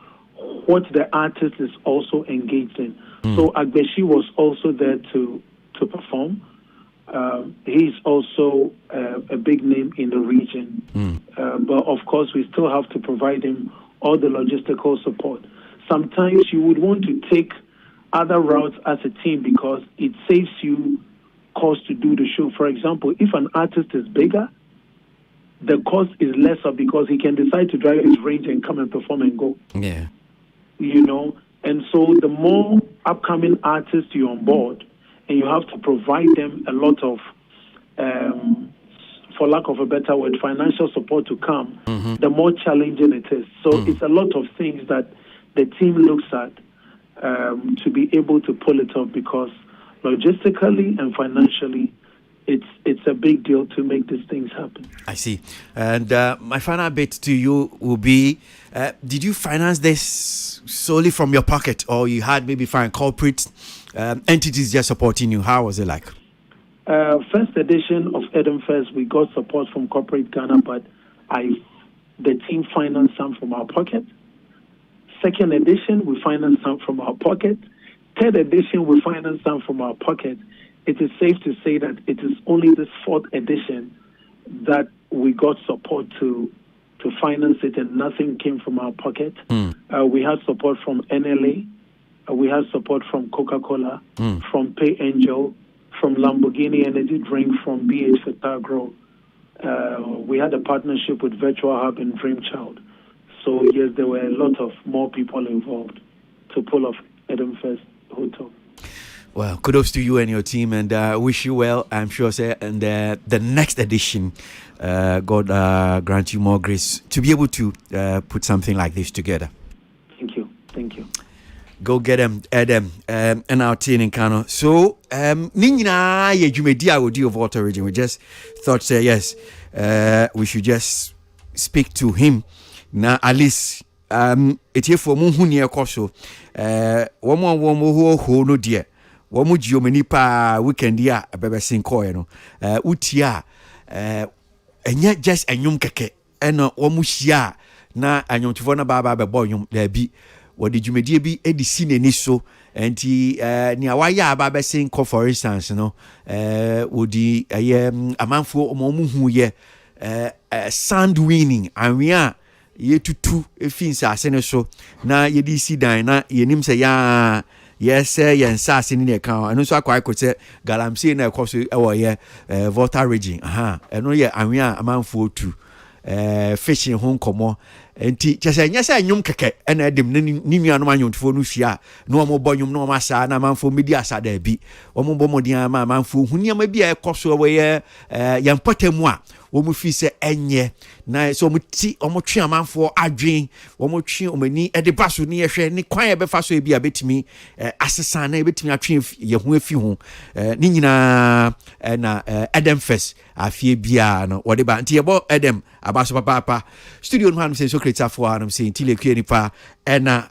Speaker 12: what the artist is also engaged in. So Agbeshi was also there to perform. He's also a big name in the region. But of course, we still have to provide him all the logistical support. Sometimes you would want to take other routes as a team because it saves you cost to do the show. For example, if an artist is bigger, the cost is lesser because he can decide to drive his range and come and perform and go.
Speaker 1: Yeah.
Speaker 12: And so the more upcoming artists you're on board, and you have to provide them a lot of, for lack of a better word, financial support to come, the more challenging it is. So it's a lot of things that the team looks at to be able to pull it off, because logistically and financially, it's a big deal to make these things happen.
Speaker 1: I see. And my final bit to you will be, did you finance this solely from your pocket, or you had maybe foreign corporate entities just supporting you? How was it like?
Speaker 12: First edition of Eden Fest, we got support from corporate Ghana, but the team financed some from our pocket. Second edition, we financed some from our pocket. Third edition, we financed some from our pocket. It is safe to say that it is only this fourth edition that we got support to finance it, and nothing came from our pocket. We had support from NLA, we had support from Coca-Cola, from Pay Angel, from Lamborghini Energy Drink, from BH Fitagro. We had a partnership with Virtual Hub and Dreamchild. So yes, there were a lot of more people involved to pull off Eden Fest Hotel.
Speaker 1: Well, kudos to you and your team, and wish you well. I'm sure, sir, and the next edition, God grant you more grace to be able to put something like this together.
Speaker 12: Thank you.
Speaker 1: Go get them, Adam, and our team in Kano. So, Nina, you may deal with you of Water Region. We just thought, say yes, we should just speak to him. Now, at least, it's here for Muhunia Koso. One more who no dear. Wamu jiomeni pa weekend ya bebe sinko no utia enye just enyum keke eno wamu hia na anyomtifo na baba bebo nyum da bi wodi dwumedie bi edisi neni so enti ni awaya baba sinko for instance no wodi amanfo omomu hu ye sand winning anwia yetutu efinsa asene so na yedisi dan na yenim se ya yes yen sase ni ne kan eno so akwai ko se galamsey na ekoso ewo ye Volta region eno ye anwea amanfo otu fishing ho nkomo enti chese nyese nyum keke ena edem ni nuanom anyonfo no hia na omo bonyum na omo asa na amanfo medi asa da bi omo bomodin ama amanfo huniam bi a ekoso ewo ye yampatamu a omo fi se enye na so omo ti omo twe amanfo adwen omo twe omani ede baso ne yehwe ne kwan e be fa so e bi a betimi asesa na e betimi atwe ye ho afi ho ni nyina na Eden Fest afie bia no wode ba nti yebo Edem abaso papa studio no hanum se so kreta fo hanum se ntile kue nipa na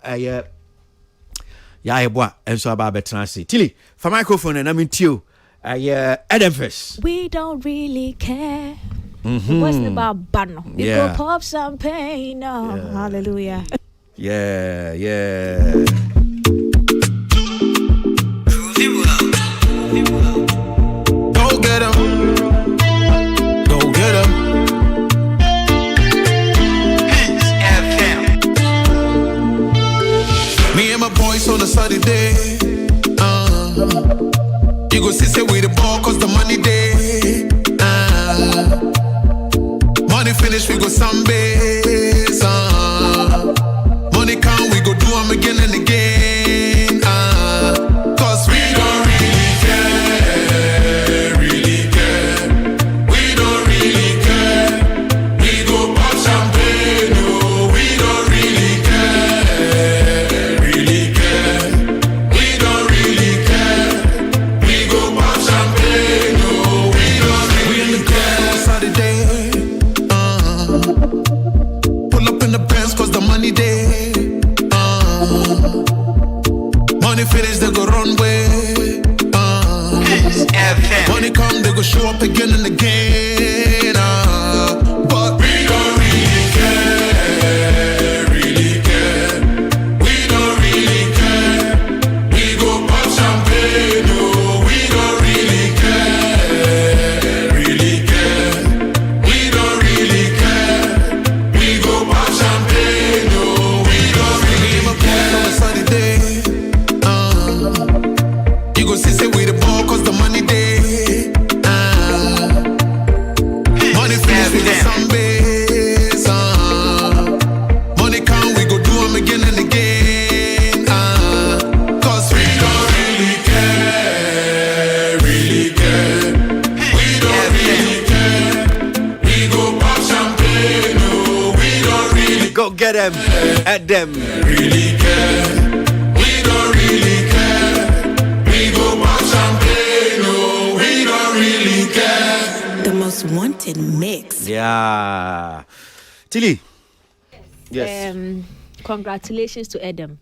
Speaker 1: ya yebo enso aba betena se tili for microphone na mentio Eden Fest.
Speaker 5: We don't really care. What's about Bano? You go pop champagne. No. Yeah. Hallelujah.
Speaker 1: Yeah.
Speaker 10: Go get him.
Speaker 3: Peace FM.
Speaker 10: Me and my boys on a sunny day. You go see say we the ball cause the money day. Money finish, we go sunbase. Money come, we go do them again and again. Cause we don't really care. We don't really care. We go pop champagne, no. We don't really care. We don't really care. We go pop champagne, no. We don't really care. We in the club Saturday. Pull up in the Benz cause the money day. Money finish, they go run way. Money come, they go show up again and again. But we don't really care. We don't really care. We go pop champagne, no. We don't really care. We don't really care. We go pop champagne, no. We don't really care. On a sunny day, you go see say we the ball cause the money day.
Speaker 1: Edem.
Speaker 4: Really care. We don't really care. We go pop champagne, no, we don't really care.
Speaker 13: The most wanted mix.
Speaker 1: Yeah. Tilly. Yes.
Speaker 5: Congratulations to Edem.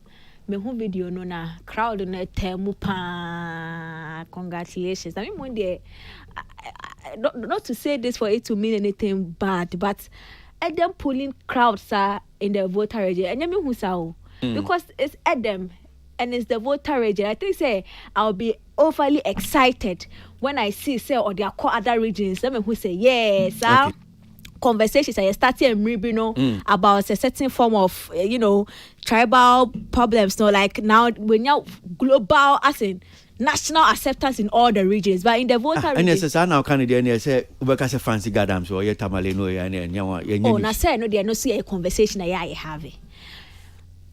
Speaker 5: Me who video no na crowd no temu pa. Congratulations. I mean one day, not to say this for it to mean anything bad, but Edem pulling crowds are in the voter register. And you mean who saw? Because it's Edem and it's the voter register. I think say I'll be overly excited when I see say or there are other regions. Let me who say yes. Okay. Conversations I started about a certain form of tribal problems. No, like now when you global as in national acceptance in all the regions, but in the voter
Speaker 1: and yes, now Canadian say ubeka fancy gadam so ye tamale no ye
Speaker 5: oh na say no there no see a conversation I have.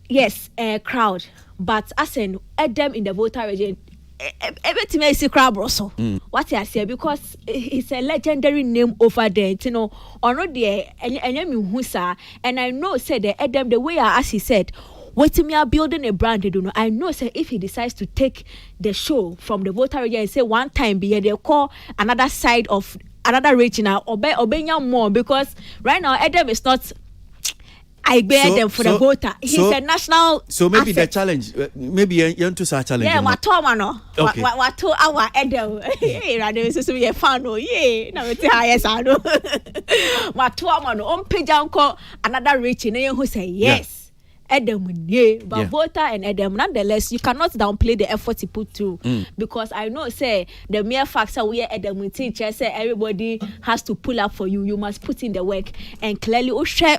Speaker 5: Yes, a crowd, but as in Edem in the voter region. Everything is a crowd also. What I say because it's a legendary name over there, or not there and I know said the Edem the way as he said, what me are building a brand, I know say if he decides to take the show from the voter region and say one time they'll call another side of another region now obey more because right now Edem is not I bear them for the voter. He's a national.
Speaker 1: So maybe
Speaker 5: asset.
Speaker 1: the challenge, maybe you to start challenge.
Speaker 5: Yeah, what no?
Speaker 1: Okay.
Speaker 5: What to our Edel? Hey, rather this is a fan. Oh, yeah. Now it's yes, I know. What to our no? On page uncle another rich in who say yes. Edem, yeah, but voter and Edem. Nonetheless, you cannot downplay the effort he put through because I know say the mere fact that we are Edem teacher say everybody has to pull up for you. You must put in the work and clearly share.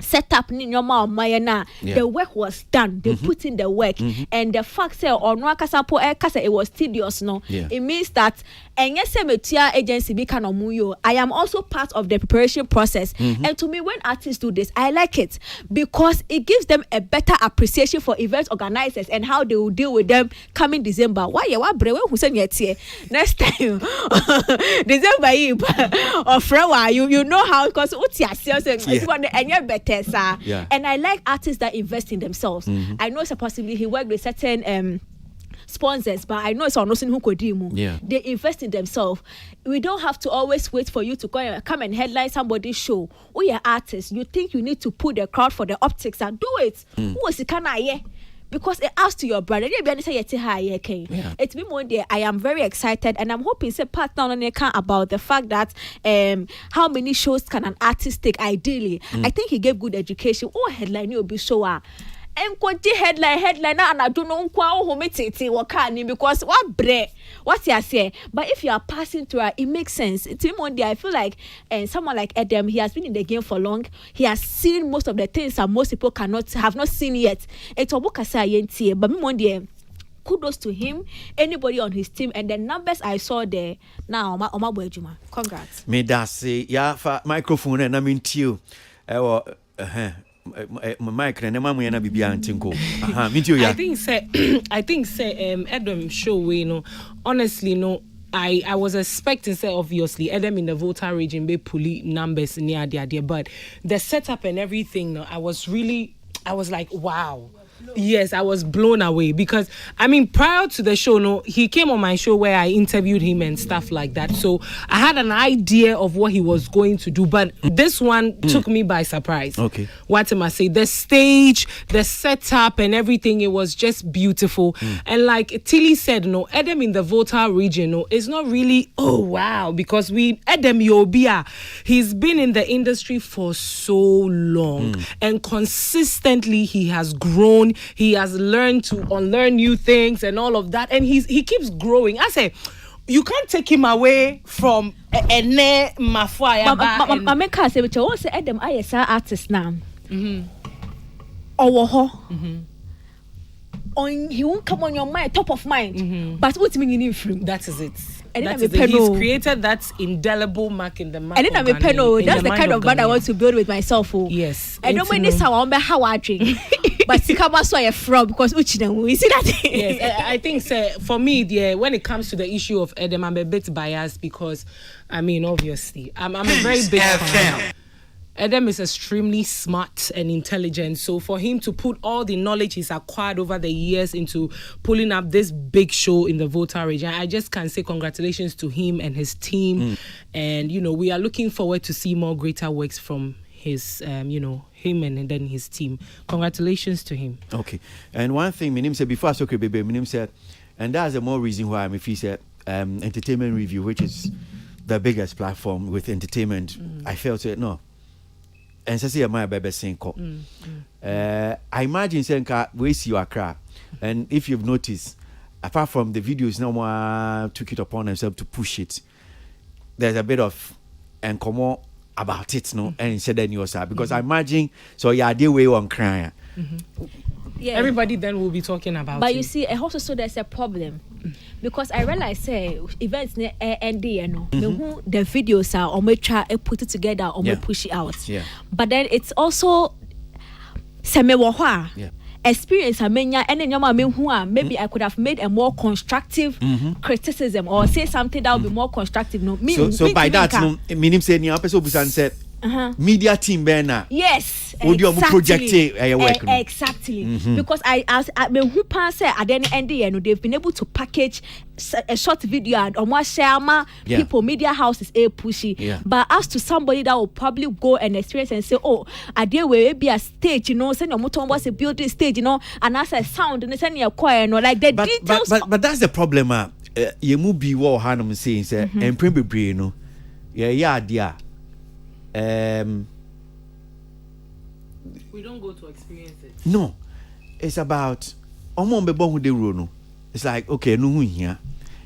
Speaker 5: Set up the work was done. They put in the work, and the fact that on it was tedious. No, it means that agency I am also part of the preparation process. And to me, when artists do this, I like it because it gives them a better appreciation for event organizers and how they will deal with them coming December. Why who said next time December you know how because better. And I like artists that invest in themselves. I know supposedly he worked with certain sponsors, but I know it's on who could do. They invest in themselves. We don't have to always wait for you to come and headline somebody's show. We are artists. You think you need to put the crowd for the optics and do it. Who was it? Because it adds to your brand. It's been one day. I am very excited and I'm hoping say part down on about the fact that how many shows can an artist take ideally. I think he gave good education. Oh, headline you'll be show. Headline and I don't know because what you say. But if you are passing through it makes sense. It's one day I feel like someone like Edem, he has been in the game for long. He has seen most of the things that most people have not seen yet. It's a book but one day kudos to him, anybody on his team, and the numbers I saw there. Now Oma Boejuma. Congrats.
Speaker 1: Me that say for microphone and I mean to you. My
Speaker 14: I think say Edem show we honestly I was expecting say obviously Edem in the voter region be pulley numbers near there but the setup and everything I was like wow. Yes, I was blown away because I mean prior to the show he came on my show where I interviewed him and stuff like that, so I had an idea of what he was going to do, but this one took me by surprise. Okay, what am I say? The stage, the setup and everything, it was just beautiful. And like Tilly said, Edem in the voter region is not really oh wow, because Edem Yobia, he's been in the industry for so long and consistently he has grown. He has learned to unlearn new things and all of that, and he keeps growing. I say, you can't take him away from Ene Mafua.
Speaker 5: Mameka say, "Which I want to say, Edem, I is an artist now. He won't come on your mind, top of mind. But what's meaning in film?
Speaker 14: That is it. That is it. He's created that indelible mark in the map.
Speaker 5: And then I'm a penal. That's the kind of band I want to build with myself.
Speaker 14: Yes.
Speaker 5: I don't mean this how I drink. But Sikaba saw a frog because we see that.
Speaker 14: Yes, I think for me, when it comes to the issue of Edem, I'm a bit biased because I mean, obviously, I'm a very big fan. Adam is extremely smart and intelligent. So for him to put all the knowledge he's acquired over the years into pulling up this big show in the Volta region, I just can say congratulations to him and his team. And, you know, we are looking forward to see more greater works from his, you know, him and then his team. Congratulations to him.
Speaker 1: Okay. And one thing, my name said, before I talk about baby, my name said, and that's the more reason why I'm if he said entertainment review, which is the biggest platform with entertainment. I felt it, no. And so my baby saying, I imagine saying, we see your crap. And if you've noticed, apart from the videos, no one took it upon themselves to push it. There's a bit of and come on about it, no, and said then yourself because I imagine so yeah, they way on crying.
Speaker 5: Yeah.
Speaker 14: Everybody then will be talking about
Speaker 5: but
Speaker 14: it.
Speaker 5: You see, I also saw there's a problem because I realize events end you know the videos are or try put it together or push it out. But then it's also experience maybe I could have made a more constructive criticism or say something that would be more constructive. No,
Speaker 1: so by that, no, meaning say ni person said media team Bena.
Speaker 5: Yes,
Speaker 1: exactly.
Speaker 5: Exactly. Because I who pass at the end they've been able to package a short video and almost share people media houses pushy. But as to somebody that will probably go and experience and say, oh, I dare will be a stage, you know, send your motor was a building stage, you know, and as a sound and send your choir, you know, like the details.
Speaker 1: But that's the problem. You move be what Hanum saying, say, and probably you know, dear.
Speaker 14: We don't go to experience it.
Speaker 1: No, it's about it's like okay, no here.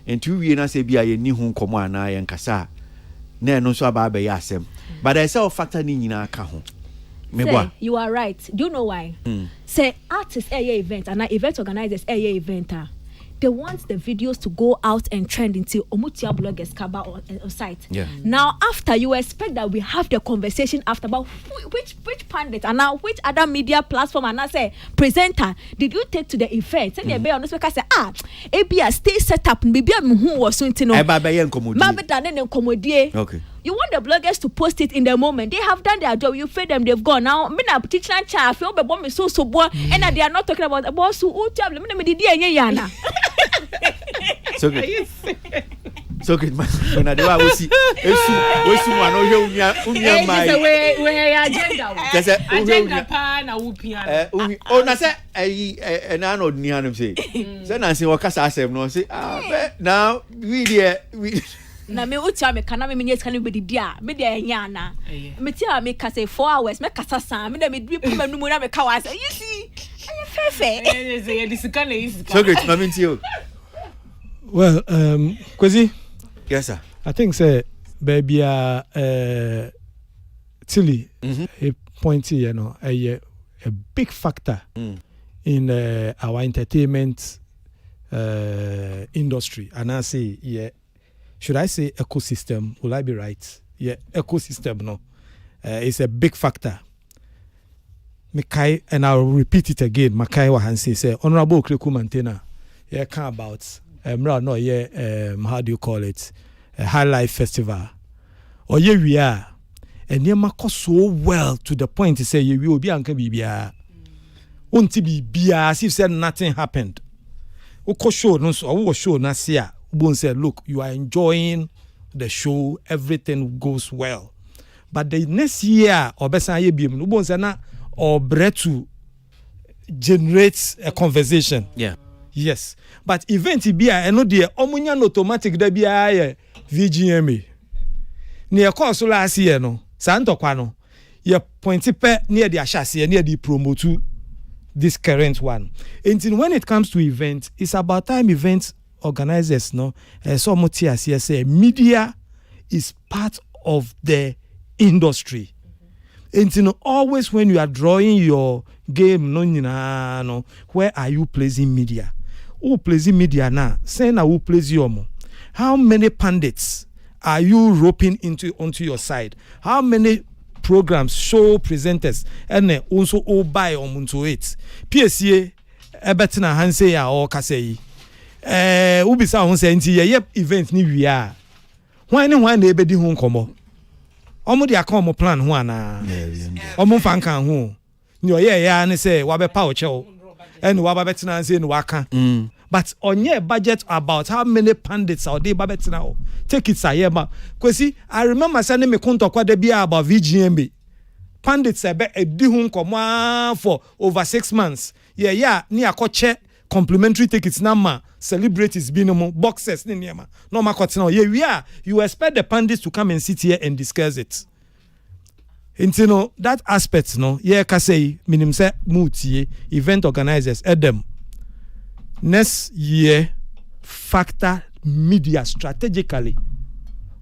Speaker 1: And 2 years na say bia ye ni hu komo ana ye nkasa. Na no so aba be yasem. But I say factor ni nyina ka ho.
Speaker 5: You are right. Do you know why? Say artists event and event organizers event they want the videos to go out and trend into Omutia bloggers cover on site. Now, after you expect that we have the conversation after about which pundit and now which other media platform and I say presenter did you take to the event? Send be on this because say ABS stay set up maybe who was soon to know.
Speaker 1: Okay.
Speaker 5: You want the bloggers to post it in the moment. They have done their job. You fed them, they've gone. Now, me na teacher child feel be bomb so boy, and they are not talking about boss who tell me did yana.
Speaker 1: So good. So good. When I do, I will see. Esu mano unya mai.
Speaker 14: We agenda. Agenda pa na upiano.
Speaker 1: Oh na say na no ni anum say. Say na say wakasa asem no say now we
Speaker 5: na me utia me kana me nyes kana be dia me dia nyana me tia me ka say 4 hours me kasa san me na me dwi pema numu na me ka wa say you see I fefe
Speaker 14: say this can is
Speaker 1: so good mama ntio.
Speaker 6: Well Kwesi,
Speaker 1: yes sir,
Speaker 6: I think say baby Tilly a pointy you know a big factor in our entertainment industry and I say should I say ecosystem? Will I be right? Yeah, ecosystem, no. It's a big factor. Makai, and I'll repeat it again. Makai Wahansi say, Honorable Kriku Mantena, yeah, come about, no, yeah, how do you call it? A High Life Festival. Or yeah, we are. And yeah, Mako so well to the point to say, you will be Uncle Bibia. Won't be Bia, as if said nothing happened. Oko show, no, so show, Nasia. Boone said, look, you are enjoying the show, everything goes well. But the next year, Boone said, or bread to generate a conversation.
Speaker 1: Yeah.
Speaker 6: Yes. But event be I know the Omunian automatic there be VGMA. Near course last year, no, Santo Quano. Your pointy pet near the Ashasi, near the promo to this current one. And when it comes to events, it's about time events organizers no so much say media is part of the industry. And you know, always when you are drawing your game no where are you placing media? Who placing media now? Say now who plays you? How many pundits are you roping onto your side? How many programs, show presenters and also all buy onto it? PSA ebetina hanse ya or kasei ubisa won say nti ye event ni wi a hwan ne hwan na ebedi ho nkomo omo de aka omo plan ho ana omo fa nkan ho ni oye ya ne say wa be pa o chew and wa ba betina say no waka but on your budget about how many pundits are they babet now take it sayema kwesi I remember sending me konto kwa de bia about VGMB pundits ebe edi hu nkomo for over 6 months yeah ni akoche complimentary tickets nama celebrities binomo boxes ni niema no makotina yeah you expect the pundits to come and sit here and discuss it. Into no that aspect no ka say minim say mutie event organizers them next year factor media strategically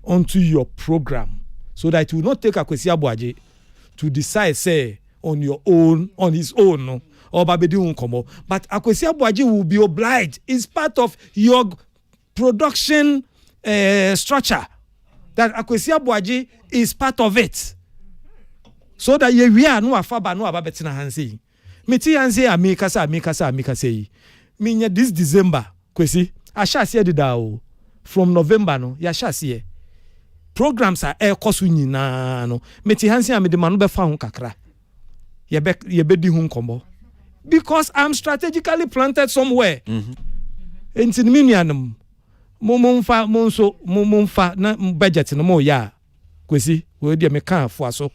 Speaker 6: onto your program so that it will not take Akwesi Abuaje to decide say on your own on his own no or babedi unkomo but Akwesi Abuaje will be obliged. It's part of your production structure that Akwesi Abuaje is part of it. So that we are no afaba no ababetina hansi. Meti hansi amika say. Minya this December, Kwesi, I shall see the from November no, ya shall see. Programs are air cost na no. Meti hansi ame de manu be fa hun kakra. Ye be di hun kombo. Because I'm strategically planted somewhere. Enti minianum. Mumfa na budget no mo ya. Kwesi, we dey me kan fo aso.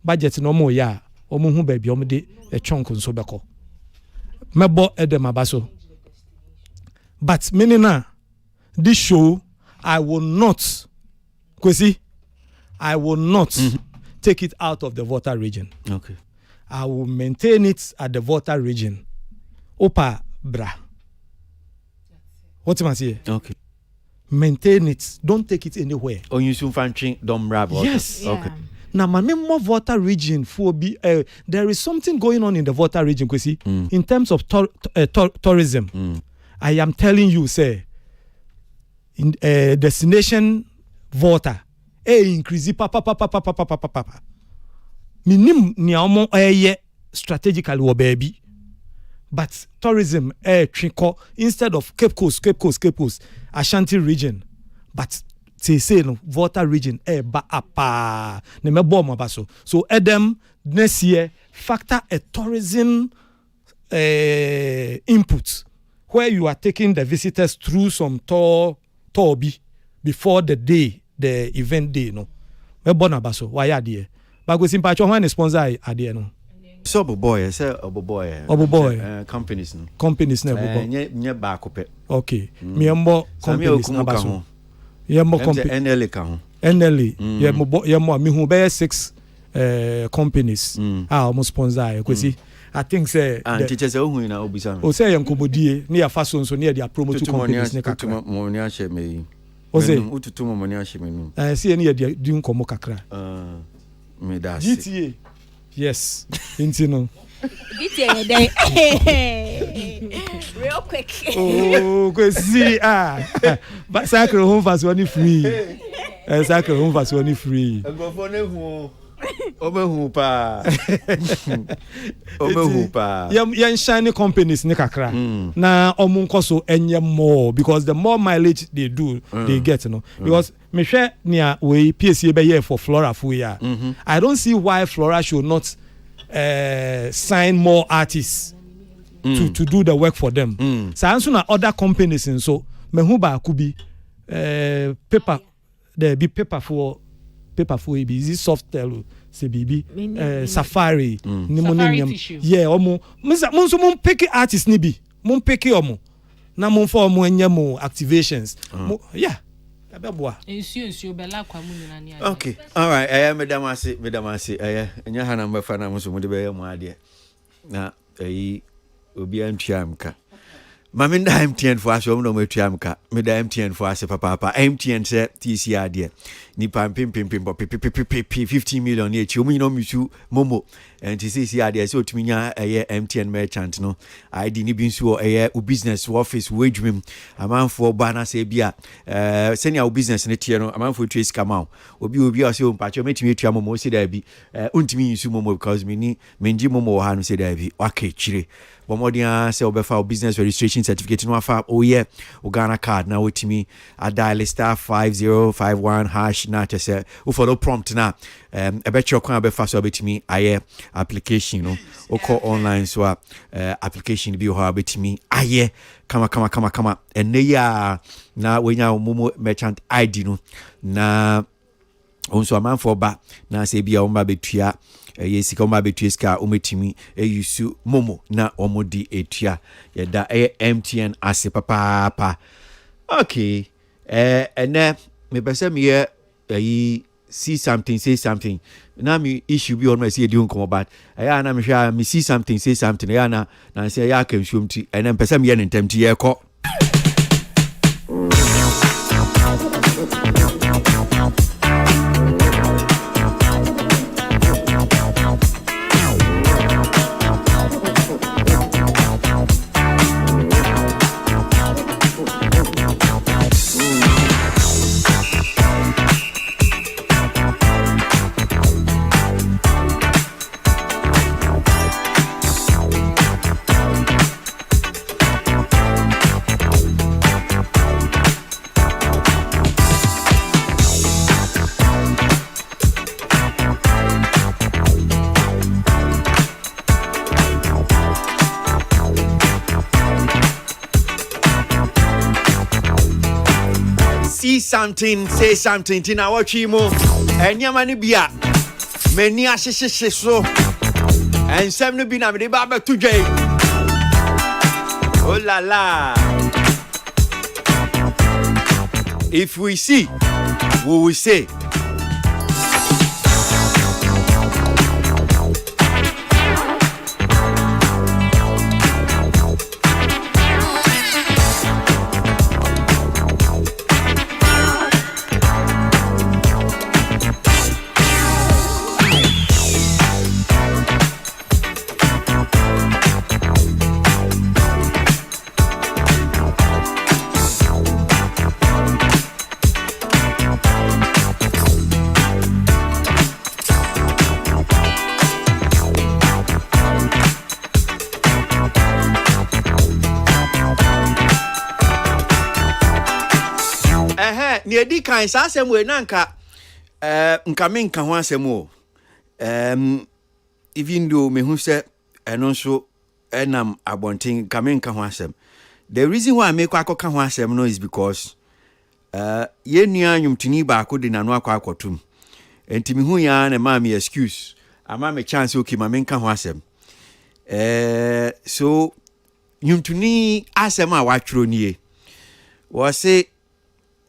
Speaker 6: Budget no more ya omo hu ba bi omo de e chunk nso beko mebo edem abaso but meaning this show I will not Kwesi I will not take it out of the Volta region.
Speaker 1: Okay,
Speaker 6: I will maintain it at the Volta region. Opa bra what am I say?
Speaker 1: Okay,
Speaker 6: maintain it, don't take it anywhere.
Speaker 1: on you soon fanching dom rab.
Speaker 6: Yes.
Speaker 1: Okay.
Speaker 6: Now, my more Volta region for be there is something going on in the Volta region, Kwesi, in terms of tourism. I am telling you, say, in destination Volta, increase papa. Minim niamo strategically wo baby, but tourism triko instead of Cape Coast, Ashanti region, but. Say no Volta region ba apa ne mebo mo baso so Edem next year factor a tourism input where you are taking the visitors through some tour before the event day no mebo na baso why adie ba go simpa cho when sponsor adie no
Speaker 1: so boy companies
Speaker 6: na bobo
Speaker 1: nye ba ko pe
Speaker 6: okay me mbo companies na baso
Speaker 1: Yemo NLA kan
Speaker 6: NLA yemo mi hu be 6 companies almost sponsor Kwesi I think say
Speaker 1: teachers hu na obisa
Speaker 6: o say yankomodie ne ya faso so ne ya promote companies ne kakra
Speaker 1: mo ni a she me
Speaker 6: o say
Speaker 1: ututu mo ni a she me nu
Speaker 6: see ne ya di nkomo kakra
Speaker 1: me da
Speaker 6: GTA yes intino
Speaker 5: GTA day real quick
Speaker 6: oh Kwesi but sacre home fast one free sacre home fast one free
Speaker 1: go for ne hu obehu pa
Speaker 6: yan shiny companies ne kakra na omunko so enye more because the more mileage they do they get because me hwe nia we PSA be here for Flora for ya I don't see why Flora should not sign more artists to do the work for them. So answer na other companies and so me hu ba kubi paper there be paper for be easy software say bibi Safari yeah omo monso mon pick artists ni bi mon pick omo na mon for omo enye mo activations yeah
Speaker 1: okay all right madam ase enya hana mbafa na monso mo de be mo ade na obi antuamka mame nda MTN for aso no matuamka me da MTN for ase papa MTN se TC ade ni pim 15 million e chi omu no misu momo and TC ade se otumi nya MTN merchant no ID ni bi nso business office wagewim amanfo ba na se bia senior business ne tie no amanfo trace come obi ase o mpacho metimi etua momo se da bi untimi nsu momo because me nji momo ha no se da bi waka chire Bomodia say obefa business registration certificate no afa oye Ghana card na wotimi a dial *5051 hash na chese u follow prompt na ebecho kwan abefa so betimi aye application no oko online so application bi ho betimi aye kama ene ya na wenya mumu merchant ID no na onso amanfo ba na se bia omba betua yesika omba betua ska ometimi yusu momo na omodi etua yeda MTN ase papa. Okay, ene me pese me see something say something na me issue bi on me see edi nkomo but ya na me hwa me see something say something ya na say ya kan hwomti ene pese me ye ntemti ye ko. Something, say something, Tina Wachimo, and Yamani Bia, many ashes so, and 7 been a baba today. Oh la la. If we see, we will say. Di kan sa asem we nanka nka me nka ho asem o even though me hu se eno so enam abontin nka me nka ho asem. The reason why I make akoka ho asem no is because ye nua nwumtini ba akodi na no akotum enti me hu ya na ma me excuse ama me chance okay ma me nka ho asem. So nwumtini asem a watwro nie wo se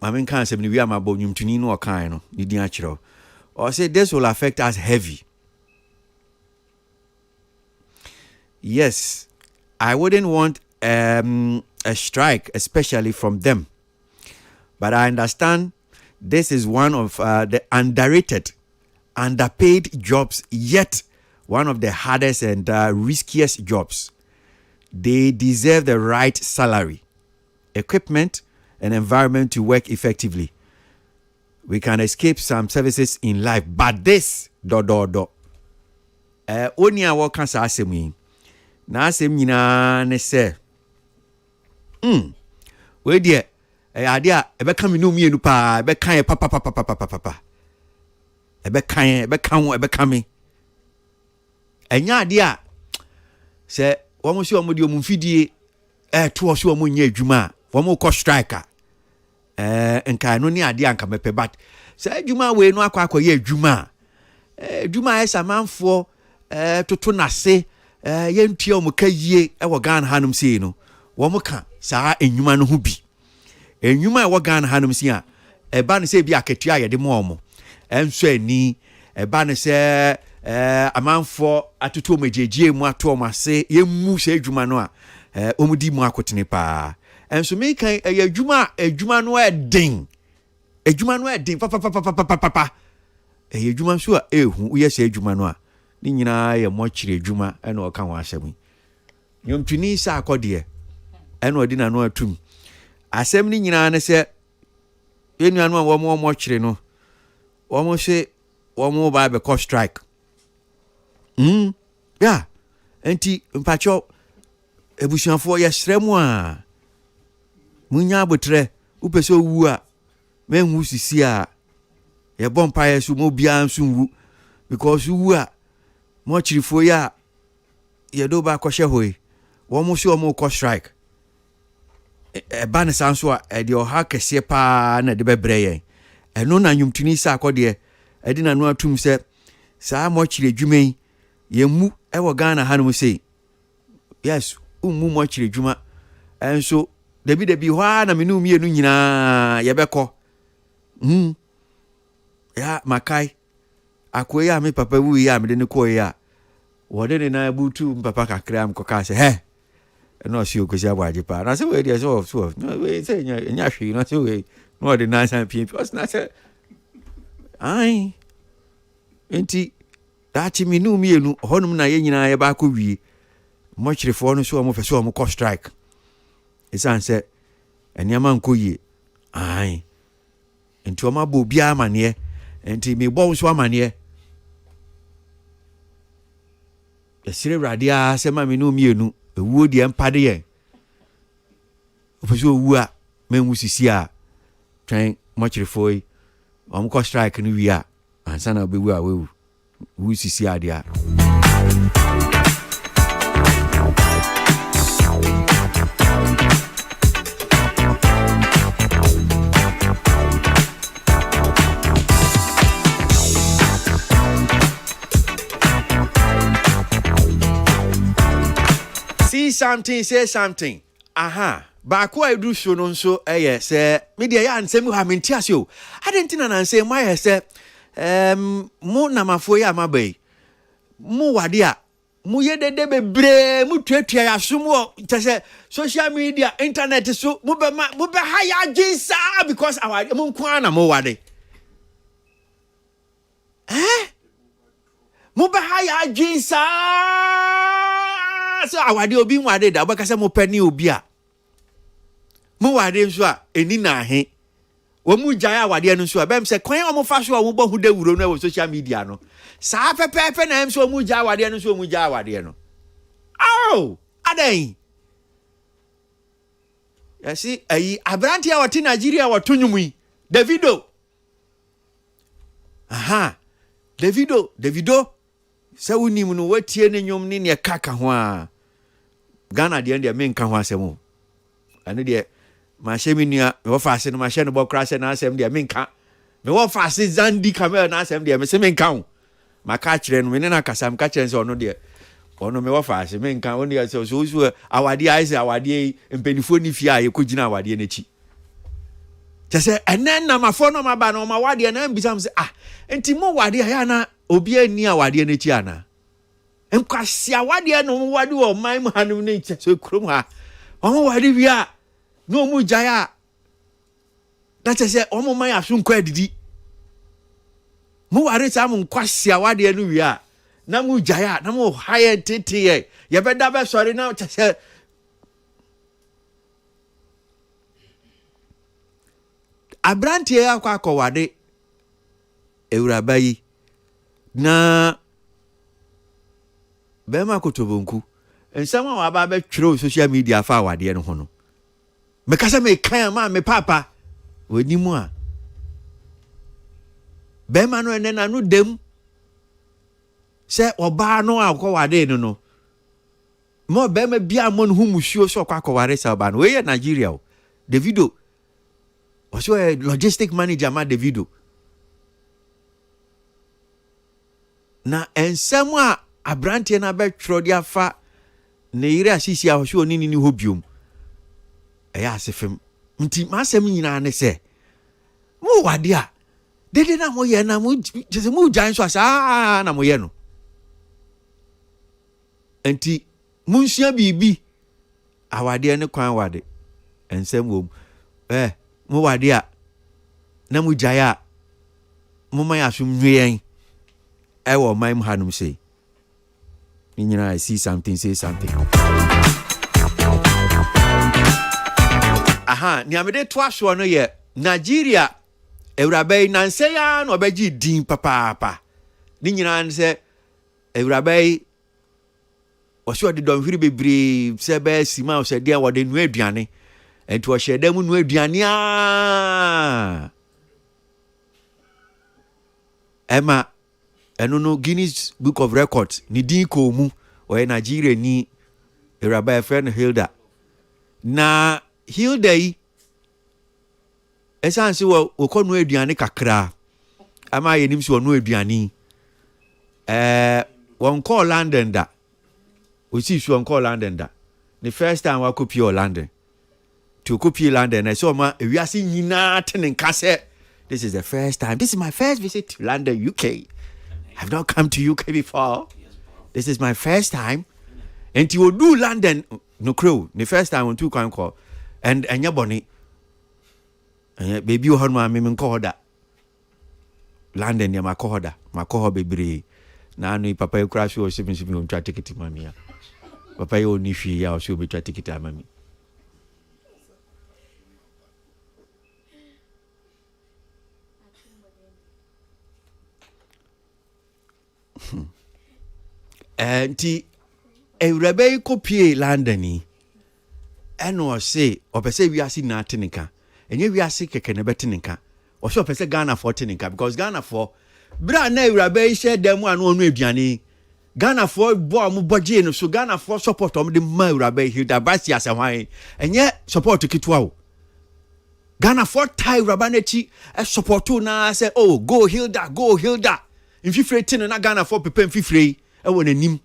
Speaker 1: Mamin can't say we are my bonum to Nino kind, the natural. Or say this will affect us heavy. Yes, I wouldn't want a strike, especially from them. But I understand this is one of the underrated, underpaid jobs, yet one of the hardest and riskiest jobs. They deserve the right salary, equipment, an environment to work effectively. We can escape some services in life, but this only a work can say asemi. Na asemi na ne say. We dear, idea ebe kan no mienu pa, ebe kan papa. Ebe kan me. Enya idea say womo si womo di omfidie to so womo nya adwuma, womo ko striker. Nka no ni ade anka mepe but say adwuma we no akwaye adwuma adwuma esa manfo toto nase yentua omuka yie wo Ghana hanum sei no wo muka saa enwuma no ho bi enwuma wo Ghana hanum sei a eba no sei bi akatua ye de mo omo enso ani eba no se amanfo atoto omejeje mu ato omase yemu sei adwuma no a omudi mu akotene pa. And so make a juma no a ding. A juma no a ding. Papa. A juma sure, who yes, a juma no. Nina, a mochi juma, and no can wash me. Yum Tunisa accordia, and what dinner no a tomb. Assembly Nina and said, anyone one more mochi no. Almost say, one more by the cost strike. Yeah, and tea, Pacho. ebusuafo ye sremu a munya abotre upeso wu a menhu sisi a ye bompa ye so mo bia nso wu because wu a mo chirifo ya ye do ba kwhye hoyi wo mo so mo ko strike ba ne sanso a e de oha kese pa na de bebre yen eno na nwumtuni sa akode e de na no atum se saa mo chire dwumen ye mu e wo Ghana ha no sei yes mo chire dwuma enso debi hwa na menu mienu nyina ye beko ya makai akwe ya me papa wu ya me de ne ko ya wo de ne na butu papa kakra am ko ka se he no si o ko sia bwaje pa na se we dey so no we say nya hwi no se we no de na san pin plus na se ai enti dachi minu mienu honum na ye nyina ye ba ko wie mo chirefo no so mo fe so mo ko strike isan se eniama nko yi ai enti o ma bo bia amane enti me bo so amane esire radia se ma minu mienu ewu di empade yen ofoso owu a menwu sisi a twen mo chirefo yi o mo ko strike ni wi a ansa na bewu a wewu wu sisi a dia see something say something aha ba ko edu so no so eye se media ya ansem ha menti ase o adentina na ansem ma ye se mu na mafo ya mabai mu wade a mu yedede bebre mu tuatua ya somo tese social media internet so mu be ha ya jinsa because our mu kwa na mu wade mu be ha ya jinsa so awade obi nwade da obakase mo pani obi a mo wade nso a eni na he wo mu jaya awade no nso a bem se kwan o mo fa so o mo bohu da wuro no e social media no sa pepepe na em so mu jaya awade no so mu jaya awade no oh adan yasi ayi abranti a wati Nigeria watonwum yi Davido aha Davido se wonim no watie ne nyom ne ne kaka ho a Ghana de ende me nka ho asem ane de ma hye me wo fa ase no ma hye no bokra se na asem de me nka me wo fa ase zandi camera na asem de me se me nka ho ma ka kire no me ne na kasam ka kire se ono de ono me wo fa ase me nka ono de so awade aise awade empenifo ni fia ye ko gina awade na chi tese enen na mafo no ma ba no ma wade na mbisam se enti mo wade ya na obi ani awade na chi ana enkwasi awade no mo wade o man hanum ne che so krom ha o wade wi a no mu jaya that is o mo man asun kwa didi mo wade sa mo nkwasi awade no wi a na mu jaya na mo high tete ye beda be sorry na che se abrantie akwa akọwade ewurabayi na bema kotobonku ensama wa ba be twiro social media fa awade no ho no mekasa me kan ma me papa wanimu a bema no ene na no dem se oba no akọwade no mo bema bia mo no humusuo so akọwade sa oba no we Nigeria o Davido also a logistic manager ma Davido na ensemu a abrante na be twro dia fa ne yire asisi a hwo oni ni hobiom eya asefem nti masem nyina ne se mu wade a dede na mo ye na mu jese mu jan so asa na mo ye no nti munsua bibi awade ne kwan wade ensem wom mo wade a na mu jaya mo man asum nwen e wo man hanum sei I see something say something aha ni amede to aso no ye Nigeria ewurabai nanse ya no obeji din papa ni nyina se ewurabai ɔso ɔde dɔnhwere bebree sɛ bɛɛ sima ɔsɛ deɛ wɔde nua aduane ɛnti ɔhyɛ dɛ mu nua aduane a ɛma ɛno no Guinness Book of Records ne din kɔɔ mu ɔyɛ Nigeria ni Awuraba ɛfrɛ no Hilda na Hilda yi ɛsan sɛ wɔkɔ nua aduane kakra ama yɛnim sɛ ɔno aduane wɔn kɔɔ London da osi so on call London da the first time wa copy London to copy London I saw ma we are seeing nyina ten nka this is the first time, this is my first visit to London, UK. I've not come to UK before. This is my first time. And you do London no crew the first time on two can call and your bonny baby you heard my meme call that London ya makohoda baby na no papa you crash or shipping on try ticket mommy. Papa you only fee ya should be try ticket mommy. Anti Awuraba copy London eno say opese wi ase na atenika enye wi ase keke na betenika o so opese Ghana for tenika because Ghana for bra na Awuraba share dem anu onu aduane Ghana for bo am boje no so Ghana for support am de ma Awuraba Hilda Basi asehwan enye support kitwa o Ghana for tie Awuraba na chi support na say oh go Hilda infifre tin na Ghana for pepe infifre e won anim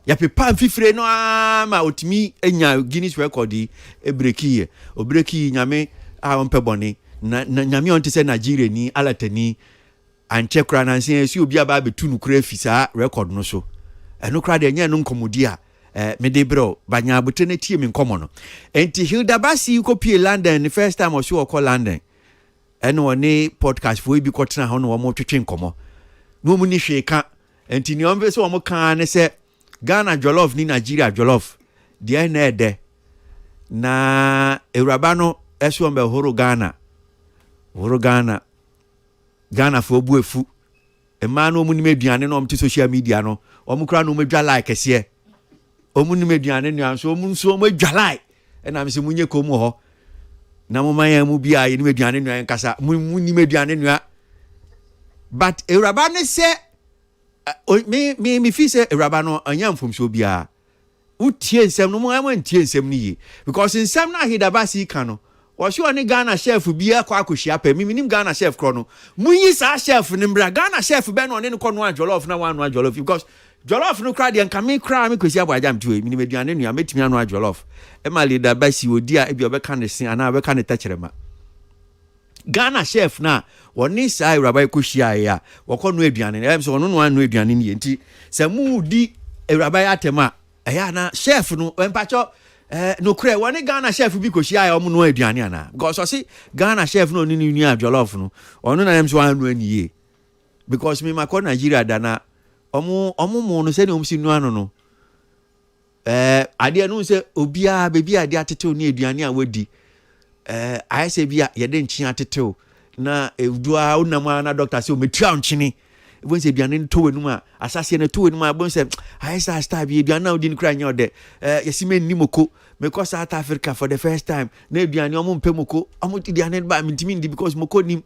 Speaker 1: ya pepa infifre no ama otimi enya Guinness record e breaki obreki nyame a onpe bone na nyame on te say Nigeria ni alatani anche kra na nsen esi obi aba betu nu kra fisa record no so eno kra de nya no nkomodi a me de bro banya abote na tie me nkomo no enti Hilda Basi copy London the first time o so call London eno one podcast for bi kotena ho no mo twetwe nkomo no mu ni hweka enti ni ombe so mo kan ne se Ghana jollof ni Nigeria jollof de na ede na Awuraba no eso ombe horo Ghana for buefu ema no mu ni meduane no omte social media no omu kra no medwa like ese omu ni meduane no anso omu nso medwa like na me se munye komu ho na mo man mu bia ye ni meduane no nkasa mu ni meduane no but Awuraba ne se me fi se Awuraba no anya mfomso bia utie nsem no mo antie nsem ni ye because nsem na Hilda Basi ka no wo so ne Ghana chef bia kwa akohia pa minim Ghana chef kro no munyi sa chef ne mbra Ghana chef be no ne ko no jollof na wan no jollof because jollof no kra de nka me kra me kwesi abwaja mtu e minim aduane nua metimi anu jollof e ma Hilda Basi odi a e bi obeka ne sin ana obeka ne tacherema Ghana chef na woni sa Awuraba ekohia ya wokọ no aduane em so no anu aduane ni enti se mu di Awuraba atema eya na chef no empacho no kre woni Ghana chef bi kohia ya omu no aduane ana because so Ghana chef no ni nua jollof no onu na em so anu aniye because me makọ Nigeria dana omu mu no se ni omsi nu anu no ade anu se obia bebi ade atete ni aduane a wadi I say bia ye den chi atetew na edua unama na doctor say o metua nchini won say duane to wenum a asase na to wenum a bon say I say star bia duane odi nkra nya ode yesime ni moko because South Africa for the first time na duane o mo mpem moko o mo duane ba mintimi ndi because moko nim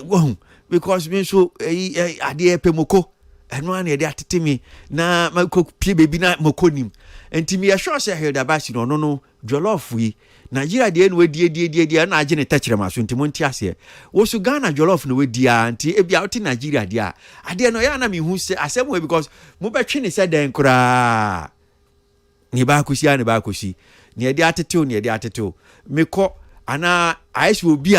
Speaker 1: won because me so ade pe moko eno an ye de atete me na mako pie bebi na moko nim entimi ya sure say Hilda Basi no jollof wi Nigeria de no die na age ne tachrema so ntimo nti ase wo so Ghana jollof no we dia nti e bia oti Nigeria dia ade no ya na me hu se asem we because mo betwe ne se den kura ni ba kosi ni e de atetew me ko ana ice will be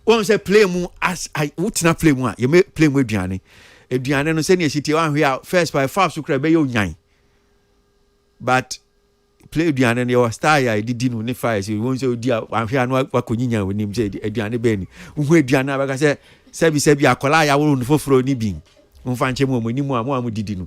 Speaker 1: won say play mu as I wotina play mu a ye me play mu aduane no se ne sitie wan hwe a first by fast so kra be yo nyan but play aduane ne your star ya didi no ne fire so won say odi ahwe anu akonyinya wonim say aduane be ni hu aduane abaka say sebi akola ya wo no foforo ni bi mfa nche mu ni mu amu didi no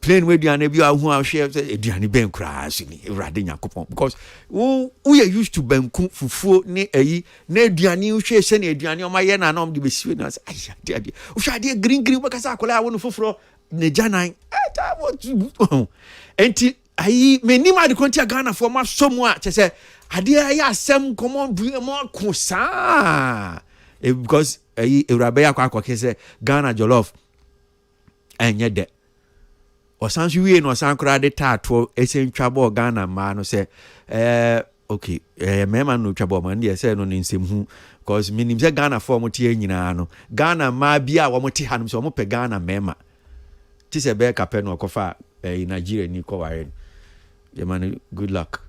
Speaker 1: plane we aduane bi ahu ahwe say aduane ben kra so ni Awurade Nyankopon because we are used to banku fufuo ne ayi na aduane hwe se ne aduane o maye na na om de besiwe na say ade o hwa ade green baka say akola ya wo no foforo ne janan enti ayi menim ade konti Ghana for ma somu a che ade ayi asem common mo ko sa because ayi Ewurabe akwa kese Ghana jollof enye de osanso wie no sankra de tato esentwa bo Ghana ma no say okay mema no twa bo man de say no nsem hu because minim say Ghana for mo tie nyina no Ghana ma bia wo mo te hanum so mo pe Ghana mema ti se be ka pe no kofa in Nigeria ni ko ware the man good luck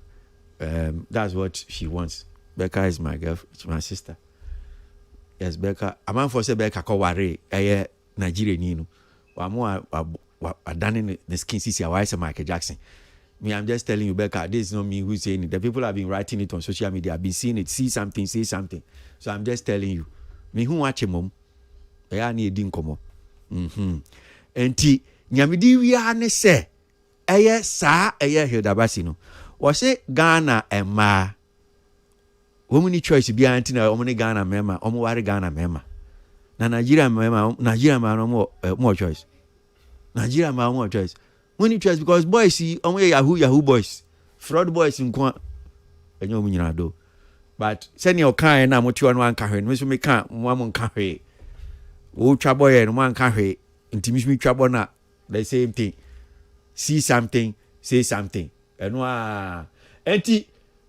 Speaker 1: that's what she wants. Becca is my girl, it's my sister. Yes, Becca. A man for say Becca ko ware Nigeria ni no wa mo done the skin sisi a wise Michael Jackson. Me, I'm just telling you, Becca, this is not me who's saying it. The people have been writing it on social media. I've been seeing it. See something, say something. So I'm just telling you. Me who watch him, mom. I need din komo. Enti nyamidi wi ane se eye sa eye Hilda Basino. Wo se Ghana ema. Wo ni choice bi anti na wo ni Ghana mema, wo ware Ghana mema. Na Nigeria mema, Nigeria ma no more choice. Nigeria ma more choice. Money choice because boys see Yahoo boys, fraud boys in Kwan. And you mean do. But send your kind na motu an one carry, no so me can one carry. Oh trouble and one carry. Intimis me trouble na the same thing. See something, say something. And enti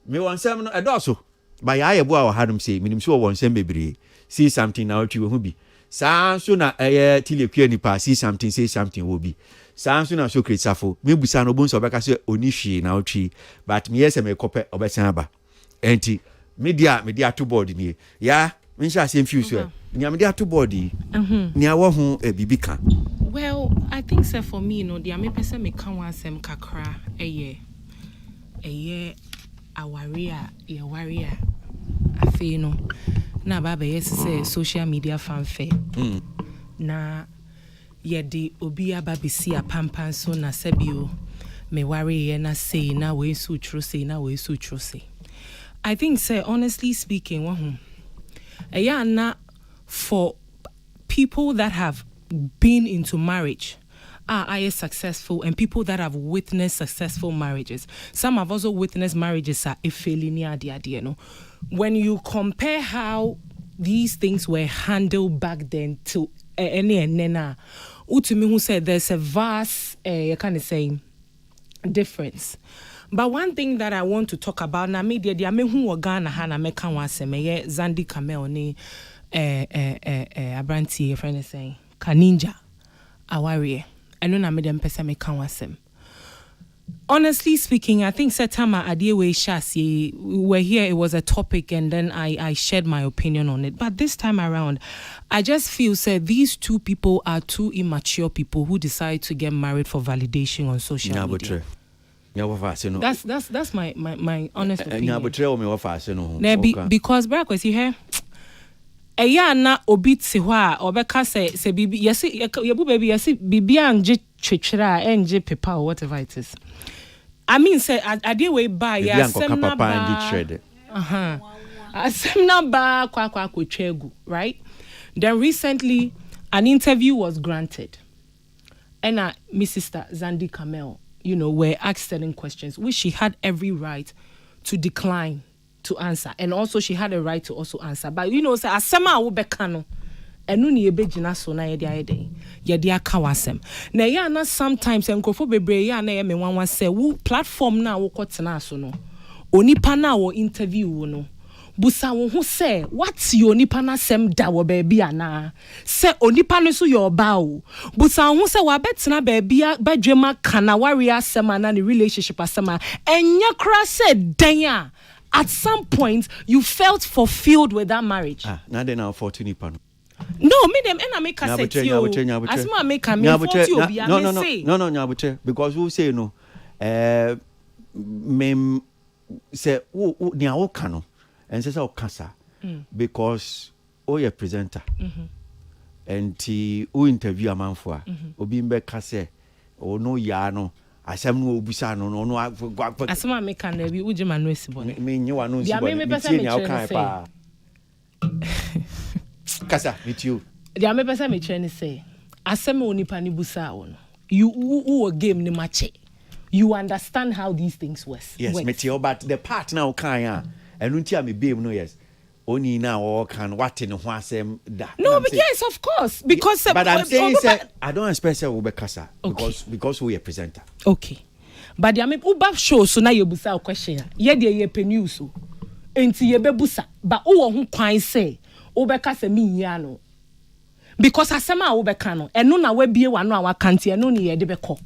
Speaker 1: me wan sem no edoso. By aye bo a hadum say minim so won sem bebre. See something na otu hu bi. Sa so na tilekua nipa see something say something will be. Sansu na so kretsafo me busa no bonso obeka se onihwe na otwi but me yese me kope obesan aba enti media to board ni ya me sha se fuse ni media to board ni awo hu bibi kan.
Speaker 14: Well, I think so for me no dia me pese me kan wansem kakra eye awaria ye waria afi no na baba yes say social media fanfare na yedi obi ababisi apampan so na sebio me worry ye na say na we so true say na we so true say. I think say honestly speaking na for people that have been into marriage are successful and people that have witnessed successful marriages. Some have also witnessed marriages are a failure no. When you compare how these things were handled back then to any nena utumi who said there's a vast kind of saying difference. But one thing that I want to talk about na media dia me hu Ghana ha na meka waseme ye Zandi Camel ni abranti friend is saying Kaninja aware eno na me dem pese meka wasem. Honestly speaking, I think Setama Adiewe Shasi, we were here, it was a topic, and then I shared my opinion on it. But this time around, I just feel these two people are two immature people who decide to get married for validation on social media. That's my honest opinion. Because Brackos, you hear? Na obit se hwa obeka se bibi yesi yebu baby yesi bibi anje chichira enje paper or whatever it is. I mean say ade we buy ya sem na ba asem na ba kwa twegu, right? Then recently an interview was granted and Miss Sister Zandi Camel, were asked certain questions which she had every right to decline to answer, and also she had a right to also answer. But say asema wo beka no enu ne ebegina so na ye de aka wasem na ya na sometimes enkofo bebre ya na ye me wanwa say wo platform na wo kotena so no onipa na wo interview wo no busa wo ho say what's your onipa na sem da wo baby ana say onipa no so your ba o busa wo ho say wa betena baby badwema kana wari asem na ne relationship asema enya kra say dan a at some point you felt fulfilled with that marriage.
Speaker 1: Now they now 14 pound.
Speaker 14: No, me them and I make a set you. As my make a me 40 obi
Speaker 1: no, because who say no me say who ni awo kano and say okasa because your presenter and who interview a man for obi mbe kase o no ya no asem no obusa no
Speaker 14: asema make an be ujima no esibone
Speaker 1: me nyewa no esibone me tie ni akan pa kasa with you
Speaker 14: dia me pesa me try say asɛm onipa ni busa wo no you who game ni mache you understand how these things work.
Speaker 1: Yes, Meteo, but the part now can and until me be no yes. Only now or can what in one that.
Speaker 14: No, but yes, of course. Because
Speaker 1: but I'm saying I don't expect say Ubekasa because we are presenter.
Speaker 14: Okay. But the ame uba show so na yebusa question. Ye de ye penu so. Enti ye bebusa but wo ho kwan say Ubekasa me ya no. Because asema Ubeka no eno na we bie wano awa kanti eno ni ye de beko.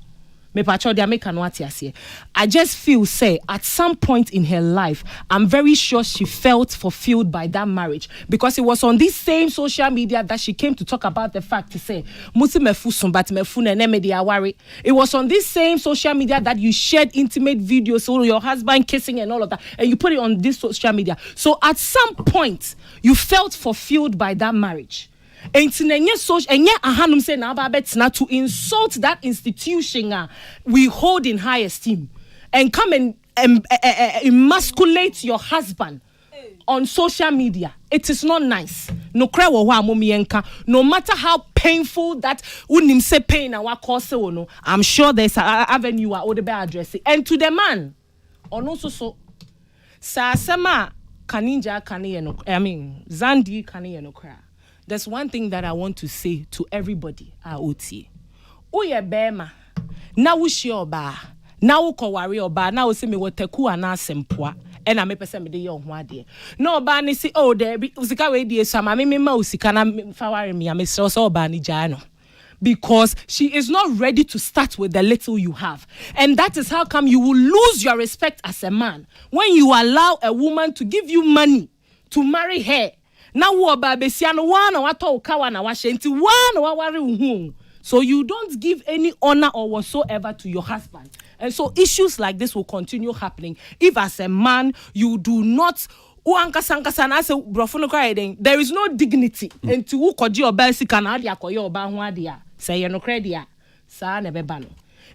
Speaker 14: Me pacho de America no atiase. I just feel say at some point in her life, I'm very sure she felt fulfilled by that marriage because it was on this same social media that she came to talk about the fact to say musi mefusum but mefune ne me dia worry. It was on this same social media that you shared intimate videos of your husband kissing and all of that and you put it on this social media. So at some point you felt fulfilled by that marriage. Entinenye social enye ahanum say na ba betina to insult that institution we hold in high esteem and come and emasculate your husband on social media. It is not nice. No cry wo ho amomienka. No matter how painful that unim say pain and what cause no. I'm sure there's an avenue I would be addressing. And to the man, ono so sa sema kaninja kaniye no. I mean Zandi kaniye no cry. There's one thing that I want to say to everybody at OT. Uye bema, na wushi oba, na uko wari oba, na usi me woteku ana sempoa, ena me pese me de yo ho ade. No oba ni si oh there be usika we die sama me ma usika na fawari me me so oba ni jano. Because she is not ready to start with the little you have. And that is how come you will lose your respect as a man when you allow a woman to give you money to marry her. Now wo ba besia no wa na wato ukawa na wa shenti wa na wa ware hu. So you don't give any honor or whatsoever to your husband. And so issues like this will continue happening if as a man you do not there is no dignity into who koji oba sika na ade akoye oba ho ade a say no credit sa na beba no.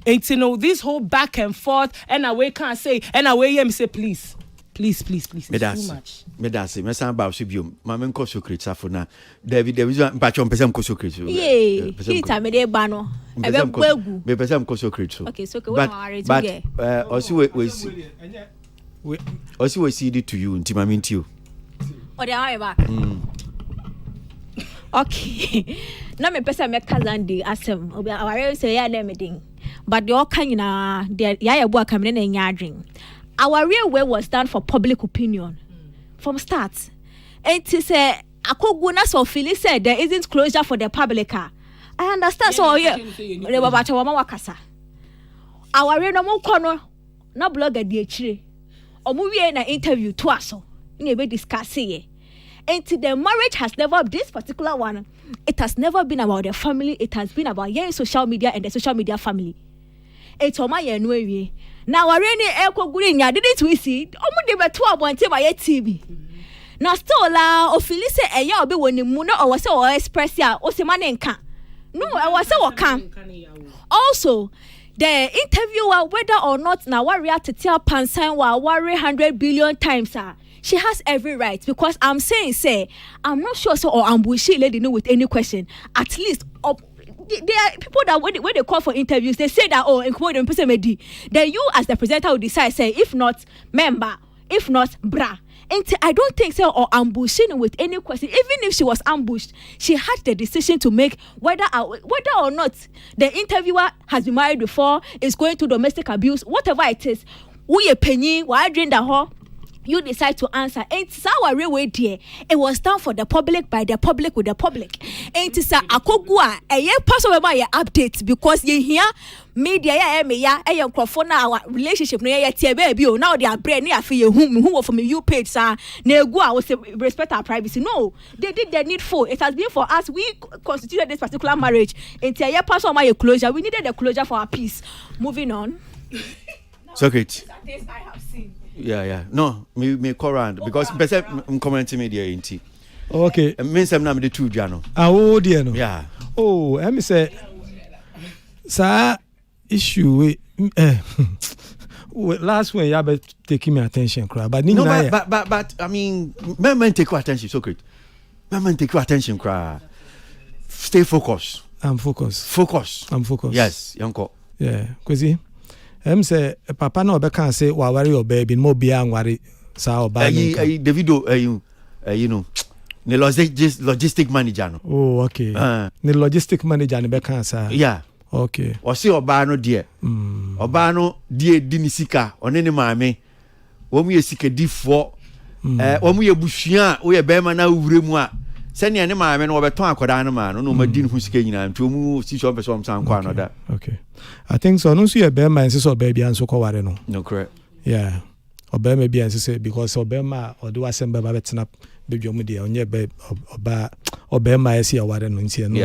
Speaker 14: And you know this whole back and forth and away can't say and away me say please. Please. It's too much.
Speaker 1: Medasi, me san ba osubium. Ma me nko secret safo na. David mpachom pese mko secret.
Speaker 5: Yeah. Kita me de ba no. Ebe gwegu.
Speaker 1: Me pese mko secret.
Speaker 5: Okay, so we are to get.
Speaker 1: Osi we see it to you nti ma me nti o.
Speaker 5: O de am back. Okay. Na me pese me kazandi asem. Obi aware say ya dem din. But the all kan na ya ya bu aka me na nya adwen. Our real way was done for public opinion from start. And to say, Akoguna so Phyllis said there isn't closure for the public. I understand. So yeah, our real no corner, no blogger DH. Or movie in an interview to us. Never discuss it. And to the marriage has never, this particular one, it has never been about the family. It has been about social media and the social media family. It's on my way. Now I really echo green ya didn't we see omo de beto abonte ba ye TV na still la ofili se eya obi woni mu na o se o express ya o se ma ne nka no e was se wo kan also the interviewer whether or not na warrior to tell pansan wa worry 100 billion times she has every right because I'm saying say I'm not sure so or ambushi lady know with any question at least there are people that when they call for interviews, they say that, then you as the presenter will decide, say, if not member, if not bra. And I don't think so or ambushing with any question. Even if she was ambushed, she had the decision to make whether or not the interviewer has been married before, is going to domestic abuse, whatever it is. We a penny, why drink the whole? You decide to answer. And it's our real way there. It was done for the public, by the public, with the public. And it's a akogua. A year pass over my updates because you hear media a microphone our relationship no baby now they are brand near for you who from you page sir nego I was respect our privacy. No, they did the needful. It has been for us. We constituted this particular marriage. And a year pass over my closure. We needed a closure for our peace. Moving on.
Speaker 1: Socket.
Speaker 5: I have seen.
Speaker 1: Yeah. No, me call around because I'm commenting media inti.
Speaker 6: Okay.
Speaker 1: Means I'm not the two jano.
Speaker 6: Oh dear no.
Speaker 1: Yeah.
Speaker 6: Oh, let me say, sir, issue last one you have taking my attention, cry. But
Speaker 1: no, but I mean, men take your attention, so great. Men take your attention, cry. Stay focused.
Speaker 6: I'm focused.
Speaker 1: Focus.
Speaker 6: I'm focused.
Speaker 1: Yes, Yanko.
Speaker 6: Yeah, Kwesi. Say papa na obeka say wa worry your baby mo bia nware sa oba nka.
Speaker 1: Davido you know, the logistic manager no.
Speaker 6: Oh, okay. The logistic manager ne beka sa.
Speaker 1: Yeah.
Speaker 6: Okay.
Speaker 1: O se oba no de. Oba no de di ni sika, one ne maame. Wo mu ye sika difo. Wo mu ye busua, wo ye bema na wure mu a. Senior ne maame no obeton akoda no ma no ma di ne hu sika nyina nti omu si so person san kwa no da.
Speaker 6: Okay. I think so no so ye bema nse so baby anso ko ware no.
Speaker 1: No correct.
Speaker 6: Yeah. Obema bi anse say because obema odo asemba ba betena baby omu de onye be obema esi aware no nti no.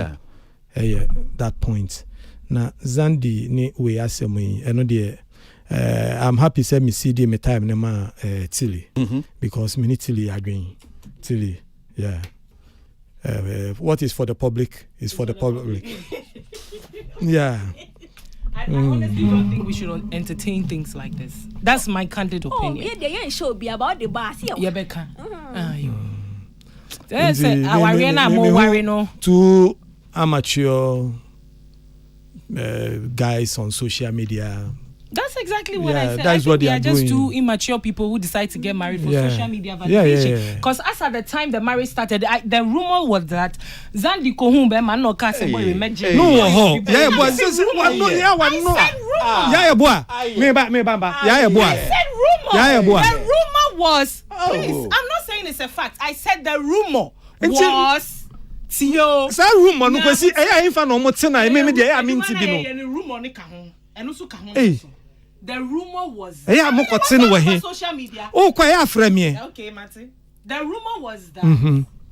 Speaker 1: Yeah.
Speaker 6: That point. Na Zandi ni we asemu yi eno de I'm happy say me see me time na ma Tilly because me need Tilly adwen. Tilly. Yeah. What is for the public is for the public. Yeah.
Speaker 14: I honestly don't think we should entertain things like this. That's my candid opinion.
Speaker 5: Oh, yeah, show be about the bar.
Speaker 14: Yeah, Becca.
Speaker 6: Two amateur guys on social media.
Speaker 14: That's exactly what I said.
Speaker 6: That's what they are
Speaker 14: just
Speaker 6: doing.
Speaker 14: two immature people who decide to get married for social media validation. Because as at the time the marriage started, the rumor was that Zandi Kohumbe man no cast boy imagine.
Speaker 6: No, yeah, boy. I said rumor. Yeah, boy.
Speaker 14: I said rumor.
Speaker 6: Yeah, boy.
Speaker 14: The rumor was. Please, I'm not saying it's a fact. I said the rumor was. Tio.
Speaker 6: Say rumor no kwesi. I ain't fan no mo tena. Me dey. I mean ti bi no.
Speaker 14: Rumor ni ka ho. Eno so ka ho. The rumor was.
Speaker 6: I'm not
Speaker 14: social media.
Speaker 6: Oh, quite a frame.
Speaker 14: Okay, Martin. The rumor was that.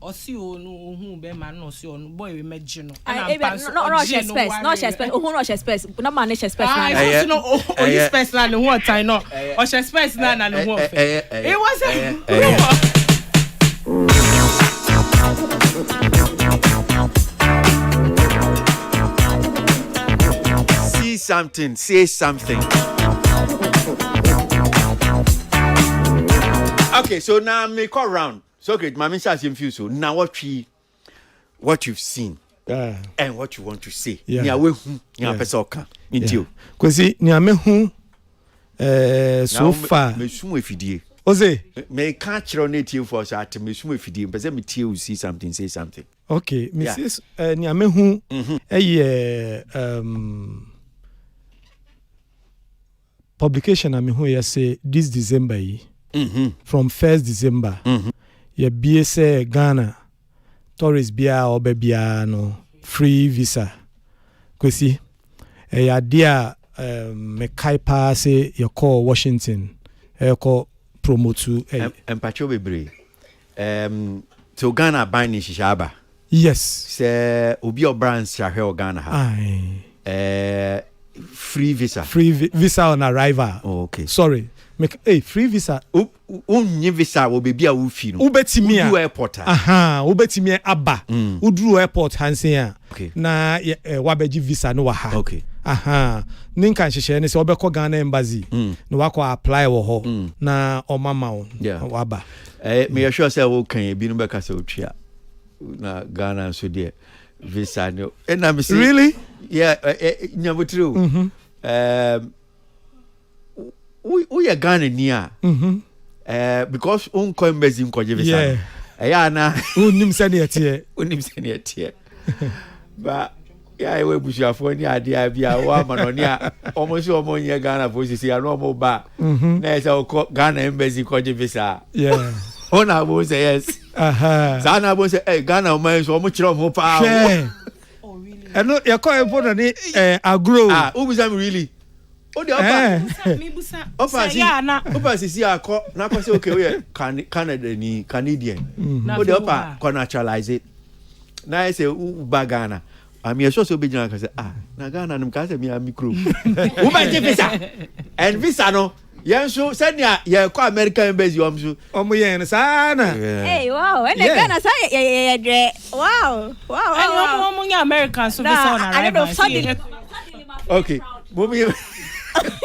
Speaker 14: Osio no who be man no so no boy we imagine no.
Speaker 5: No she space. No she space. Oh no she space. No man she space.
Speaker 14: I no oh you space na no what time no. O she space na no what. It was a rumor.
Speaker 1: Something, say something. Okay, so now me call round. So okay, my minister is infused. So now what you've seen and what you want to say.
Speaker 6: Yeah. Kwesi ni ame hu so far.
Speaker 1: Me sumo efidie.
Speaker 6: Oze.
Speaker 1: Me can't chiro native for so at me sumo efidie. But me tie see something, say something.
Speaker 6: Okay, me says ni ame hu publication I mean who you say this December from 1st December you be say Ghana tourist bia or bia no free visa kwesi ya dia me kai pa say you call Washington you call promote
Speaker 1: empacho bebre so Ghana ban ni shishaba
Speaker 6: yes
Speaker 1: say obi obrands shahwe Ghana ha free visa
Speaker 6: on arrival.
Speaker 1: Oh, okay.
Speaker 6: Sorry. Free visa.
Speaker 1: Unye visa wo be bia wo fi no.
Speaker 6: Ubetimi
Speaker 1: Udu airport.
Speaker 6: Ubetimi aba. Udu airport hansen.
Speaker 1: Okay.
Speaker 6: Na wabeji visa no wa ha.
Speaker 1: Okay.
Speaker 6: Ninka nhyehyɛ ne sɛ obekɔ Ghana embassy. No wakɔ apply wo ho. Na omama wo. Waba.
Speaker 1: Me sure say wo kan bi no beka sɛ otwa. Na Ghana so there. Visa no. And I'm saying
Speaker 6: really?
Speaker 1: Yeah, Nyabutru. We are Ghana near. Because unko embassy unko visa. Yeah, na
Speaker 6: unim senior tier.
Speaker 1: But yeah, we bushia for any idea bia wa manonia almost omo nye Ghana for sisi ano mo ba. Na say Ghana embassy ko visa.
Speaker 6: Yeah.
Speaker 1: Ona bo say yes. Sana bo say Ghana o man so omo kire omo pa.
Speaker 6: Oh really? No, you call important ni agro.
Speaker 1: Ubusam really. O de opa. Opa si. Opa si akọ na akọ say okay we Canada ni Canadian. O de opa ko naturalize it. Na say uba Ghana. I'm sure so be Ghana say na Ghana num ka say me micro. Uba je visa. And visa no yen so senia ye ko American embassy omso
Speaker 6: omo yen sana.
Speaker 5: Hey wow, and Ghana say yeah. Wow.
Speaker 14: And omo nya American so visa on arrival.
Speaker 1: Okay.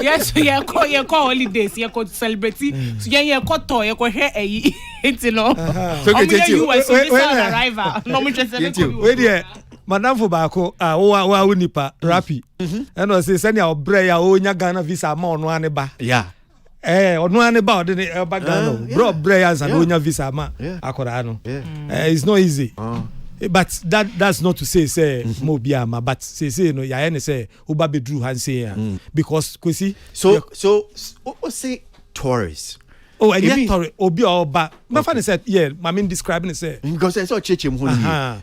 Speaker 14: Yes, you call holidays, you call celebrate. So you call toy, you call hair it's no.
Speaker 1: So get
Speaker 14: you on arrival. No me just
Speaker 6: wait there. madam for baako wa nipa rapi and o say send your bre ya o nya Ghana visa ma ono ane ba
Speaker 1: yeah
Speaker 6: ono ane ba o de ba Ghana bro bre ya san o nya visa ma akora no it's not easy but that's not to say mo bia ma but say no ya ene say oba bedru han say because kwesi
Speaker 1: so o say tourists.
Speaker 6: Oh, and yet obi oba. My father said, yeah, I mean describing it say
Speaker 1: because I saw church him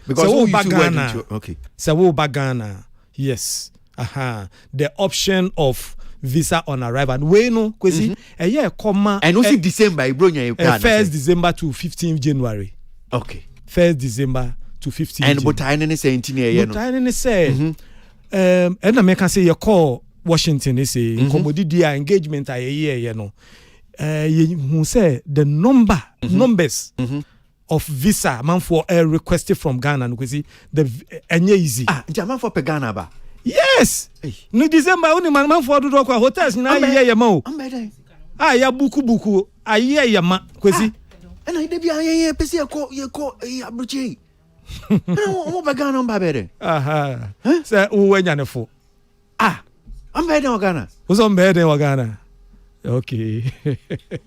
Speaker 6: because
Speaker 1: so
Speaker 6: Ghana.
Speaker 1: Okay.
Speaker 6: So Ghana. Yes. The option of visa on arrival. We know kwesi a year comma
Speaker 1: and also December bro nya
Speaker 6: 1st December to 15th January.
Speaker 1: Okay.
Speaker 6: 1st December to 15th.
Speaker 1: And but I didn't say anything here no.
Speaker 6: But I didn't say and I can say you call Washington is say commodity engagement a year you know. You say the numbers of visa man for requested from Ghana because the enye easy
Speaker 1: man for pe Ghana ba
Speaker 6: yes no December only man for do kwa hotels na ye ma o ya buku aye ye ma kwesi
Speaker 1: na ide bia ye pese ye ko abrochi na o ba Ghana ba bere
Speaker 6: say o wanya ne fo
Speaker 1: am be den Ghana
Speaker 6: o so be den Ghana. Okay.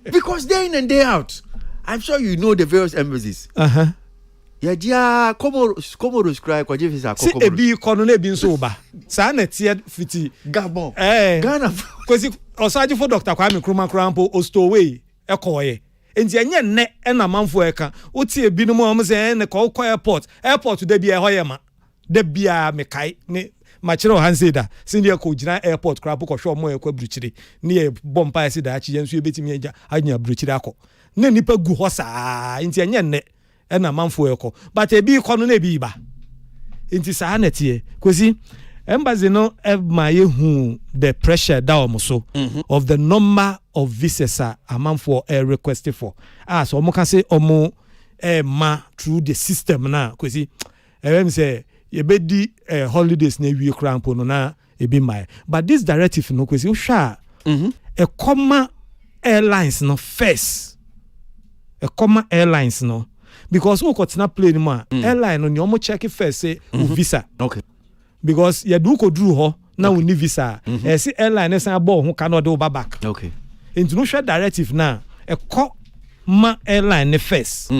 Speaker 1: Because day in and day out, I'm sure you know the various embassies. Yeah, dia Comoros cry kwa visa
Speaker 6: Comoros. See ebi kono na ebi nso ba. Sa na tie fiti
Speaker 1: Gabon.
Speaker 6: Ghana. Kwesi osaji for Dr. Kwame Nkrumah Krampo Ostoway ekoye. Enti enye ne na manfo eka. Oti ebi no mo say na ko airport de bia hoyema. De bia mekai ne machiro hanseda sindia ko gina airport krapo ko hwo mo ekwa bruchiri ne e bompa ese da achi yenso ebetimi agya anya bruchiri akọ ne nipa gu ho saa nti enye nne e na manfo ekọ but ebi ko no na ebi ba nti saa na tie kosi embassy no ma ye hu the pressure da o so of the number of visas a manfo requested for so omo kan say omo ma through the system na kosi em say yebedi holidays na wie krampo no na ebi mai but this directive no kwesi o hwa e comma airlines no first e comma airlines no because we got na plane ma airline no nyomo check first say visa
Speaker 1: okay
Speaker 6: because you do ko dru ho na we need visa say airline say abo ho ka no de oba back
Speaker 1: okay
Speaker 6: into no hwa directive na e comma airline ne first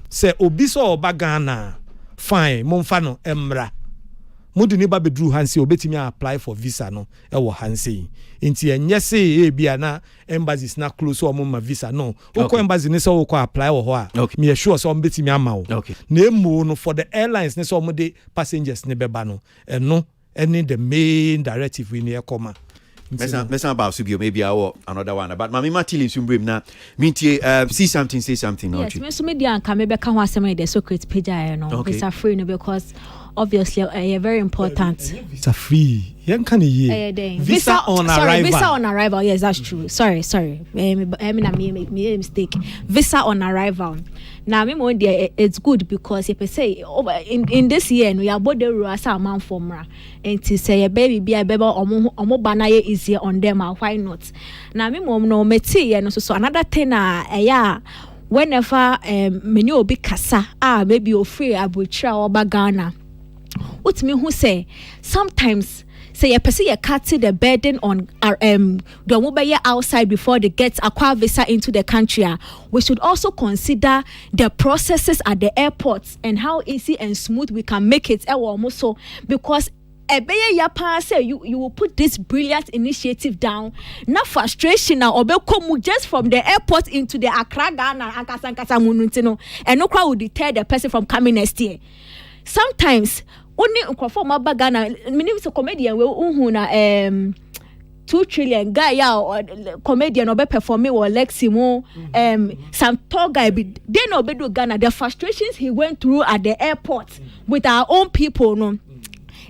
Speaker 6: say obi so oba Ghana fine momfa no emra mudi ni ba bedru hansi obetimi apply for visa no e wo hansi nti enye se bia na embassies na close o ma visa no ukọ embassy ni so ukọ apply wo ho a me sure so betimi ama wo na emu no for the airlines ni so mo de passengers ni beba no eno any the main directive we near comma
Speaker 1: Let's about Subio, maybe another one. But Mami Matili Sumbrim na mintie say something.
Speaker 5: Yes, me so media and can maybe can want the secret page it's a free no because obviously very important.
Speaker 6: It's a free. Visa on arrival.
Speaker 5: Visa on arrival. Yes, that's true. Sorry. Me mistake. Visa on arrival. Now, me more it's good because if I say in this year we are both the rules are man formra and to say a baby be a baby or banana easier on them. Why not? Now, me more no meti and so another thing yeah. Whenever many will be kasa maybe you're free abutra or bagana. What me who say sometimes say a person you cut the burden on the mobile outside before they get acquire visa into the country. We should also consider the processes at the airports and how easy and smooth we can make it. Also because say you will put this brilliant initiative down. Not frustration now or just from the airport into the Accra Ghana and no crowd will deter the person from coming next year. Sometimes only perform Ghana meaning so comedian we na 2 trillion guy or comedian or performing or Leximo some tall guy they no do Ghana the frustrations he went through at the airport with our own people no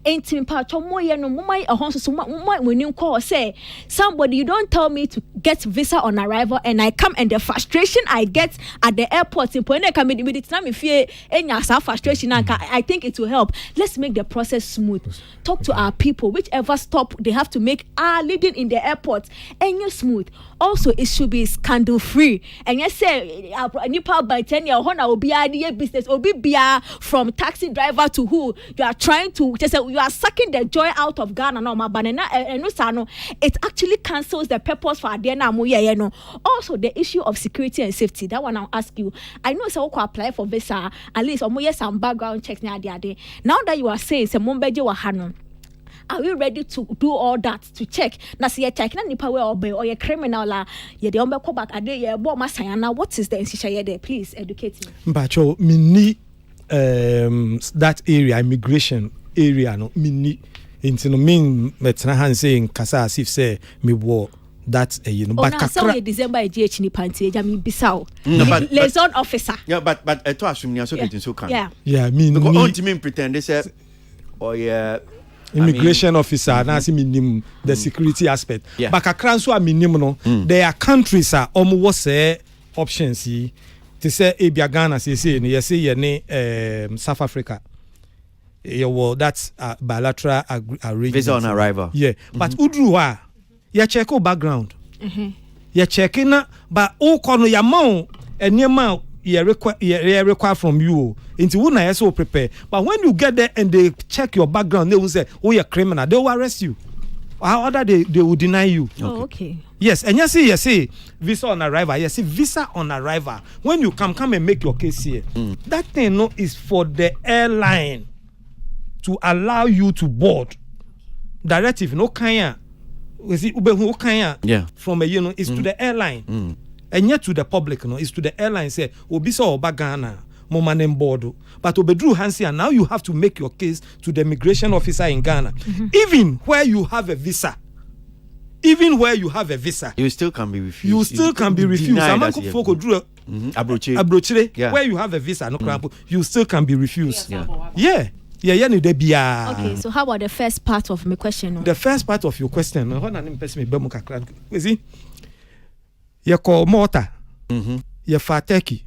Speaker 5: enti mpacho mo ye no momai ehon so momai woni call say somebody you don't tell me to get visa on arrival and I come and the frustration I get at the airport in Pone come with it me fear enya sa frustration I think it will help. Let's make the process smooth. Talk to our people whichever stop they have to make leading in the airport enya smooth. Also it should be scandal free. And yes say nipa by 10 year hona obi ade business obi bia from taxi driver to who you are trying to just say you are sucking the joy out of Ghana no ma banana no sa no it actually cancels the purpose for ade na mo ye no. Also the issue of security and safety, that one I'll ask you. I know say who apply for visa at least omo yes some background checks na ade. Now that you are saying say mombeje wa hanon, are we ready to do all that to check? Na see check na nipa we obey or ye criminal la ye de ombe back ade ye bo masayana. What is the insisha there? Please educate me.
Speaker 6: Mbacho mini that area immigration area no mini into no mean metna han saying kasa as if say me wo that you know
Speaker 5: but kakra December GH ni panty jami bisao liaison officer
Speaker 1: but to assume ni so get so can
Speaker 6: yeah me
Speaker 1: don't mean pretend they say
Speaker 6: immigration officer na see minim the security aspect but kakra so minim no there are countries are almost say options yi to say ebia Ghana say no say ye ne South Africa that's bilateral arrangement
Speaker 1: visa on arrival
Speaker 6: but udru ha ya check o background ya check na but o kono ya ma enema ye require from you into who na yes so prepare but when you get there and they check your background they will say oh you're criminal, they will arrest you or other they will deny you.
Speaker 5: Okay.
Speaker 6: Yes, and you see visa on arrival. You see visa on arrival. When you come and make your case here, that thing no is for the airline to allow you to board. Directive no kanya. We see ube kanya from a is to the airline. And yet to the public is to the airline say obisa oba Ghana mo manem board. But obedru hansi and now you have to make your case to the immigration officer in Ghana. Even where you have a visa. You
Speaker 1: still can be refused.
Speaker 6: Abrochire, where you have a visa, no cramp, you still can be refused. Okay,
Speaker 5: so how about the first part of my question?
Speaker 6: The first part of your question, you call Malta, you Fateki,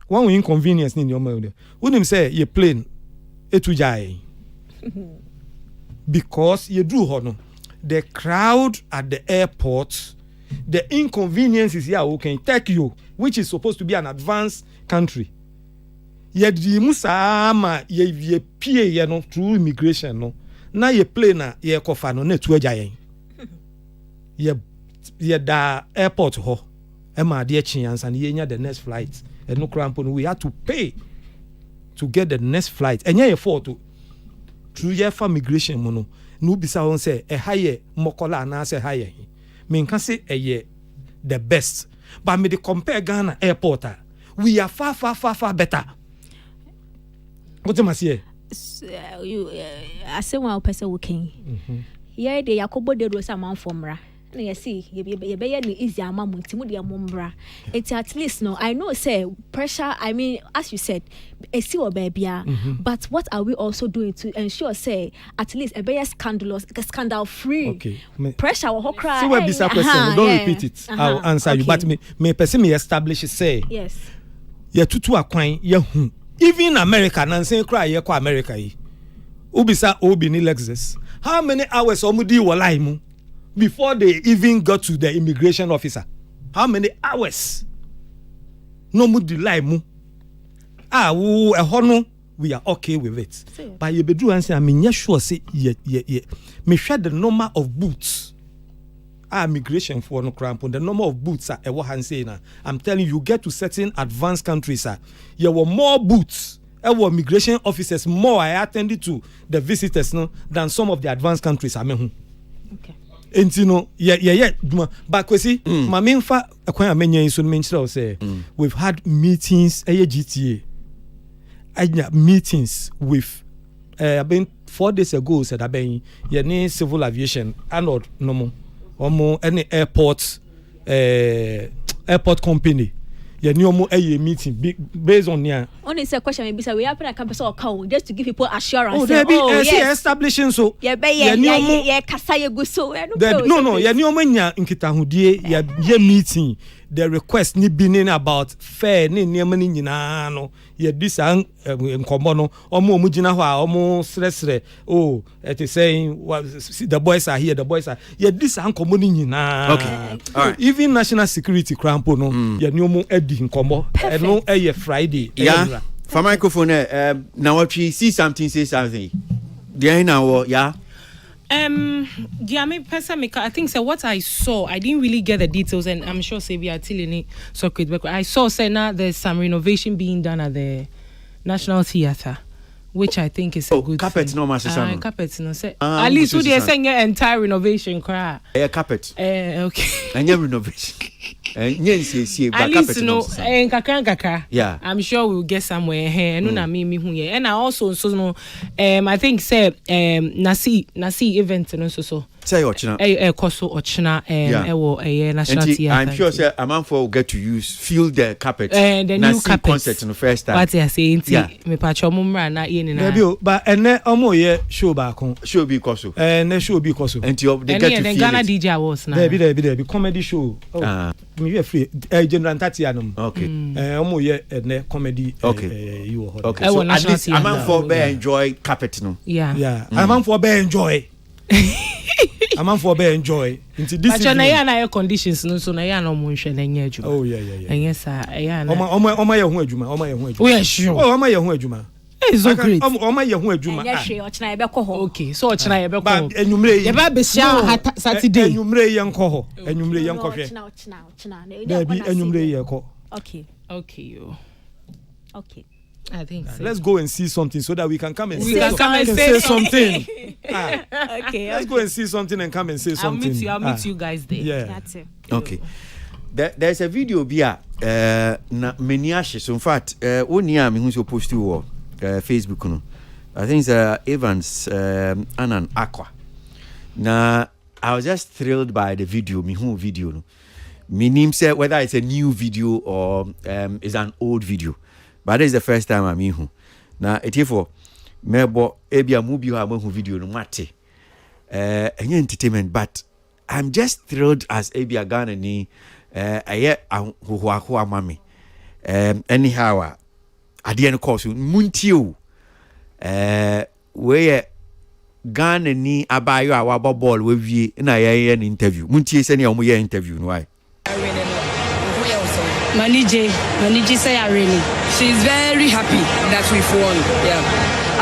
Speaker 6: one inconvenience in your mother. Wouldn't say you plane, etujai. Because you do honor. The crowd at the airport, the inconvenience is here. Okay, take you, which is supposed to be an advanced country. Yet the Musama ye pay no through immigration no. Now ye play na ye kofa no net wejayen. Ye da airport ho. Emma dear chance and ye the next flight. And no crampon we had to pay to get the next flight. And ye afford to through ye for migration mono. No bisa won say a higher mokola na say higher. Me can say the best. But me the compare Ghana airport. We are far better. What am I saying?
Speaker 5: I say one person working. Yeah, the Yakobo de Rosa man formra. You see, you be easy amount de mombra. It's at least no. I know say pressure. I mean, as you said, a see or baby. But what are we also doing to ensure say at least a be scandal free?
Speaker 6: Okay.
Speaker 5: Pressure or cry.
Speaker 6: So what be question? Don't repeat it. I'll answer you. But me person me establish say.
Speaker 5: Yes.
Speaker 6: Ya tutu akwan ya hu. Even America nan say cry ye kwa America yi. Ubisa obi ni Lexus. How many hours omudi walai mu before they even got to the immigration officer? How many hours? No mudi lai mu. Wo ehono we are okay with it. But you be do answer I mean sure say me share the number of boots. Immigration for no cramp the number of boots are I'm telling you get to certain advanced countries there were more boots immigration officers more I attended to the visitors no than some of the advanced countries okay and you know but we see mamemfa akwan amenya so menchira say we've had meetings GTA meetings with about 4 days ago said aben ye civil aviation and no any airport company. You know a meeting based on
Speaker 5: only say question maybe say we happen to campus or call just to give people assurance.
Speaker 6: Oh, there be establishing so.
Speaker 5: Yeah, kasa ye go so.
Speaker 6: No, ya ni omanya nkitahudie ya meeting. The request ni binin about fair ni niema ni nyina no ye disan nkombo no omo gina ho a omo sresre oh it is saying the boys are here, the boys are ye disan nkombo ni nyina.
Speaker 1: Okay, all right.
Speaker 6: Even national security crampo no ye ni omo edi nkombo no eye Friday.
Speaker 1: Yeah, for microphone now what you see something, say something there now. Yeah,
Speaker 14: I think so. What I saw, I didn't really get the details, and I'm sure Savia Tilini but I saw say now there's some renovation being done at the National Theatre, which I think is a good
Speaker 1: carpet
Speaker 14: thing.
Speaker 1: No master
Speaker 14: carpet no say at least who they saying entire renovation cry.
Speaker 1: Carpet.
Speaker 14: Okay.
Speaker 1: And renovation.
Speaker 14: At least no kakra.
Speaker 1: Yeah,
Speaker 14: I'm sure we'll get somewhere here. No na me hu here. And I also so no I think say nasi event no so
Speaker 1: say ochina
Speaker 14: koso ochina National Theatre.
Speaker 1: I'm sure say Amanfo will get to feel the carpet
Speaker 14: the new carpet
Speaker 1: concert in the first time.
Speaker 14: What I say me pacho mumra na ye ni na
Speaker 6: but ene omo ye show back
Speaker 1: show be koso
Speaker 6: show be koso
Speaker 1: and they get to feel
Speaker 14: Ghana DJ Awards na
Speaker 6: there be comedy show. Me we free General Tatianum.
Speaker 1: Okay.
Speaker 6: Omo ye ene comedy you
Speaker 1: okay. So at least Amanfo be enjoy carpet no.
Speaker 14: Yeah.
Speaker 6: Amanfo be enjoy. Amanfo be enjoy. Into this
Speaker 14: but na ya na air conditions no so na ya na mo nhwe na nya adwuma.
Speaker 6: Oh yeah.
Speaker 14: And yes ya na
Speaker 6: Omo ye ho adwuma.
Speaker 14: Oh yeah sure.
Speaker 6: Oh omo ye ho adwuma.
Speaker 14: It's so great.
Speaker 6: Omo ye ho adwuma.
Speaker 5: Yeah hwe ochina ye be ko ho.
Speaker 14: Okay, so ochina ye be ko.
Speaker 6: Ba enyumre
Speaker 14: ye ba be sia Saturday.
Speaker 6: Enyumre ye nko ho. Enyumre ye nko hwe.
Speaker 5: Ochina.
Speaker 6: There be enyumre ye ko.
Speaker 5: Okay.
Speaker 14: I think so.
Speaker 6: Let's go and see something so that we can come and
Speaker 14: say
Speaker 6: something.
Speaker 5: Okay.
Speaker 6: Let's go and see something and come and say something.
Speaker 14: I'll meet you guys there.
Speaker 6: Yeah.
Speaker 5: That's it.
Speaker 1: Okay. There's a video bia na many ashes. So in fact, only am who's supposed to Facebook no. I think it's Evans Anan Aqua. Now I was just thrilled by the video, video no. Me name say whether it's a new video or is an old video. But this is the first time I'm in. Now it is for mebo ebia movie ha video no mate. Any entertainment, but I'm just thrilled as ebia Ghana ni aye ho amame. Anyhow at the end course muntio where Ghana ni abayo awaba ball we wie na ye an interview. Muntie se ne omo ye interview no why.
Speaker 15: Maniji say really. She's very happy that we've won. Yeah.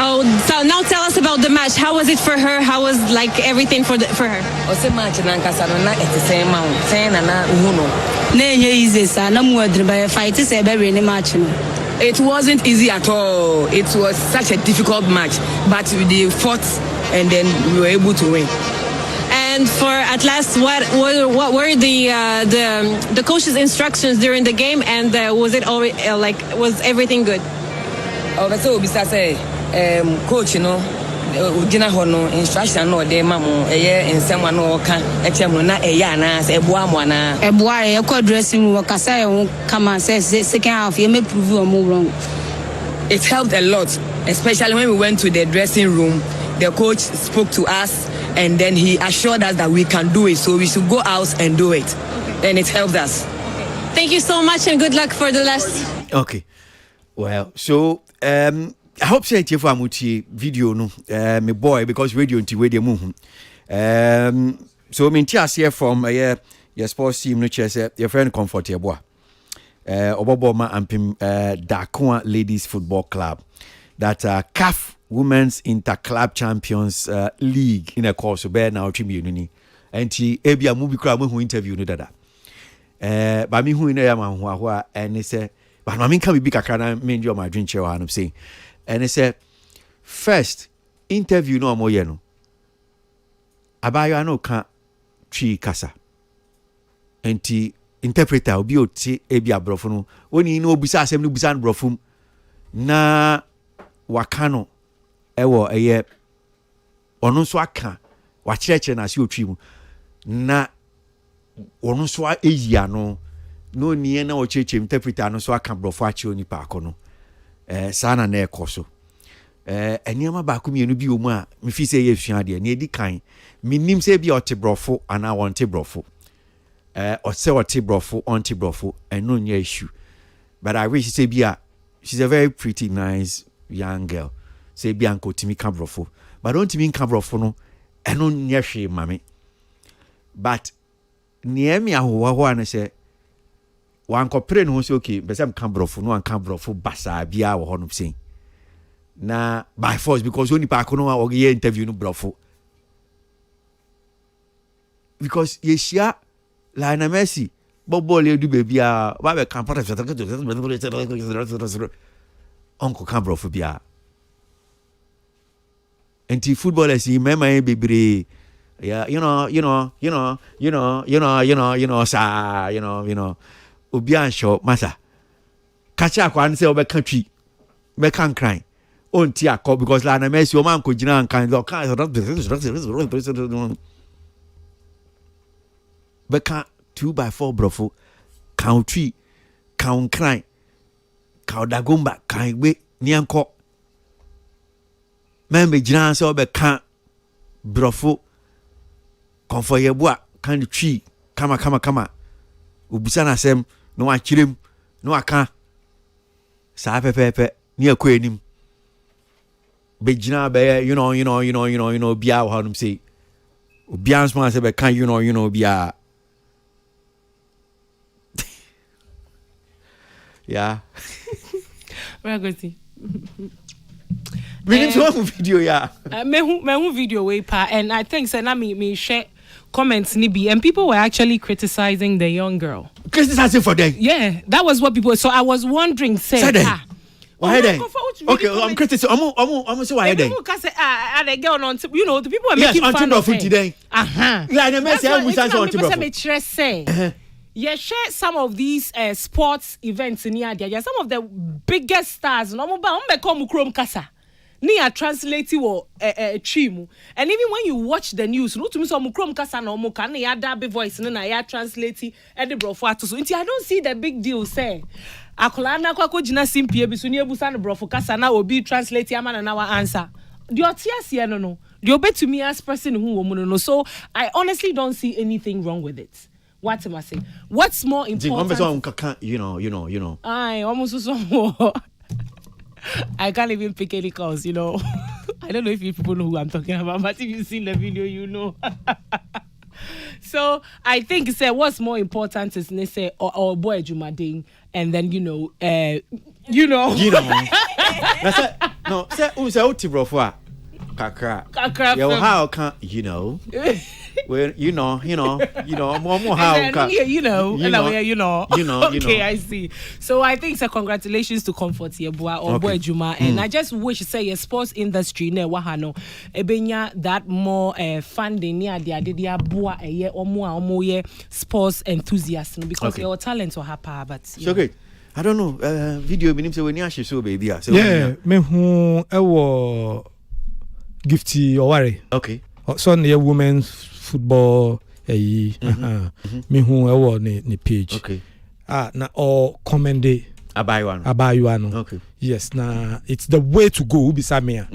Speaker 15: Oh, so now tell us about the match. How was it for her? How was like everything for her?
Speaker 16: Ose match na nkasa no na ete say ma say na uhuno.
Speaker 15: Na enye easy sa na mu adriba fight say be win match no.
Speaker 16: It wasn't easy at all. It was such a difficult match, but we fought and then we were able to win.
Speaker 15: And for at last, what were the coach's instructions during the game? And was it already was everything good?
Speaker 16: Oh, that's what we say. Coach, you know, Ujina hono instruction no de mamu eye nsema no ka echemu na eya na se eboa mo na
Speaker 15: eboa e ko dressing room kasa e come say second half you may prove you wrong.
Speaker 16: It helped a lot, especially when we went to the dressing room. The coach spoke to us and then he assured us that we can do it, so we should go out and do it. And it helped us.
Speaker 15: Thank you so much and good luck for the last.
Speaker 1: Okay. Well, so I hope say you for amuti video no me boy because radio nti we dey mu so me nti ase from your sports team no chese your friend comfort your boy obobo ma ampim Dakwa Ladies Football Club that CAF Women's Interclub Champions League in a course so be na otwemi ni enti ebia mu bi kra mu hu interview no dada ba mi hu ina ya ma hu ahwa ene se ba ma mi kan bi kakra na me ndio ma dwen che wa no say and he said, first interview no more no. Abayo no can tree kasa. Enti interpreter obi oti ebi abrofo no. Oni no bisa asem no bisa brofum na wakano ewo eye ono so aka wa kireche na se otwi mu na ono so eyia no no nie na o cheche interpreter no so aka brofo achi oni pa akono. sana na ɛkɔ so nneɛma baako mmienu bi wɔ mu a mefi sɛ yɛ sua deɛ ne edi kan menim sɛ bi ɔte brɔfo anaa wɔnte brɔfo ɔsɛ ɔte brɔfo ɔnte brɔfo ɛno nyɛ issue but I wish sɛ bi a she's a very pretty nice young girl sɛ bi anka otimi ka brɔfo but ɔntimi nka brɔfo no ɛno nyɛ hwee ma me but neɛ me ahohoa hɔ a no sɛ wankɔpere ne ho sɛ okay bɛ sɛ mka brɔfo no anka brɔfo basaa biaa wɔ hɔ no sɛn na by force because only pa kono a ɔyɛ interview no brɔfo because yɛhyia Lionel Messi bɔbɔɔl yɛdu baabi a wabɛka ɔnkɔ ka brɔfo biaa nti footballers yi mɛma yɛ bebree yeah, you know, sa, Obian show, massa. Catch up one say over country, be can't cry. On tia call because Lana Messi, your man could and kind of Becca 2x4 brofo, country, count cry, count dagumba, kind wait, Nianco. Membe Jinan so be can't brofo. Comfort your boy, kind of tree, kama. Ubisana sem, no I chill him, no I can't. Sa pepe, near quenim. Bejina be, you know, bia how them say. Ubians man say be can you know, bia. Yeah.
Speaker 14: Where go see?
Speaker 1: We need to video, yeah.
Speaker 14: Me video way pa, and I think say na me share comments nibi, and people were actually criticizing the young girl.
Speaker 1: Criticizing for them?
Speaker 14: Yeah, that was what people. So I was wondering, say,
Speaker 1: why then? Okay, I'm criticizing. I'm so why then?
Speaker 14: Because the girl on, you know, the people are making fun of her.
Speaker 1: Today. Yeah, the message
Speaker 14: say. Yeah, share some of these sports events in here. Yeah, some of the biggest stars. No, come Chrome Kasa. Nia translate wo chimu, and even when you watch the news, no to me so Chrome Kasa no mo can ya dabe voice no na ya translate the brofo so I don't see the big deal say. Akola na kwa ko gina simpie bi so ne ebusa no brofo Kasa na obi translate ama na wa answer. The otias here no. The obey to me as person who woman no. So I honestly don't see anything wrong with it. What am I saying? What's more important?
Speaker 1: You know.
Speaker 14: I almost so. I can't even pick any calls, I don't know if you people know who I'm talking about, but if you've seen the video, you know. So I think say what's more important is say or boy Jumading, and then
Speaker 1: No, say uti brofwa. Kakra. Yeah, how can well, more how
Speaker 14: Okay, I see. So I think congratulations to Comfort Yeboah or Boy Juma, and I just wish say your sports industry ne wahano ebenya that more funding near the boa a year or more sports enthusiasts because your talent will happen. But
Speaker 1: so great. I don't know. Video minim say when you show baby.
Speaker 6: Yeah, me who ewo gifty or worry.
Speaker 1: Okay.
Speaker 6: So near women's football me who ewo ni page.
Speaker 1: Okay.
Speaker 6: Na or commend Abayuano.
Speaker 1: Okay.
Speaker 6: Yes, it's the way to go Ubisamia.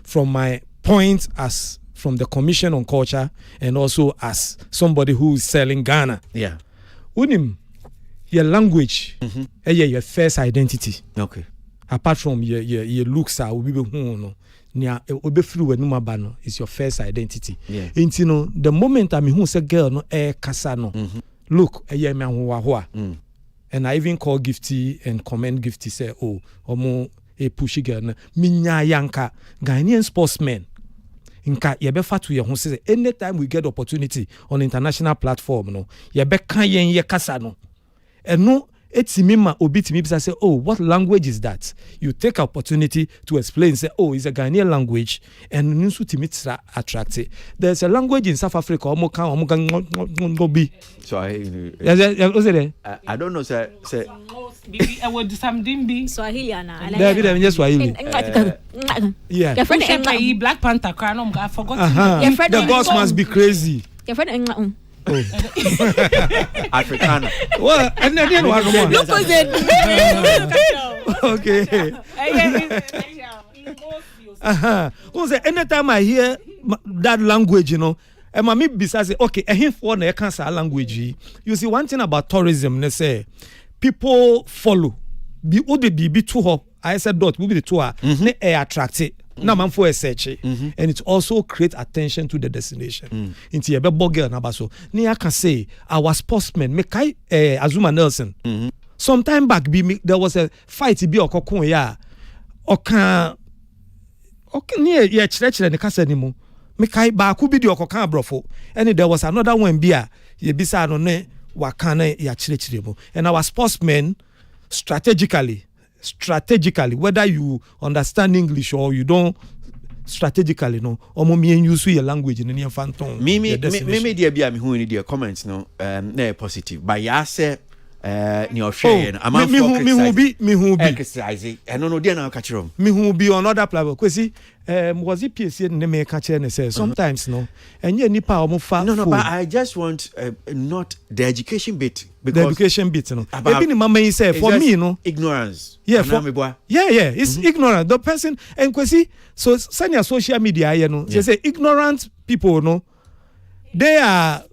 Speaker 6: From my point as from the Commission on Culture and also as somebody who is selling Ghana.
Speaker 1: Yeah.
Speaker 6: Unim your language your first identity.
Speaker 1: Okay.
Speaker 6: Apart from your looks are no. Nia obefru wenuma bano is your first identity.
Speaker 1: Yeah.
Speaker 6: The moment I mean who say girl no kasa no. Look me ho and I even call Gifty and comment Gifty say omo pushy girl na minya yanka Ghanaian sportsmen inka yebefa to ye ho say anytime we get opportunity on international platform no yebeka ye kasa no eno etimima obitimi bisa say what language is that? You take opportunity to explain say it's a Ghanaian language and nsu timitra attract it. There's a language in South Africa omo kan bi.
Speaker 1: So I don't know say
Speaker 14: I would something be
Speaker 5: Swahili ana.
Speaker 6: There Swahili. Yeah.
Speaker 5: Your friend
Speaker 14: Black Panther crown I forgot.
Speaker 6: The boss must be crazy.
Speaker 5: Your friend
Speaker 1: Africana.
Speaker 6: Well, and then Okay. Who say anytime I hear that language, you know, and my bisa say, okay, a him for na cancer language. You see one thing about tourism, they say people follow. Be too hot. I said dot will be the tour. Ne attracted. Now man for a search, and it also create attention to the destination. Into a bogger nabaso. Ne I can say our sportsmen, Mekai Azuma Nelson. Some time back, there was a fight be okokun ya. Okan near ye church and the casa anymore. Mekai ba could be the okokan brofo. And there was another one beer. Ye bisa no ne wakana ya church. And our sportsmen strategically, whether you understand English or you don't, strategically, no, or me and use your language in any phantom.
Speaker 1: Me dear be who in the comments, no, positive. But ya say, near share, I'm who be exercising, and no, dear, now catch room.
Speaker 6: Me who be on other platform. Kwesi, was it PSC and me catch and say sometimes no, and ye nipa omufa.
Speaker 1: No, but I just want not the education bit.
Speaker 6: Because the education bit, no. Maybe mama say for me, no.
Speaker 1: Ignorance.
Speaker 6: Yeah, it's ignorant. The person and Kwesi, so send your social media, you know. They say ignorant people, no. They are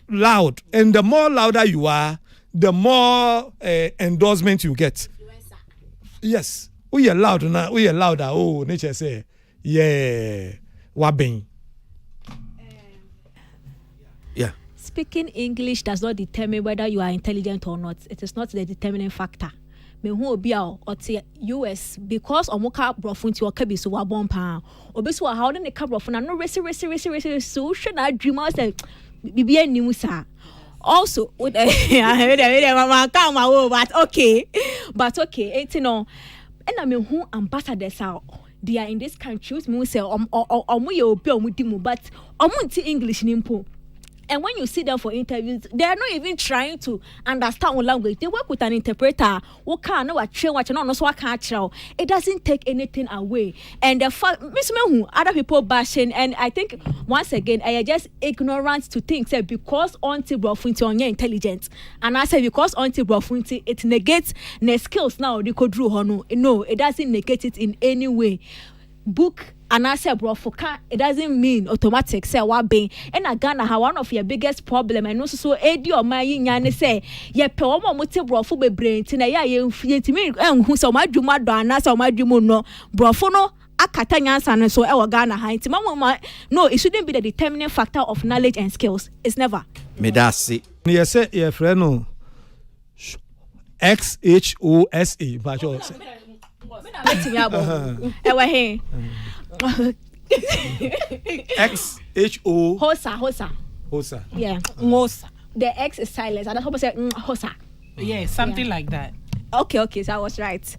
Speaker 6: loud, and the more louder you are, the more endorsement you get. Yes, we are loud now. We are louder. Oh, nature say, yeah, wabeng. Yeah.
Speaker 5: Speaking English does not determine whether you are intelligent or not. It is not the determining factor. Me who be out or US because omoka brofunti or kabi so wabon pa. Obesu wa how the cab brofun no race so should I dream out say bibi enimu sa. Also with mama come but okay. It's no and I mean who ambassadors are they are in this country me say omo ye obi omo dimu but omo nti English nimpo. And when you sit down for interviews, they are not even trying to understand what language. They work with an interpreter. What can no train what no so can't. It doesn't take anything away. And the fact, Miss Mehu, other people bashing, and I think once again, I are just ignorant to think that because auntie brofunti on your intelligence, and I say because auntie brofunti it negates the skills now they could do hono. No, it doesn't negate it in any way. Book. And I say, bro, it doesn't mean automatic. Say, what being and I Ghana, one of your biggest problem, and also so Eddie or my yan say, ye peomo motive bro for be brain, tina ya ye to me, and who so my juma dana, so my jumuno, bro for no. Akatanya and so our Ghana high. No, it shouldn't be the determining factor of knowledge and skills. It's never.
Speaker 1: Me that's it.
Speaker 6: Yes, your friend, no. XHOSA, but you say. XHO Hosa.
Speaker 5: Yeah, Hosa. The X is silent. I don't hope I say Hosa.
Speaker 14: Yeah, something like that.
Speaker 5: Okay, so I was right.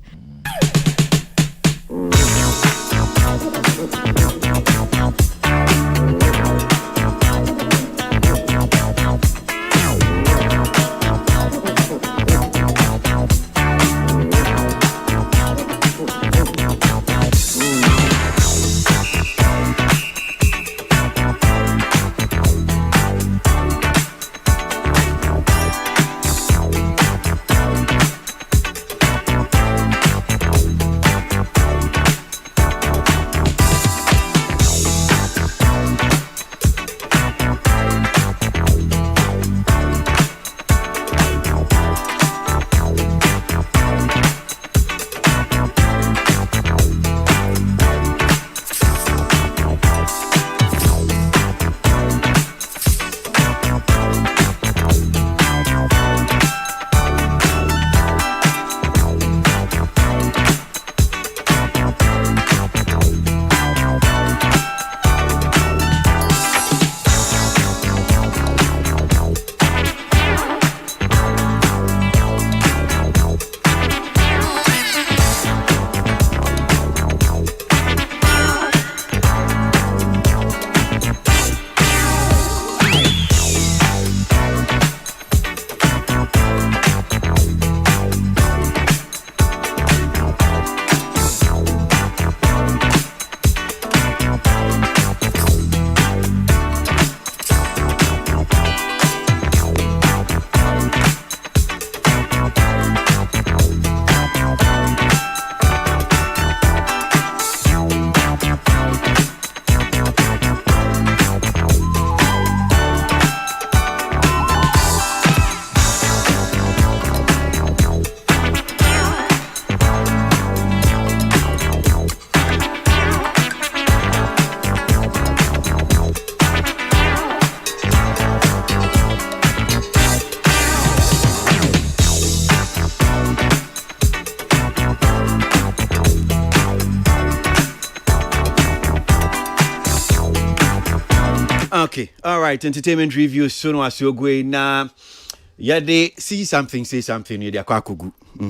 Speaker 1: Okay, all right. Entertainment review soon as you go na. Yeah, they see something, say something. You kwakugu.
Speaker 11: The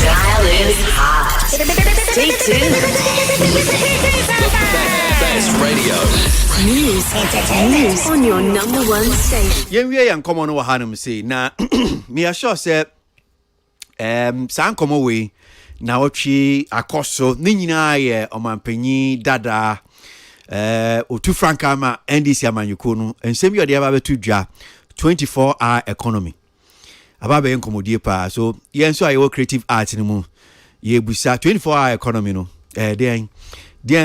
Speaker 11: dial is hot. Stay tuned.
Speaker 3: Best radio.
Speaker 11: News, entertainment on your number one station.
Speaker 1: Yeah, we are common over Hanum say na. Me assure say, san come away. Na ochi akoso ni nyina ye omampanyi dada otu franka ma NDC amanyuko no ensem yode aba betu dwa 24-hour economy aba be enkomodie pa so yen so ayo creative art ni mu ye busa 24-hour economy no den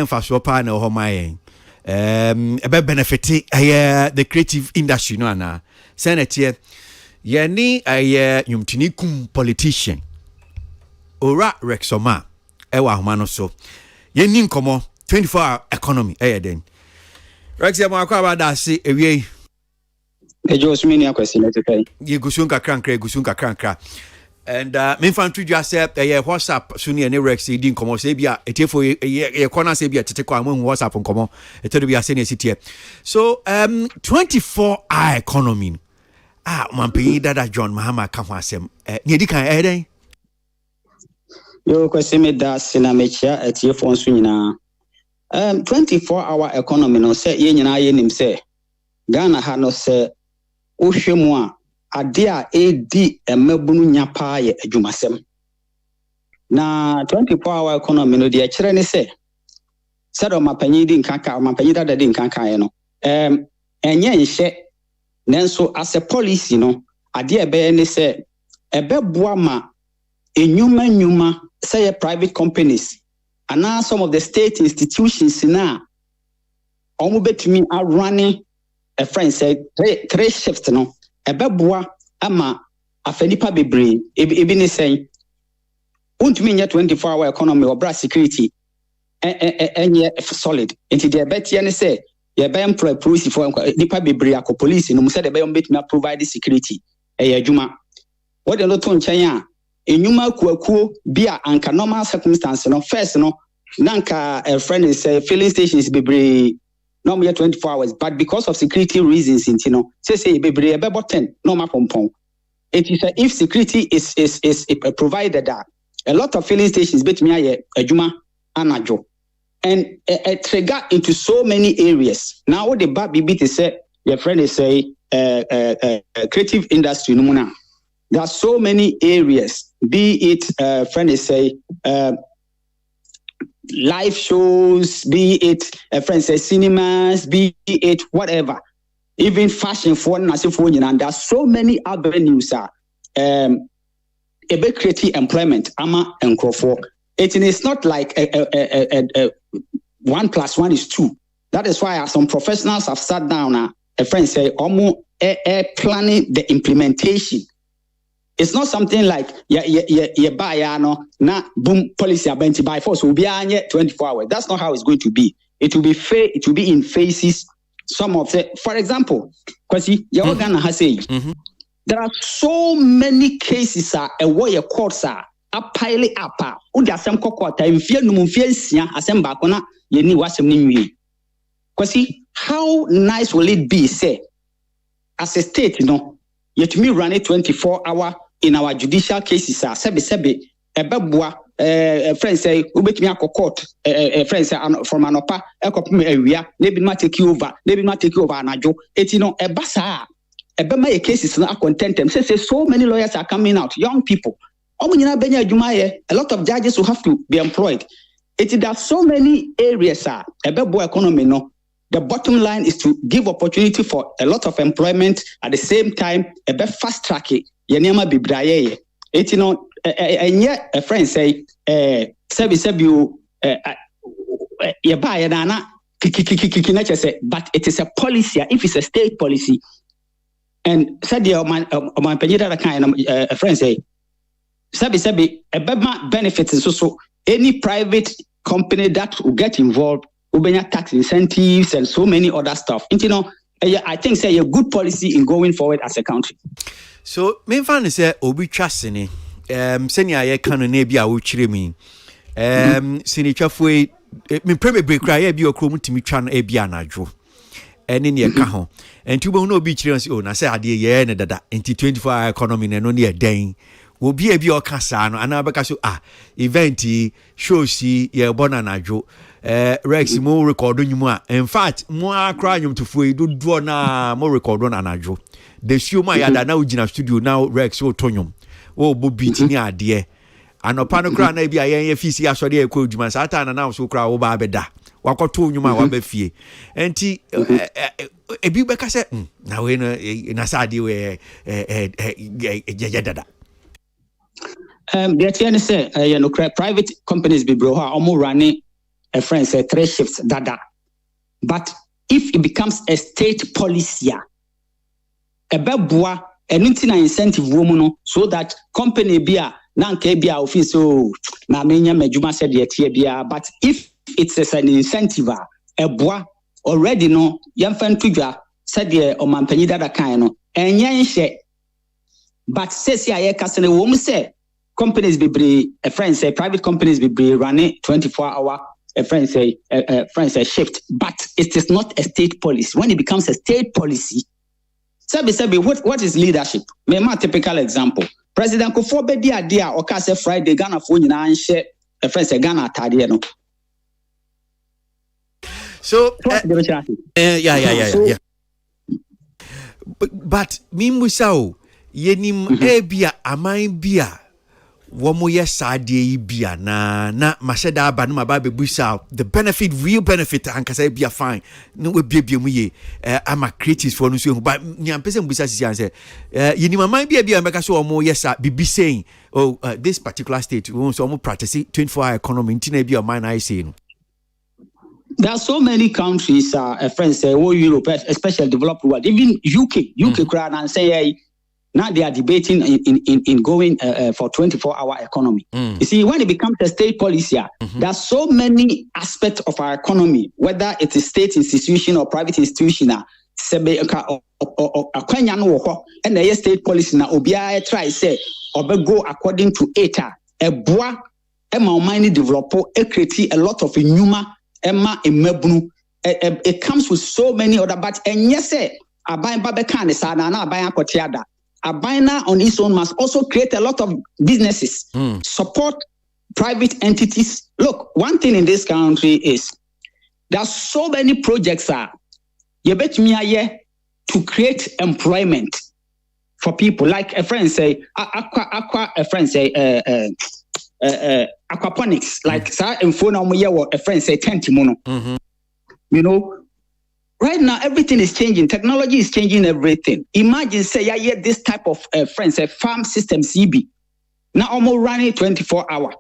Speaker 1: fa so pa na ho mayen ebe benefit the creative industry no ana senator ye ni nyumtini kum politician Ora Rexoma ewa humano so ye ni nkomo 24-hour economy den Rex ya mwakwa abada si ewie
Speaker 17: ejo osmini akwesine tekai
Speaker 1: ye gusunka krankra and me fan tu just say WhatsApp suni ene Rex di nkomo se bia etiefo ye kona se bia tete kwa amu WhatsApp nkomo etedo bia se ne sitie so 24-hour economy mampi dada John Mahama ka ho asem ne di kan den
Speaker 17: yo kwesime da sinamechia etiefo nso nyina 24-hour economy no se ye nyina ye nim se Ghana ha no se ohwemu a ade a edi emabunu nyapa ye adwumasem na 24-hour economy no de kire ne se do mapanyi di nkanka mapanyi dada di nkanka ye no enye nhye nenso as a policy no ade ebe ne se ebeboa ma enyuma say private companies and now some of the state institutions now omo betumi are running a friend said three shifts no ebeboa ama afanipa bebre ebi ne say untumi nya 24-hour economy or bra security enye solid into the betie ne say ye be employ police for nipa bebre akọ police no mo say the be betumi provide security adwuma what the lot on chan enyuma kuakuo bia anka normal circumstance no first no nanka a friend is filling stations bebre no more 24 hours but because of security reasons say bebre be 10 normal pompon it is if security is provided that a lot of filling stations betumi aye adwuma anajo and a trigger into so many areas now what the bad bibi to say your friend is say creative industry no muna. There are so many areas, be it, friend say, live shows, be it, friend say, cinemas, be it, whatever. Even fashion for and there are so many avenues a bit creative employment, ama and crowdwork. It is not like 1 + 1 is 2. That is why some professionals have sat down, a friend say, planning the implementation. It's not something like buy na boom policy abenti by force will be 24 hours. That's not how it's going to be. It will be fair, it will be in phases. Some of the, for example, Kwasi, Ghana has said there are so many cases a warrior courts are pile up. Undi asem kokota mfie num mfie sia asem ba kona ye ni wasem ni nwie. Kwasi, how nice will it be say as a state yet me run it 24-hour in our judicial cases sebe ebeboa friends say ubetimi akokot friends say from anopa ekopem awia maybe ma take you over anajo etino ebasa ebema ye cases na contentem say so many lawyers are coming out, young people omunyina benya adwuma ye, a lot of judges will have to be employed. There are so many areas ebebo economy no. The bottom line is to give opportunity for a lot of employment at the same time a be fast track it yenema bibraye it a friend say sebi ye buy na say but it is a policy if it's a state policy and said the man penida kind a friend say sebi a benefits so any private company that will get involved ubenya tax incentives and so many other stuff. I think say a good policy in going forward as a country.
Speaker 1: So me fan say obi twasene senia ye kan na bia wo kyire mi sini twafo me prebe kra ye bi okro mutimi twa no e bia najo ɛne ne ɛka ho ɛnti wobɛhu na obi kyerɛ sɛ na sɛ adeɛ yɛɛ ne dada ɛnti 24-hour economy no ɛno ne ɛdɛn obi a bi ɔka saa no anaa bɛka so event yi shows yi yɛbɔ no anadwo Rex mo record nyumu a in fact mo akra nyumtofo yi dodoɔ na mo record no anadwo the show ma yada na ugina studio now Rex wo tonyum wo bo beat ni adeɛ anopa no kra na bi ayen fisi asɔre ekɔ adwuma saa ta na so kra wo ba bɛda wakɔto nyuma wa ba fie enti ebi bɛka sɛ na we na sa adeɛ we dada
Speaker 17: the TN say private companies be bro ha omo running a friend say 3 shifts dada, but if it becomes a state policy a beboa an incentive woman so that company bia nanke bia office so na menya majuma said yet bia, but if it's an incentive a boa already no yamfan tudwa said ye o mampanyi dada kan no enye nhye, but says ya kasene wo mu say companies be a friend say private companies be running 24-hour a friend say shift, but it is not a state policy. When it becomes a state policy, what is leadership? My typical example: President Kufuor bedi idea or say Friday Ghana for nyina share a friend say Ghana atade no.
Speaker 1: So yeah. But mimusao yenim ebia aman bia womo yesadie bia na masheda aba no maba bebusa the real benefit ankasa bia fine no we bia mu ye ama creatives for no so but nyampese mbusa sisi anse yenim aman bia meka so womo yesa bibi saying this particular state we so womo practice 24-hour economy ntina bia man I say no.
Speaker 17: There are so many countries friends say Europe, especially developed world, even UK crowd and say now they are debating in going for 24-hour economy. You see, when it becomes a state policy, there are so many aspects of our economy, whether it's a state institution or private institution, and the state policy now obia try say or go according to ETA. A bois, a develop, create a lot of numa, emma emebunu. It comes with so many other, but and yes, I buy babekan sana na buy akotiada. Abina on its own must also create a lot of businesses, support private entities. Look, one thing in this country is there are so many projects you bet me to create employment for people. Like a friend say, aquaponics, like a friend say tentimono. You know. Right now, everything is changing. Technology is changing everything. Imagine, say, this type of farm system CB. Now, almost running 24-hour.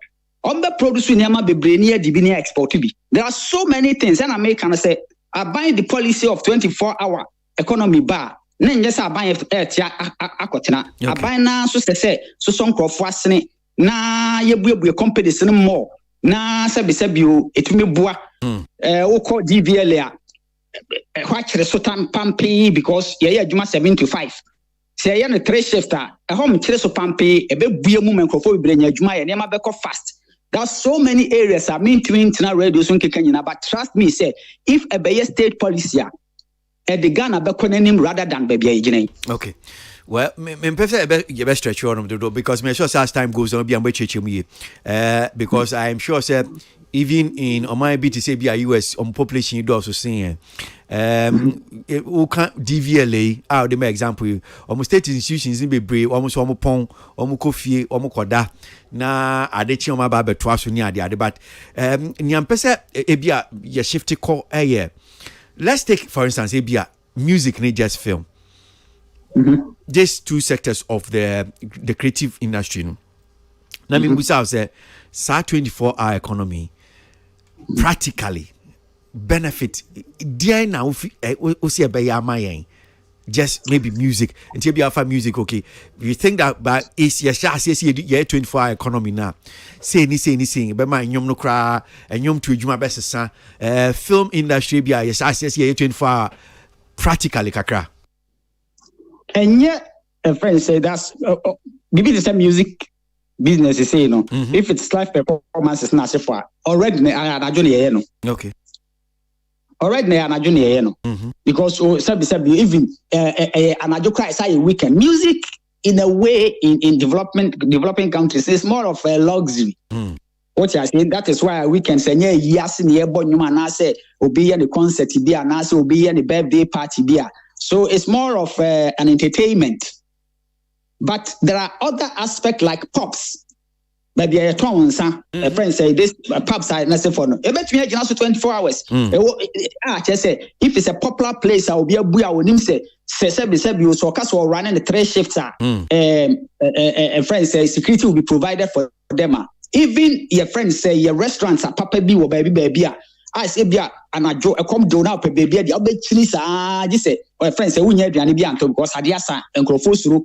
Speaker 17: On the produce, we never be brainier, divinia export to be. There are so many things. And I make kind of say, I buy the policy of 24-hour economy bar. Then just I buy akotena. I buy now, so say, so some crop wasn't. Na ye companies no more. Na sabi it me boa. Oko DVLA. Watch the Sultan Pampi because Juma 7 to 5. Say a 3 shifter, a home Cheso Pampi, a big beer movement for bring a Juma and Yamabeko fast. There are so many areas I mean to internet radio Kenya, but trust me, say if a Bay state policy at the Ghana Bekonim rather than baby.
Speaker 1: Okay. Well, me best stretch on the because me sure as time goes on, be am because I am sure say even in my BTC be a US population you do also seeing who can DVLA out the example almost state institutions in be brave almost pon kofie koda na adechi ma ba beto aso ni ade but nyampese ebia ye shift call let's take for instance ebia music not just film. Just 2 sectors of the creative industry. Now, I mean, we say, 24-hour economy practically benefit. Dear now, we see a just maybe music. Until you have music, okay. You think that, but it's your 24-hour economy now. Say anything. But my no cry and yum to my best son. Film industry, be a 24-hour practically kakra.
Speaker 17: And yet, a friend say that's maybe the same music business is saying, no. If it's live performance, it's not so far already. I don't know.
Speaker 1: Okay.
Speaker 17: already na anajo na ye no because sabi even anajo cry say weekend music in a way in developing countries is more of a luxury. What you are saying, that is why we can say yes in the bonuma na say obi the concert be na say obi the birthday party be. So it's more of an entertainment. But there are other aspects like pops. Maybe a friend say this pubs are necessary for no. Ebet me just 24 hours. Just say if it's a popular place, I will be a buya with him say you so cast or running the 3 shifts. A friend say security will be provided for them. Even your friends say your restaurants are papa bi or baby. I say bia and I come down up a baby the other chilies just say or friends say we need to be anto because adiasa and crofosuru.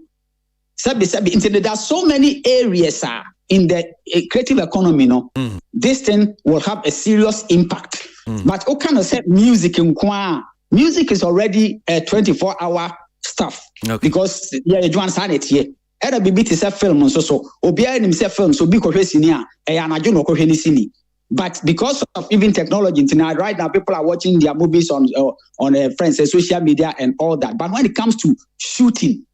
Speaker 17: Sabi there are so many areas in the creative economy, no, this thing will have a serious impact. But what kind of music in music is already a 24-hour stuff because you want it here. Era bibi to say film so obia nim say film so bi ko hwesini a e anajo no ko hwenisini. But because of even technology tonight, right now people are watching their movies on friends, social media and all that. But when it comes to shooting,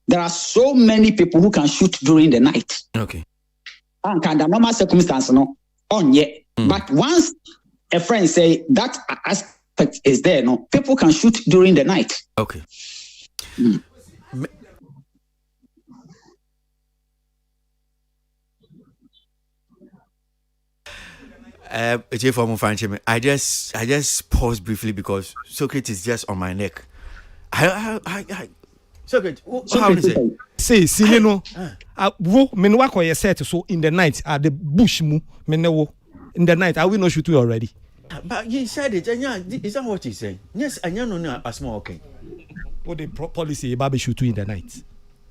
Speaker 17: there are so many people who can shoot during the night.
Speaker 1: Okay.
Speaker 17: And under normal circumstances, no, on yet. But once a friend say that aspect is there, no, people can shoot during the night.
Speaker 1: Okay. I just pause briefly because Socrates is just on my neck. Socrates, how is it?
Speaker 6: Say, see, you know, menwako ye set so in the night at the bush mu menewo in the night. I will not shoot you already.
Speaker 1: But you said it, and is that what you say? Yes, and you know a small okay.
Speaker 6: What the policy baby shoot you in the night?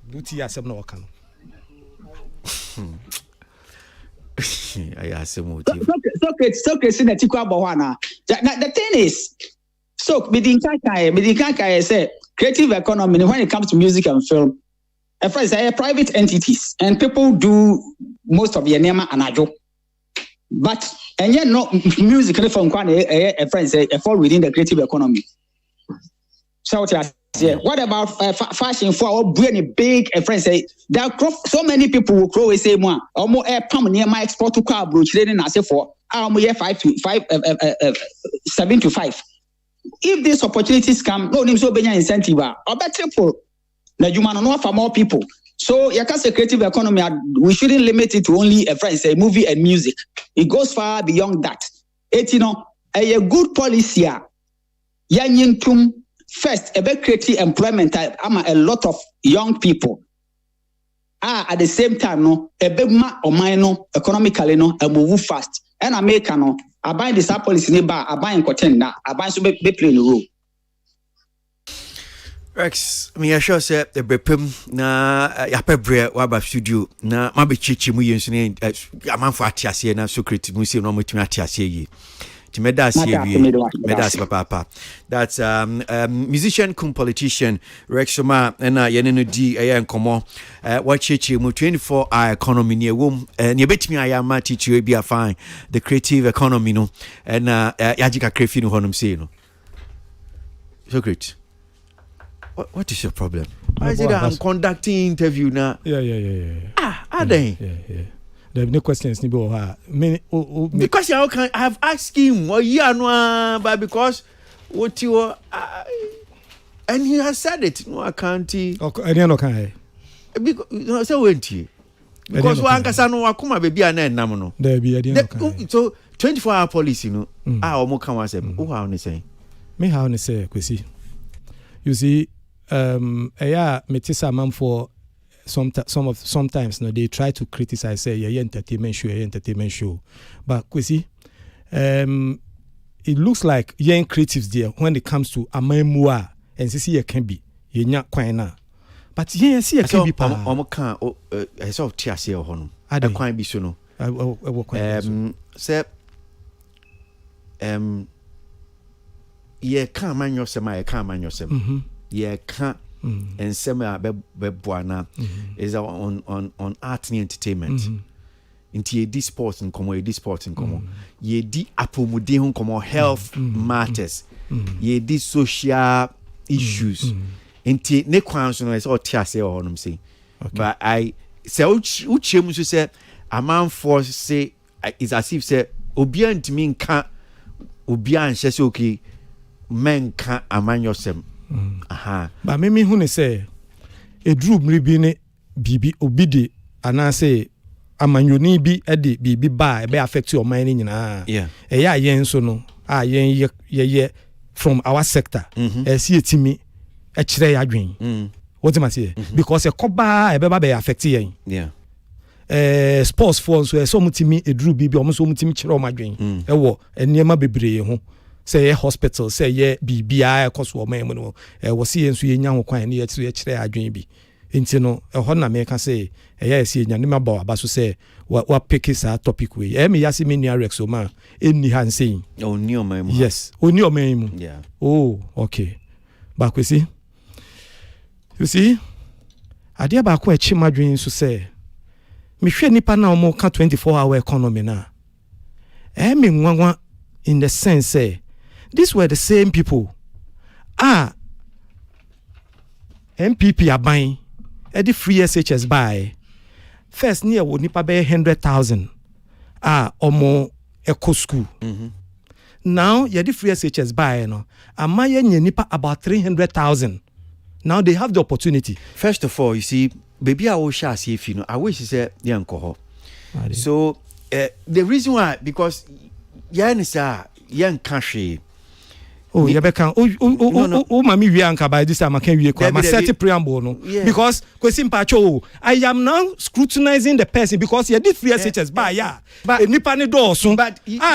Speaker 6: Duty as no can.
Speaker 1: I ask him.
Speaker 17: Socrates in the Tikwa Bawana. The thing is, so Midinka say creative economy when it comes to music and film. A friend say private entities and people do most of your name and ajo. But and yet no music from a friend say fall within the creative economy. So what about fashion for all big a friend say there are so many people will grow say more or more air pump near my export to car brooch then I say for 7 to 5. If these opportunities come, no name so benya incentive or better for the human no for more people. So you can say creative economy, we shouldn't limit it to only a friend say movie and music. It goes far beyond that. It's a good policy. Yanyin first about creative employment. I'm a lot of young people. At the same time, no, a big or minor economically no, a move fast. And America no, I buy this policy nearby, I buy in cotton now, I buy so be playing the role.
Speaker 1: Rex, me assure say the bepem na ya pebre wa ba studio na ma be chichi mu yensu ne amanfo atiase na Socrates mu se no mutumi atiase yi. Ti medas papa. That's musician cum politician Rex Soma na yene no di nkomo wa chichi mu 24-hour economy ne wom ne betumi ayama teacher bi afan the creative economy no na yagika krefi no honum say no. Socrates, what is your problem? Why is it that I'm conducting interview now?
Speaker 6: Yeah.
Speaker 1: They?
Speaker 6: Yeah. There have no questions.
Speaker 1: Because I have asked him, but because what you are, and he has said it. No, I can't.
Speaker 6: Okay,
Speaker 1: because so went he. Because one casano wakuma baby and namono.
Speaker 6: There be
Speaker 1: so 24-hour policy, no. Omo can was who how ne say?
Speaker 6: Me how ne say, Kwesi. You see, metisa man for sometimes no they try to criticize say entertainment show. But Kwesi, it looks like young creatives there when it comes to amemua and see can be nya kwan na. But see can be pa.
Speaker 1: Omo kan I saw tiase ho no. E kwan bi so no. Say ye kan man yosem. Ye kan and some be buana is on art and entertainment. nti yɛdi sports nkɔmmɔ yɛdi apɔmuden ho nkɔmmɔ health matters yɛdi social issues nti ne kwan so no ɛsɛ ɔte ase wɔ hɔnom sei but I sɛ wokyerɛ mu so sɛ amanfoɔ say is as if sɛ obiara ntumi nka obiara nhyɛ sɛ okay menka amanyɔsɛm
Speaker 6: ba me hu ne sɛ eduru mmiri bi ne bibi obi de anaasɛ amanyɔni bi de bibi ba ɛbɛ affect ɔman ne nyinaa ɛyɛ a yɛn so no a yɛn yɛ from our sector ɛsi etimi ɛkyerɛ yɛ adwen what am I saying because ɛkɔba ɛbɛba bɛ affect yɛn sports for so ɛsɛ ɔmo timi eduru bibi ɔmo so ɔmo timi kyerɛ ɔmo adwen ɛwɔ nneɛma bebree ho sɛ yɛ hospital sɛ yɛ bibia ɛkɔ so ɔman mu no wɔ si yɛn so yɛnya ho kwan ne yɛkyerɛ adwen bi nti no ɛhɔ na meka sɛ ɛyɛ ɛsi yɛnya ne ma ba waba so sɛ wa pick saa topic we me yasi me nua Rex Oma enni ha nsɛn
Speaker 1: oni ɔman mu
Speaker 6: yes oni ɔman mu oh okay ba kwesi you see adeɛ ba ko ɛkyi madwen so sɛ mehwɛ nipa na ɔmo ka 24-hour economy na me nwanwa in the sense say these were the same people MPP aban the free SHS by first near wo nipa be 100,000 omo eco school now ye the free SHS by no amaye nye nipa about 300,000 now they have the opportunity.
Speaker 1: First of all, you see baby I will share see if you know I wish you say yan ko so the reason why because yan sa yan country
Speaker 6: oh you bekan mami wi anka by this time I can wi ko ma set preamble no because question pacho I am now scrutinizing the person because you did free SHS by but nipa ne do so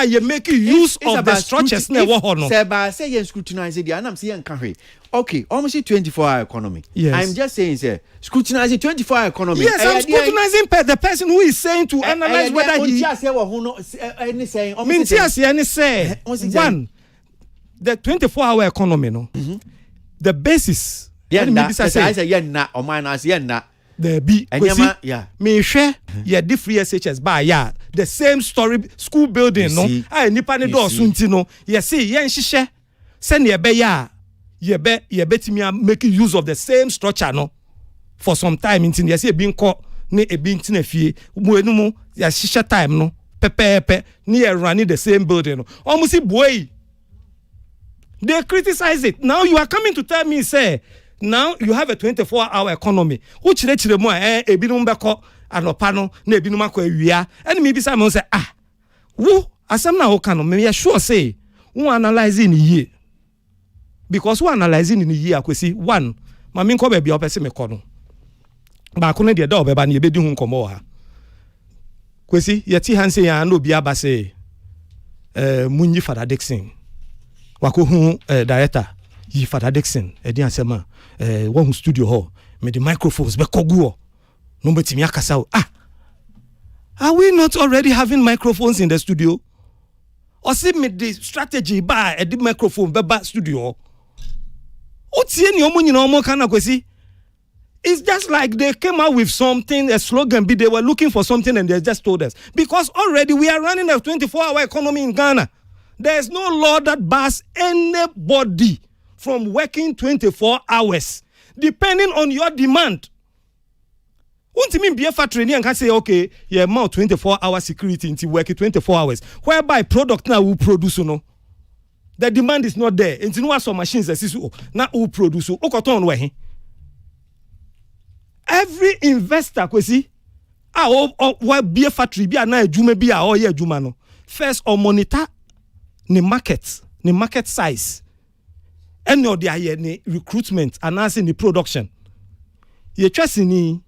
Speaker 6: you make use of the structures na wo ho no
Speaker 1: say you scrutinize the and I'm say yan country okay almost 24-hour economy I'm just saying say scrutinizing 24-hour economy
Speaker 6: yes I'm scrutinizing the person who is saying to analyze whether he say one the 24-hour economy no the basis
Speaker 1: I say na o man as na
Speaker 6: the be me hwe ye the free SHS ba the same story school building no nipa ne do so nti no ye say ye nhihye se ne be ye betimi make use of the same structure no for some time nti ye say bi nko ne ebi nti na fie mu enum ya hihye time no pepepe ne ye running the same building no almost boy they criticize it. Now you are coming to tell me, say, now you have a 24-hour economy. Which chire mo ebinum beko anopano na ebinum akwa awia. And maybe someone say, wo asem na wo kan no me sure say, who analyzing ye. Because who analyzing in ye akwesi one, mami nko be opese me ko no. Ba ko ne de da obeba na ye bedi hu nkomo ha. Kwesi yeti han say ya na obi aba say munyi Father Dixon. Wako hu director yi Father Dixon edi asema wo hu studio hall me the microphones be koguo no betimi akasa are we not already having microphones in the studio or see me the strategy by the microphone be ba studio otie ni omo nyina omo kana kwesi it's just like they came out with something a slogan be they were looking for something and they just told us because already we are running a 24-hour economy in Ghana. There is no law that bars anybody from working 24 hours, depending on your demand. Won't mean be a factory and can say, okay, yeah, more 24-hour security into working 24 hours, whereby product now will produce no. The demand is not there. Into no some machines that now will produce. Every investor, kwesi, be a factory, be a na juma be a ye juma no. First or monitor. Ni market size any of the ni recruitment and announcing the production ye trust ni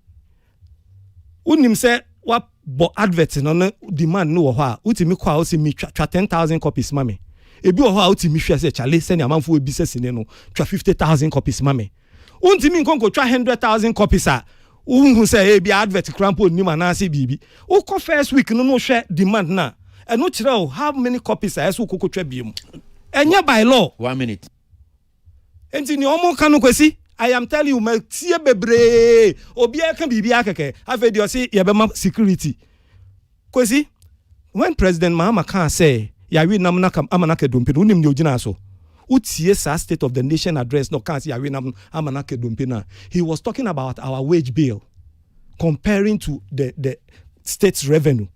Speaker 6: unim say what bo advert no demand no ho a utimi kwa o se mi twa 10,000 copies mame ebi ho a utimi hwe say chale send amamfo obi sesine no twa 50,000 copies mame untimi nkonko twa 100,000 copies a unhu say ebi advert crampo ni manase bibi uko first week no hwe demand na and no chira how many copies are so kokotwa biem enya by law
Speaker 1: 1 minute
Speaker 6: enti ni omo kanu kwesi I am telling you my tie bebre obi aka bibia keke afedi o se ye be ma security Kwesi, when President Mahama can say, Yawi Namanaka Amanaka Dumpin, unim Yojina so. Utiesa State of the Nation address no can see Yawi Amanaka Dumpina. He was talking about our wage bill, comparing to the state's revenue.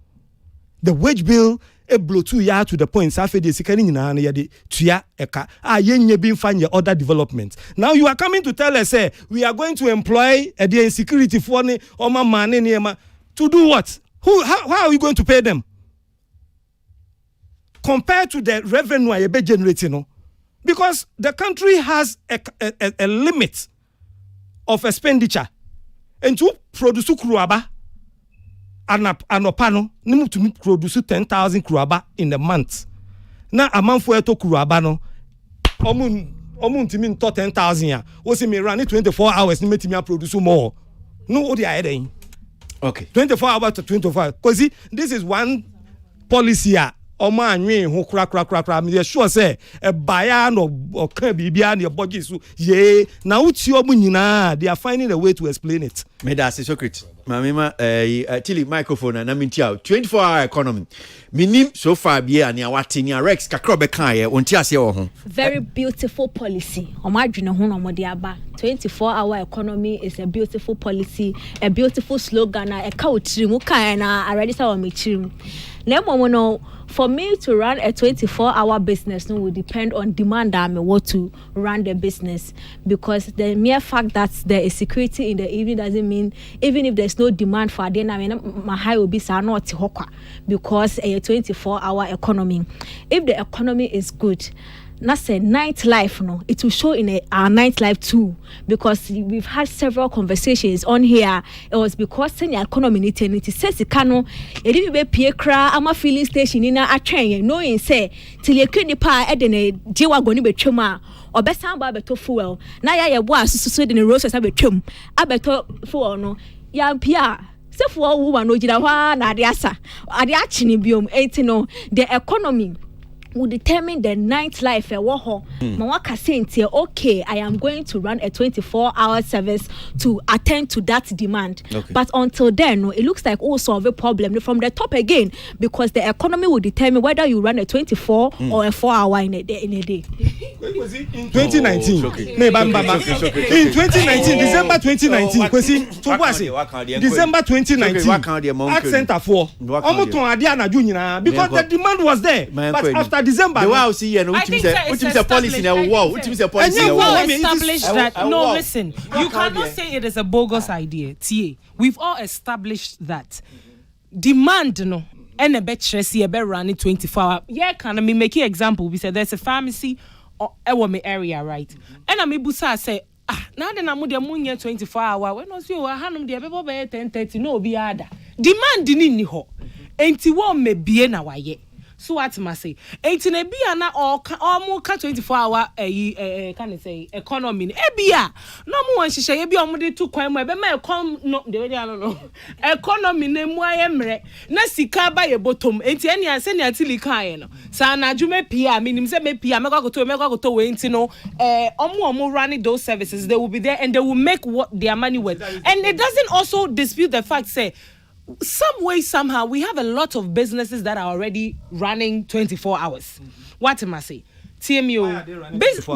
Speaker 6: The wage bill a blow 2 years to the point safe de sikani na na yede tua eka yenye bin fanye other development. Now you are coming to tell us we are going to employ the insecurity for ni oma mane ni ema to do what? How are we going to pay them? Compared to the revenue I be generating, no? Because the country has a limit of expenditure and to produce kruaba anopano nimu to produce 10,000 kruaba in a month. Now a month for to kruaba no omun timi to 10,000 ya o se me run 24 hours ni metimi produce more. No what they are.
Speaker 1: Okay.
Speaker 6: 24 hours to 25. Because this is one policy Oma anwe ho kra me sure say e buyer no ka bibia na budget so ye na uti omu nyina they are finding a way to explain it.
Speaker 1: Me da se secret. Mamima tili microphone na minti out 24-hour economy. Minim so far bia na wate ni Rex kakra be kan ye onti ase wo ho.
Speaker 5: Very beautiful policy. Omadwene ho no mo de aba. 24-hour economy is a beautiful policy, a beautiful slogan na e ka otirimu kan na already say o me chirim. Na mo no for me to run a 24-hour business no will depend on demand that I want to run the business, because the mere fact that there is security in the evening doesn't mean even if there's no demand for then I mean my high will be not because a 24-hour economy. If the economy is good, that's a nightlife, no. It will show in our nightlife too, because we've had several conversations on here. It was because the economy it says it cannot. It didn't be Piekra. I'm a filling station in a train. No, in say till you couldn't pay. Edene Jewa goni be chuma or best time by beto fuel. Now ya was so in the roses I be chum. I beto fuel no. Ya pia. So for woman no jirawa na adiasa. Adiachini biom 18 no. The economy will determine the nightlife woho mawaka say okay I am going to run a 24-hour service to attend to that demand. Okay. But until then no, it looks like also a problem from the top again, because the economy will determine whether you run a 24 or a 4-hour in a day. In
Speaker 6: 2019 in 2019 December 2019 kwesi to boase December 2019 accent for omoton ade anaju nyina because the demand was there. But after December,
Speaker 1: the wow see and which is a policy now. Wow, which is a policy now.
Speaker 14: Established that. No, listen, you cannot say it is a bogus idea. TA, we've all established that demand no. And a bet stressy a bet running 24-hour. Yeah, can I make you example? We said there's a pharmacy or Ewame area, right? And I may busa say now then I'm with the moon 24-hour. When was you? I had the people by 10:30. No, be other demand didn't ho. Ain't you me be na waye. So what must say? 18 be na or more 24-hour can I say economy? Ebia no more she say ebia omde to kwan mo be ma econ no de we don't know economy na mu ayemre na sika ba ye bottom enti ene ase ne atili kan no sa na adwuma pia minim se me pia mekwakoto we enti no omo running those services, they will be there and they will make what their money worth. And it doesn't also dispute the fact say some way somehow we have a lot of businesses that are already running 24 hours. What am I say? TMU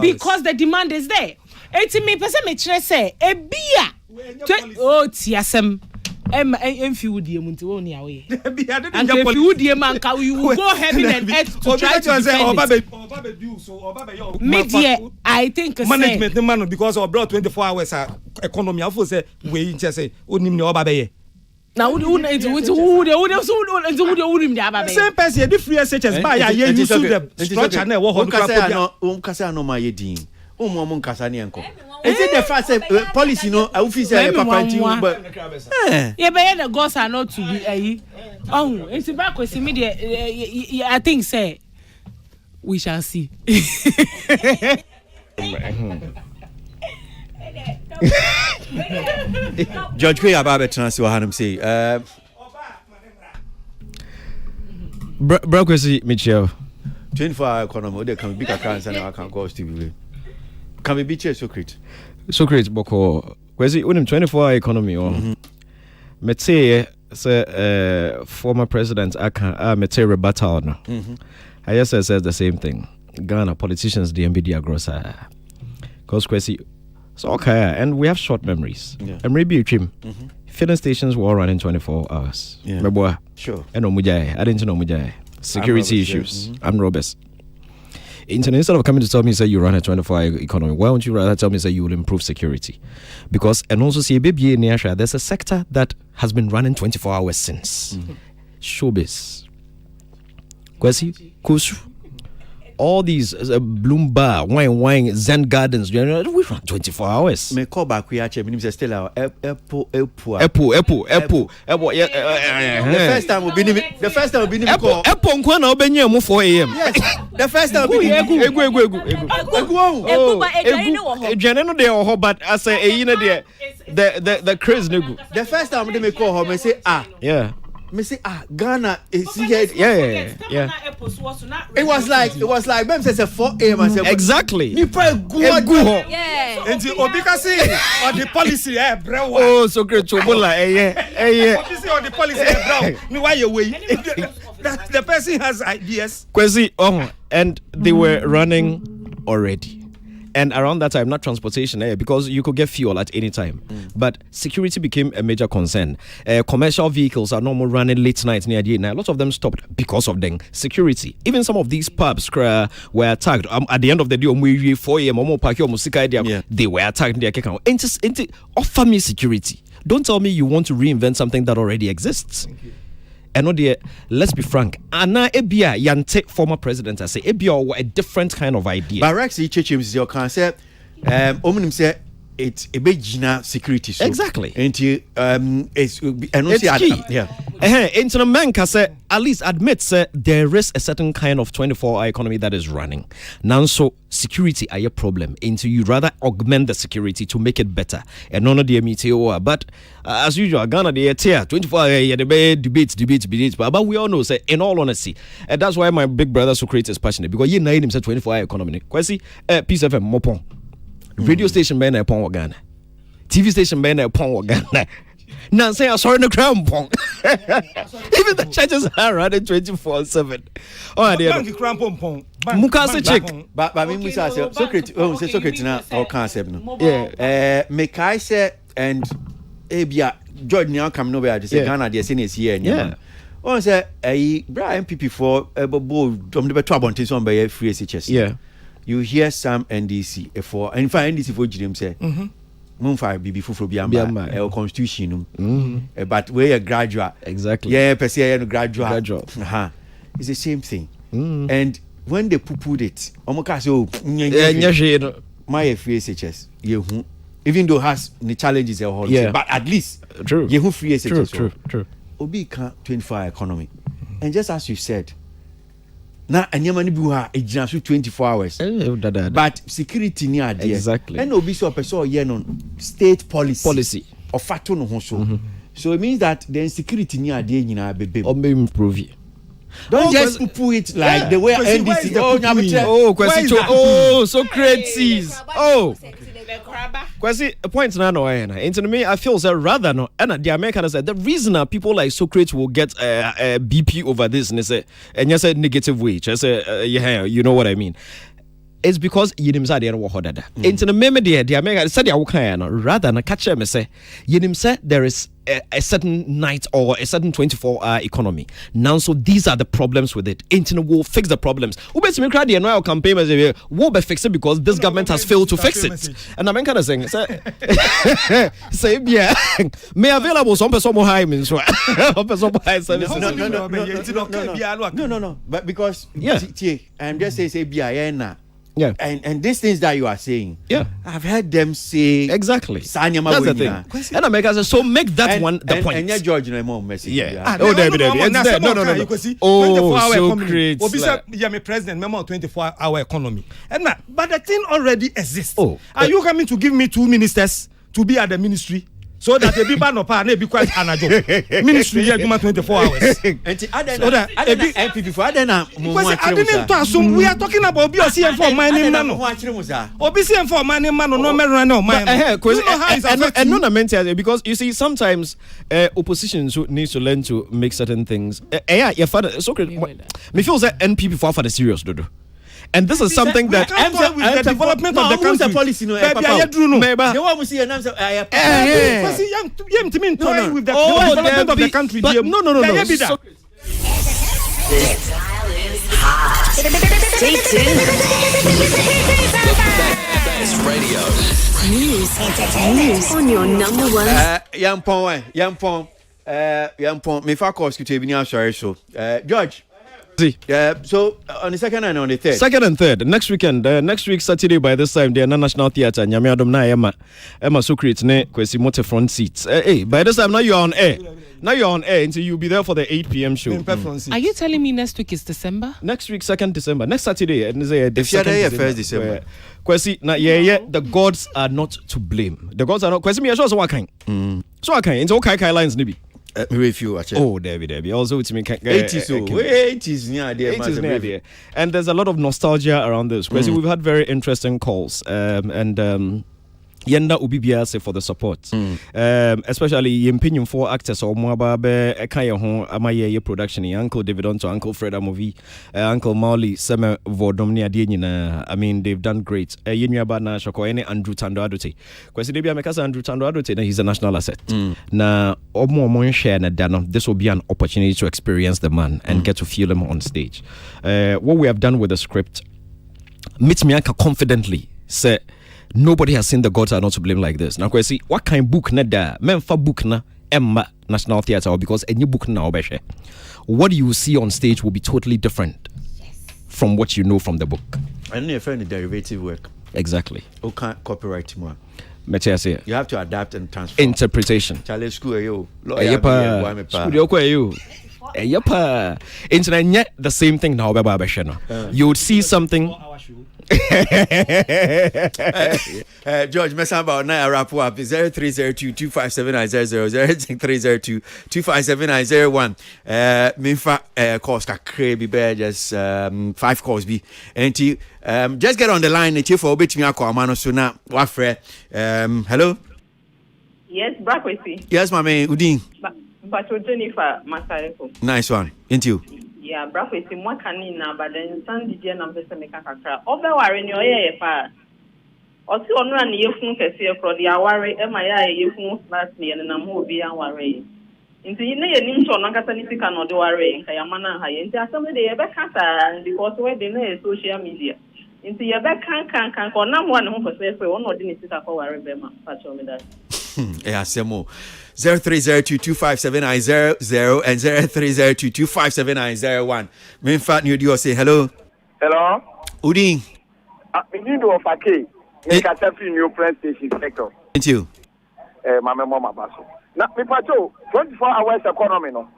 Speaker 14: because the demand is there. 80% me try say e bia oh tiasem Mfudi munti woni awe. And Mfudi man ka you will go heaven and earth to try to defend media. I think
Speaker 6: management man because of brought 24 hours economy I say we just say onim ne oba be.
Speaker 14: Now who same
Speaker 6: person the free SHS buy ya use the structure na wo ho
Speaker 1: kasa no ma yedin mo nkasa ne enko is it the fact say policy no I feel say papa nti but
Speaker 14: yeah but the gods are not to be it's back with media. I think say we shall see.
Speaker 1: Judge Kwe Ababe Transi Wahanum say
Speaker 18: Bro kwesi Michelle
Speaker 1: 24-hour economy they can be kakra and I can go Steve can we be chair Socrates
Speaker 18: boko kwesi unim 24-hour economy or metse say former president Aka Mete rebuttal no. I just says the same thing. Ghana politicians the MBD agrosa. Cause Kwesi, so okay, and we have short memories. And maybe you trim. Filling stations were all running 24 hours. Yeah.
Speaker 1: Sure.
Speaker 18: And I didn't know Mujay. Security issues. I'm Robes. Instead of coming to tell me say you run a 24-hour economy, why don't you rather tell me say you will improve security? Because and also see a baby in Niasha, there's a sector that has been running 24 hours since. Showbiz. Kwesi, Kusu. All these Bloom Bar, Wine, Zen Gardens, we run 24 hours.
Speaker 1: Me call back we actually mean still our Apple.
Speaker 18: The
Speaker 1: first time we been call
Speaker 18: Apple nkwana obenye mu 4 a.m.
Speaker 1: Yes. The first time we
Speaker 18: egu no dey ho but I say you know the craze nego.
Speaker 1: The first time they me call home and say
Speaker 18: yeah.
Speaker 1: Me say Ghana is here.
Speaker 18: Yeah.
Speaker 1: It was like them says 4 a.m. I said
Speaker 18: exactly.
Speaker 1: Me pray good.
Speaker 5: Yeah.
Speaker 7: And obikasi or the policy brew.
Speaker 18: Oh, so great chobola
Speaker 7: Obikasi or the policy brew. Me why you way? That the person has ideas.
Speaker 18: Kwesi, and they were running already. And around that time, not transportation, because you could get fuel at any time. But security became a major concern. Commercial vehicles are no more running late night near the night. A lot of them stopped because of the security. Even some of these pubs were attacked. At the end of the day, 4 a.m., they were attacked. Offer me security. Don't tell me you want to reinvent something that already exists. And let's be frank. Anna Ebia Yante, former president, I say Ebia a different kind of idea.
Speaker 1: But Rex Chichims your concept. Omunim say it's a big security. So.
Speaker 18: Exactly.
Speaker 1: And it's
Speaker 18: key.
Speaker 1: Yeah.
Speaker 18: Into the man can say at least admits there is a certain kind of 24-hour economy that is running. Now so security are a problem. Into you rather augment the security to make it better. And none of the MTO. But as usual, Ghana the 24-hour debates. But we all know say in all honesty, and that's why my big brother Socrates is passionate because you know him say 24-hour economy. Kwesi Peace FM Mopon. Radio station ben upon Ghana. TV station ben upon Ghana. Now say I saw in the crown pong. Even the churches are running 24/7. Oh dear. Mukase check.
Speaker 1: But me musa say Socrates na or concept no.
Speaker 18: Yeah.
Speaker 1: Make I say and ebia George now come nowhere to say Ghana dey say is here.
Speaker 18: Yeah.
Speaker 1: On say Brian MPP for bo dom the beto abontin so be free SHS.
Speaker 18: Yeah.
Speaker 1: You hear some NDC for and find NDC for Jim say Mumfa bibi fufuro biamba constitution but we a graduate
Speaker 18: exactly
Speaker 1: person graduate it's the same thing and when they poo-pooed it omoka say my free SHS even though has the challenges but at least
Speaker 18: true
Speaker 1: you free SHS
Speaker 18: true
Speaker 1: obi can 24-hour economy and just as you said na anyama ni bi ha ejina so 24 hours but security ni ade
Speaker 18: exactly
Speaker 1: and obi so person ye no state policy of fato no ho so it means that the insecurity ni ade nyina bebe
Speaker 18: o may improve.
Speaker 1: Don't just poo it like the way NDC
Speaker 18: Socrates Kwesi, a point now into me I feel that rather no and the Americans said the reason that people like Socrates will get a BP over this and say and you say negative way just say you know what I mean. It's because yinim sa de no ho dada. Into the meme de America said ya wo kan no rather na catch me say yinim say there is a certain night or a certain 24-hour economy. Now so these are the problems with it. Into will fix the problems. Who bet me cry the annual campaign as will be fix it because this government has failed to fix it. And I'm kind of saying say yeah may available some person more high means right.
Speaker 1: No but because I'm just saying say
Speaker 18: yeah,
Speaker 1: and these things that you are saying, I've heard them say
Speaker 18: exactly.
Speaker 1: That's
Speaker 18: the thing. And America says so. Make that one the point.
Speaker 1: And George, no more message.
Speaker 18: Yeah. No. Oh, so great.
Speaker 7: Obisa, my president, member 24-hour economy. And but the thing already exists. Oh, are you coming to give me 2 ministers to be at the ministry?
Speaker 6: so that ebi ba no pa na ebi quite anajo ministry here adwuma 24 hours
Speaker 1: enti adena NPP for adena mo
Speaker 6: adena to asum we are talking about obi CM for man man no obi CM for man man no merun na man
Speaker 18: and no mental because you see sometimes opposition needs to learn to make certain things your father so me feel that NPP for the serious dodo. And this is something that
Speaker 6: with the development of the country
Speaker 1: policy no
Speaker 6: with the development of the country
Speaker 18: but no
Speaker 11: Stay tuned. News on your number one.
Speaker 1: Yampon me fa course to be near sorry so George. So on the second and on the third.
Speaker 18: Second and third. Next weekend, next week Saturday by this time, the National Theatre. Nyame Adom na Emma so create ne kwesi motor front seats. Hey, by this time now you're on air. Now you're on air until you'll be there for the 8 p.m. show.
Speaker 14: Are you telling me next week is December?
Speaker 18: Next week, 2nd December. Next Saturday, and say the
Speaker 1: 1st December.
Speaker 18: Kwesi na the gods are not to blame. The gods are not. Kwesi me so what kind. So what kind? Into okay lines nibi.
Speaker 1: Review actually.
Speaker 18: Oh, Debbie. Also, it's me
Speaker 1: 80s near there.
Speaker 18: And there's a lot of nostalgia around this. We've had very interesting calls. Yenda ubibia say for the support. Especially yempinium for actors or Mwababe Ekaya hon amaye production. Uncle David Onto, Uncle Fred Amovi, Uncle Mauli, Seme Vodomnia Dienina. I mean, they've done great. Yenyaba na shoko ene Andrew Tando Adote. Kwesi debia mekasa Andrew Tando Adote, he's a national asset. Na omo share na dano. This will be an opportunity to experience the man and get to feel him on stage. What we have done with the script, meet me confidently say nobody has seen the gods are not to blame like this. Now, see what kind of book na da men for book na Emma National Theatre because a new book now what you see on stage will be totally different from what you know from the book.
Speaker 1: I know you're the derivative work.
Speaker 18: Exactly.
Speaker 1: You can't copyright more.
Speaker 18: You
Speaker 1: have to adapt and transform.
Speaker 18: Interpretation.
Speaker 1: Challenge school you.
Speaker 18: Internet the same thing now you would see something.
Speaker 1: George, mess about now wrap up 0302257900 0302257901 minfa course ka crazy bear just 5 course be and just get on the line and for bit me akwa so na wa frɛ hello.
Speaker 19: Yes, Brakwesi.
Speaker 1: Yes, my man Udin.
Speaker 19: But Jennifer Masareko.
Speaker 1: Nice one. Into you.
Speaker 19: Yeah, Brakwesi mo kani na but then Sunday dia na pese me kakra. Obe ware ni oye pa. Osi onu na yefun kese ekro dia ware e ma ya yefun last year na mo obi an ware. Nti ne ye nim so no kasa ni sika no de ware nka ya mana ha ye. Nti asem de ye be kasa because we dey na social media. Nti ye be kan ko na mo na ho pese fe ono de ni sika ko ware be ma. Pa cho me that.
Speaker 1: Yeah, Semo 0302257900 and 0302257901. Main fat new deal say hello.
Speaker 20: Hello.
Speaker 1: Udin.
Speaker 20: You do of okay. You can tell new press station sector.
Speaker 1: Thank you.
Speaker 20: Mama Basso. Now, me pato 24 hours economy no.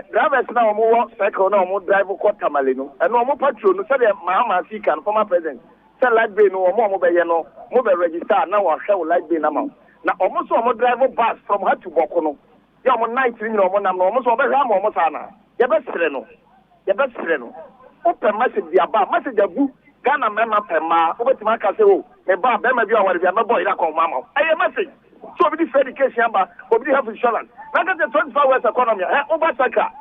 Speaker 20: Drivers now more cycle now more drive ko tamale no. And no more patrol no say Mahama Sikan former president. Say like be no more be no mo be register now wa hwe like be na ma. Na almost almost drive bus from her to Bokono. Ya mo night ni no mo na no almost be ha mo sana. Ya be sere no. Open message dia ba message abu Ghana mema pema obetima ka se o me ba be ma bi aware bi na boy na ko mama. Aye message. So obi di education ba obi di health insurance. Na get the 24 hours economy over saka.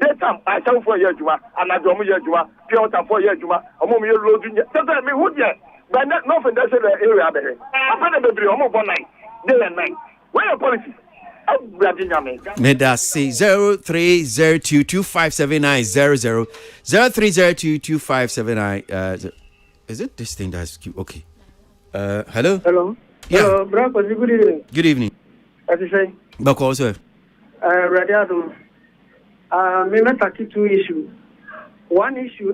Speaker 20: Daytime I sell for year juma anajo mo year juma pure water for year juma omo me load nje. So me who there but no for that area be. Apa na be bri omo bon night. Day and night. Where your policy?
Speaker 1: Meda say 0302257900 03022579 is it this thing that's cute? Okay. Hello. Yeah.
Speaker 21: Hello, Bravo. Good evening.
Speaker 1: Good evening.
Speaker 21: As you say.
Speaker 1: Bako sir.
Speaker 21: Radiado. Me met two issues. One issue,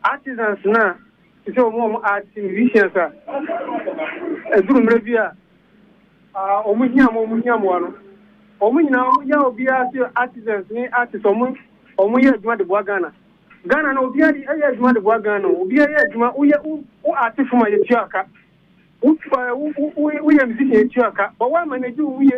Speaker 21: artisans now. So more art musicians sir. Drum review. Omunyam wano. Omunyina ya obi artisans ni artists omuye adwuma de boa Ghana. Ghana na obi adi adwuma de boa Ghana. Obi adwuma uye u artist from ye tiaka. we am sitting here, but one man do we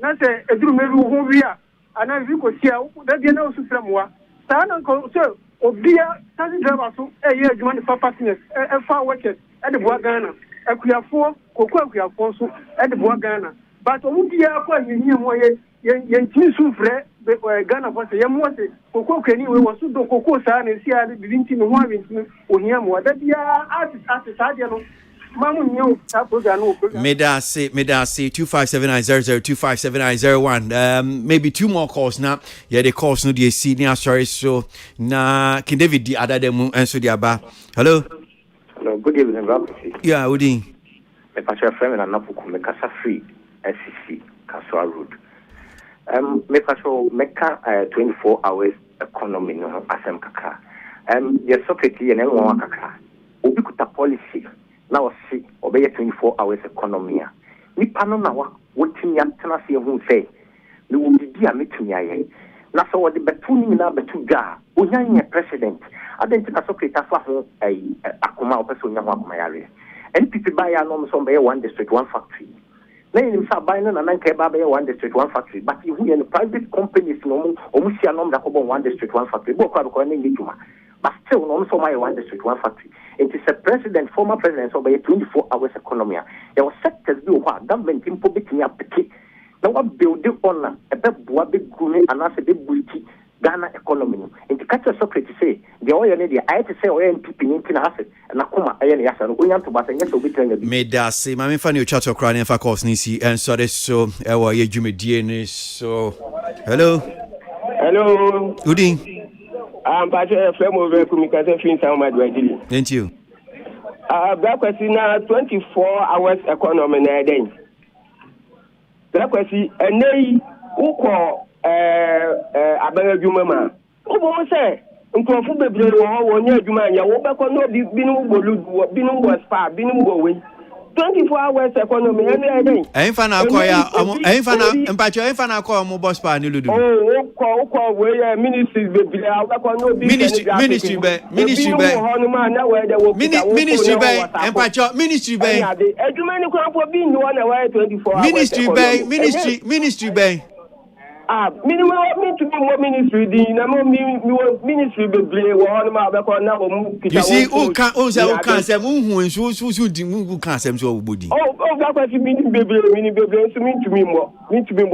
Speaker 21: not a dream who we are, and I think we that you know Susamwa. San Uncle, sir, of dear Sandy Dravasu, a year, you want for partners, a far workers at the Boagana, a queer four, Coco, we are also at the Boagana. But oh dear, you hear more yen Sufre, Ghana was a young one, Coco anyway was to do Coco San and see how the Vinci no one or Yamwa. That the artist at the Sadiano.
Speaker 1: Medasi 25790 2579001. Maybe two more calls now. Yeah, the calls no the senior sorry so na King David the other them answer the aba. Hello.
Speaker 2: Hello, good evening, Robert.
Speaker 1: Yeah, Udi.
Speaker 2: Me pastor friend na napuku me kasa free SCC Kaswa Road. Me pastor meka 24 hours economy no asem kaka. Your secretary and everyone kaka. Obi kuta policy. Now see, obey 24 hours economy. We panel now, what in Yantana see who say, we will be a meeting. Now, so what the Betuning now, Betuga, Uyan president. I didn't think a secretary for a Akuma person, my area. And people buy a norm some by one district, one factory. Then himself buying an anchor by one district, one factory. But if we in private companies, no, almost a number of one district, one factory, but still, no, so my one district, one factory. It is a president, former president, so by a 24 hours economy. There were sectors do what government in public in Yapiki. Now, what building on a big gumi and as a big booty Ghana economy. And to catch a secretary say, the oil lady, I had to say, oil and people in Tinasset, and Nakuma, I am going to Bass and yes, will be telling you.
Speaker 1: Made that say, my fan, you chat or crying for course, Nisi, and so this so, our Jimmy DNA. So, hello.
Speaker 22: Hello.
Speaker 1: Good evening.
Speaker 22: I'm Patrick Flemo communication fin sound my dwelling.
Speaker 1: Thank you.
Speaker 22: Black question 24 hours economy na den. Black question ene uko abere dwuma ma. Obo say nkrofo bebre wo nya dwuma nya wo be ko no binu bolu binu bo spa binu bo we. 24 hours economy ene den.
Speaker 1: Enfa na akoya enfa na mpacho enfa na akoya mo boss pa ni ludu.
Speaker 22: Uko we ministries bebre ko no bi
Speaker 1: ministry
Speaker 22: edwuma ni kwafo bi ni wona wa 24 hours
Speaker 1: ministry
Speaker 22: minimum me to be more ministry di na mo ministry bebre wo hono ma be ko na wo mu kita.
Speaker 1: You see o kan say mu hu so di mu kan say so obodi.
Speaker 22: Ga kwa fi mini bebre so me to me more radio.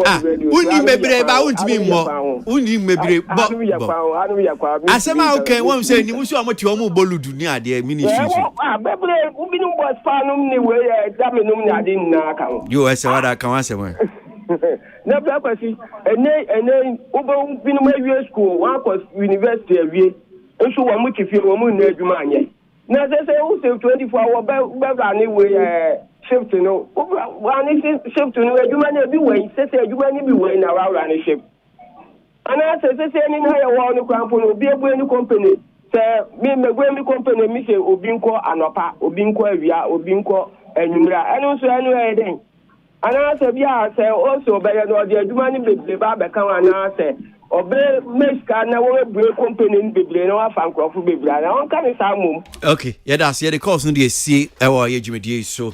Speaker 1: Uni bebre ba untimi mo uni bebre bo asema o kan won say ni mu so amoti o mu boludu ni ade ministry so
Speaker 22: bebre u binu bo spa no ni we da me no ni ade na kan
Speaker 1: yo ese wada kan wa sema
Speaker 22: na black question ene ubo binu ma wie school one course university awie nso wo mu tifie wo mu na adwuma anye na say who say 24 hour be ni we shift no wa ni shift no adwuma na bi we say adwuma ni bi we na wa ni shift ana say ni na ya wo ni kwanpo no bi ebu ni company say me megwe mi company mi say obi nko anopa obi nko awia obi nko anwumra eno so eno e den ana se bia se also be no de adwuma ni beble ba be kan ana se obe meska na wo break company ni beble na wa fa nkrofo beble na won kan sa mum.
Speaker 1: Okay, yeah, that's the course no dey see ewa ye dwumedie so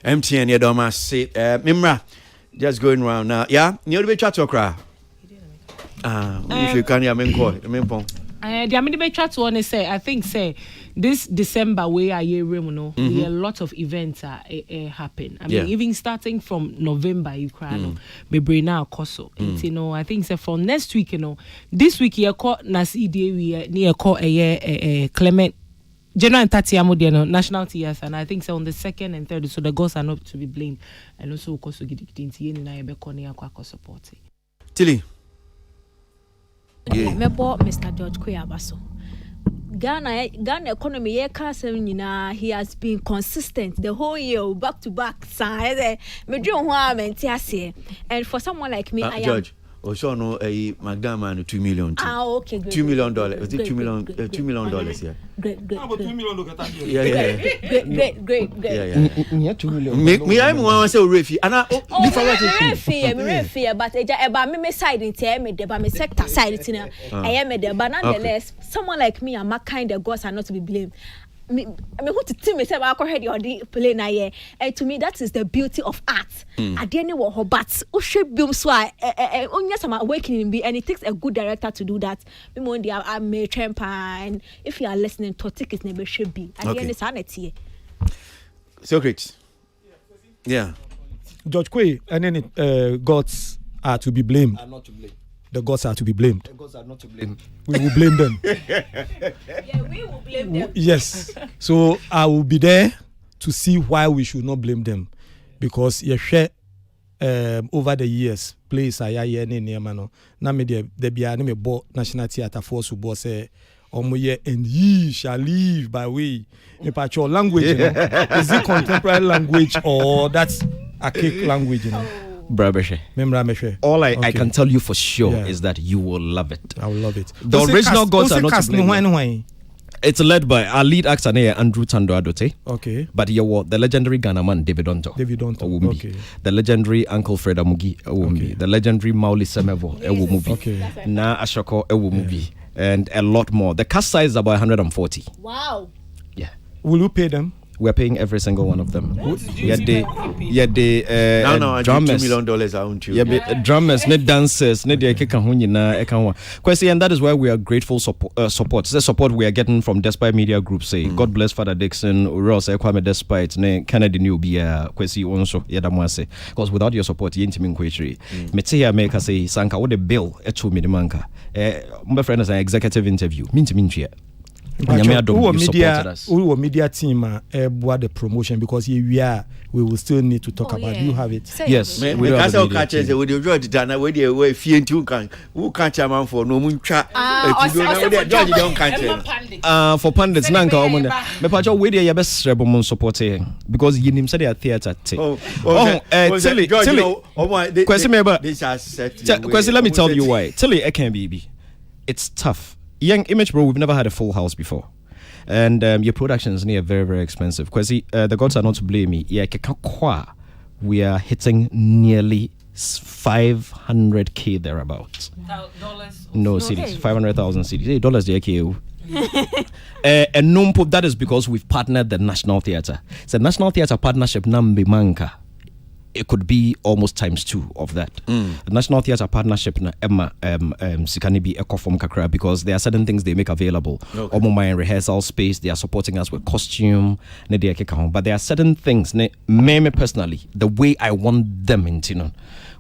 Speaker 1: MTN ye do ma say memra just going around now. Yeah, you be chat okra. If you can ya menko
Speaker 14: the amide chat one say I think say this December where I hear no a lot of events happen. I mean even starting from November you cry no be brain now koso. You know I think say from next week this week you call Nasi Day we near call Clement General and Tatiamo National TS and I think so on the 2nd and 3rd so the girls are not to be blamed and also koso gidikiti ni na ebe koni akwa support.
Speaker 1: Tilly
Speaker 5: Mebo Mr. George Kuyabaso. Ghana economy ye kasem he has been consistent the whole year back to back. And for someone like me, I am
Speaker 1: George. Also no a Magdama $2 million.
Speaker 5: Okay, good.
Speaker 1: $2 million. Is it $2 million? $2 million here.
Speaker 5: Great.
Speaker 1: $2
Speaker 5: million
Speaker 1: look at that. Great.
Speaker 5: Yeah.
Speaker 6: 2 million.
Speaker 1: Me I want say refi. Ana
Speaker 5: refi but eba me side in tell me the me sector side it na. I am the but nonetheless someone like me I'm a kind of gods are not to be blamed. me who to tell me say I already on the play na here. And to me that is the beauty of art. I didn't know how but o should be so only some awakening be and it takes a good director to do that. Me mo ndi I may tramp and if you are listening to tickets never should be. At the end is sanity.
Speaker 1: Socrates. Yeah.
Speaker 6: George Quay and then gods are to be blamed.
Speaker 18: Are not to blame.
Speaker 6: The gods are to be blamed.
Speaker 18: The gods are not to blame.
Speaker 6: We will blame them.
Speaker 5: Yeah, we will blame them.
Speaker 6: Yes. So I will be there to see why we should not blame them. Because you share over the years, place I hear near mano. Na me de be me bo National Theatre Force who say and ye shall live by way. In your language, you know? Is it contemporary language or that's archaic language, you know? All
Speaker 18: I can tell you for sure is that you will love it.
Speaker 6: I will love it.
Speaker 18: The original gods are not to blame. It's led by our lead actor Andrew Tando Adote.
Speaker 6: Okay.
Speaker 18: But the legendary Ghana man David Onto. Okay. The legendary Uncle Fred Amugi okay. The legendary Mauli Semevo Ewumubi.
Speaker 6: Okay.
Speaker 18: Na Ashoko Ewumubi. And a lot more. The cast size is about 140.
Speaker 5: Wow.
Speaker 18: Yeah.
Speaker 6: Will you pay them?
Speaker 18: We're paying every single one of them.
Speaker 1: No,
Speaker 18: drummers.
Speaker 1: $2 million I want you.
Speaker 18: Yeah, drummers, not dancers, not the Kwesi, and that is why we are grateful support. The support we are getting from Despite Media Group. Say, God bless Father Dixon, Ross, Kwame Despite, Kennedy Newbia, Kwesi also, Yadamwase. Because without your support, you ain't mean Kwetri. Metia make us say, Sanka, what the bill, etu Midimanka. My friend has an executive interview. Media
Speaker 6: team what the promotion because here we will still need to talk about. You have it.
Speaker 18: Yes.
Speaker 1: We have the media team. We do the dana we dey way fie nti kan. Who can't chairman for no muntwa.
Speaker 18: For pundits nanka omo me pa we dey best rebel support because you nim say their theater. Tilly question me about question let me tell you why. Tilly Ekenbibi. It's tough. Young Image Bro, we've never had a full house before. And your productions are very, very expensive. Because the gods are not to blame me. Yeah, we are hitting nearly 500K thereabouts.
Speaker 14: Dollars?
Speaker 18: No, CDs. 500,000 CDs. Dollars, and Numpo, that is because we've partnered the National Theatre. It's a National Theatre partnership, Nambi Manka. It could be almost times 2 of that. The National Theatre Partnership na Emma Sikanibi Ecoform Kakra because there are certain things they make available. My rehearsal space, they are supporting us with costume, but there are certain things, me personally, the way I want them in Tinon,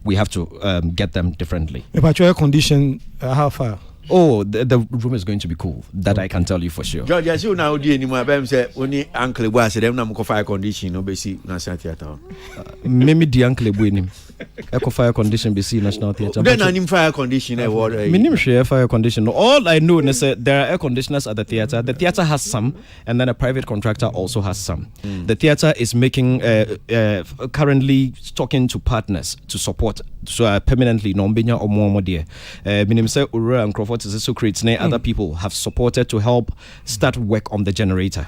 Speaker 18: we have to get them differently.
Speaker 6: About your condition, how far?
Speaker 18: Oh, the room is going to be cool. That I can tell you for sure.
Speaker 1: George, as you now do anymore, I'm saying only uncle was them na mko fire condition no be see National Theatre.
Speaker 18: Maybe the uncle buenim. Eco fire condition be see National Theatre.
Speaker 1: Then anim fire condition
Speaker 18: minim share fire condition. All I know is that there are air conditioners at the theatre. The theatre has some, and then a private contractor also has some. The theatre is making currently talking to partners to support permanently Nombenya or more dear. Minim say Ura and Crawford is so creates other people have supported to help start work on the generator.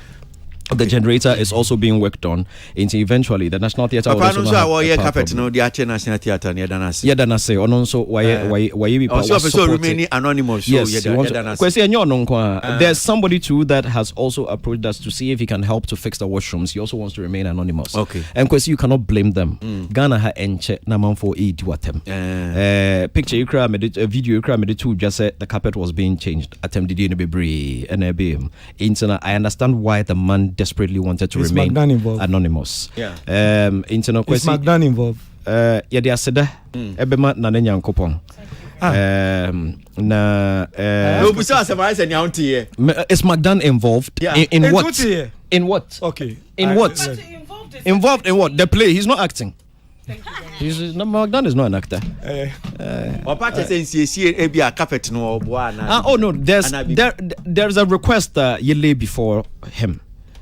Speaker 18: The generator is also being worked on until eventually the National Theatre will also
Speaker 1: have carpet no the National Theatre near Danase.
Speaker 18: Yeah, Danase. Also, why
Speaker 1: also remaining anonymous.
Speaker 18: Yes, there's somebody too that has also approached us to see if he can help to fix the washrooms. He also wants to remain anonymous.
Speaker 1: Okay.
Speaker 18: And Kwesi, you cannot blame them. Ghana ha enche naman for atem. Picture you cry made a video you cry made too just said the carpet was being changed. Atem did you be brave and I understand why the man desperately wanted to remain anonymous.
Speaker 6: Yeah.
Speaker 18: Internal
Speaker 6: Is Magdan involved?
Speaker 18: Yeah, they are said Ebema na Nyankopon. Is Magdan involved?
Speaker 6: Yeah.
Speaker 18: In what? In what?
Speaker 6: Okay.
Speaker 18: In what? Involved in what? The play. He's not acting. Magdan is not an actor. Oh no, there's a request you lay before him.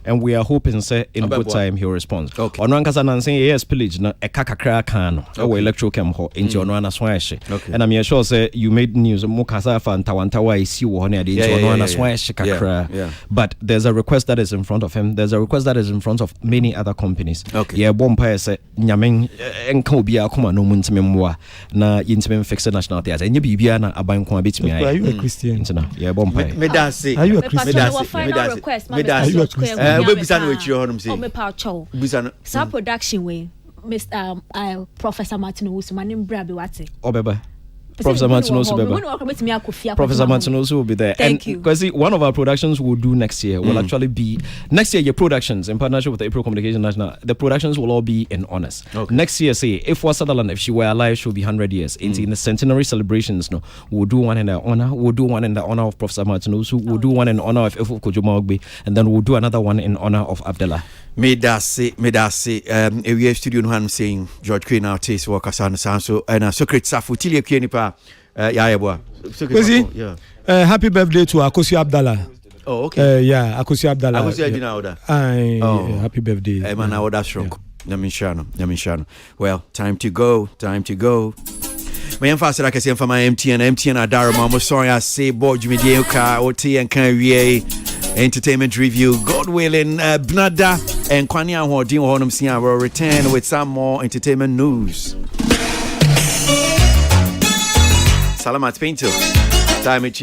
Speaker 18: and we are hoping say in good time he'll respond. Okay. On Rankasa Nansen, yes, pillage na a kakakra can or electrochem ho into Onwana Swash. And I'm sure say you made news Mukasa fan Tawantawa is you on Onwana Swash kakra. But there's a request that is in front of him. There's a request that is in front of many other companies. Okay. Yeah, Bompire say Nyaming Enkobia Kuma no Muntimwa na Yintim fixed national theatre. And you be Biana Aban Kwa bit me.
Speaker 6: Are you a Christian?
Speaker 18: Yeah, Bompire.
Speaker 6: Are you a Christian?
Speaker 5: Some production way, Mr. Professor Martin Usman Brabi Wati.
Speaker 18: Obeba. Professor Martinoso Professor Martinoso will be there.
Speaker 5: Thank you.
Speaker 18: Because one of our productions we'll do next year will actually be next year. Your productions in partnership with the April Communication National, the productions will all be in honors. Next year, say if Sutherland, if she were alive, she'll be 100 years. In the centenary celebrations, no, we'll do one in her honor. We'll do one in the honor of Professor Martinoso. We'll do one in honor of Efo Kojumagbe, and then we'll do another one in honor of Abdullah.
Speaker 1: Me da say we have studio no han saying George Queen our taste work as an so and secret safu tilie kwe nipa yaeboa.
Speaker 6: Happy birthday to Akosi Abdallah.
Speaker 1: Oh, okay.
Speaker 6: Yeah, Akosi Abdallah.
Speaker 1: Akosi Adina order.
Speaker 6: Happy birthday.
Speaker 1: Man order stroke. Nyamishano. Well, time to go. My emphasis like I say for my MTN Adara Mama sorry I say boy Jimmy Dioka OT and can we entertainment review God willing Bnada and Kwanya Hodin Honum Sia will return with some more entertainment news. Salamat Pinto. Time it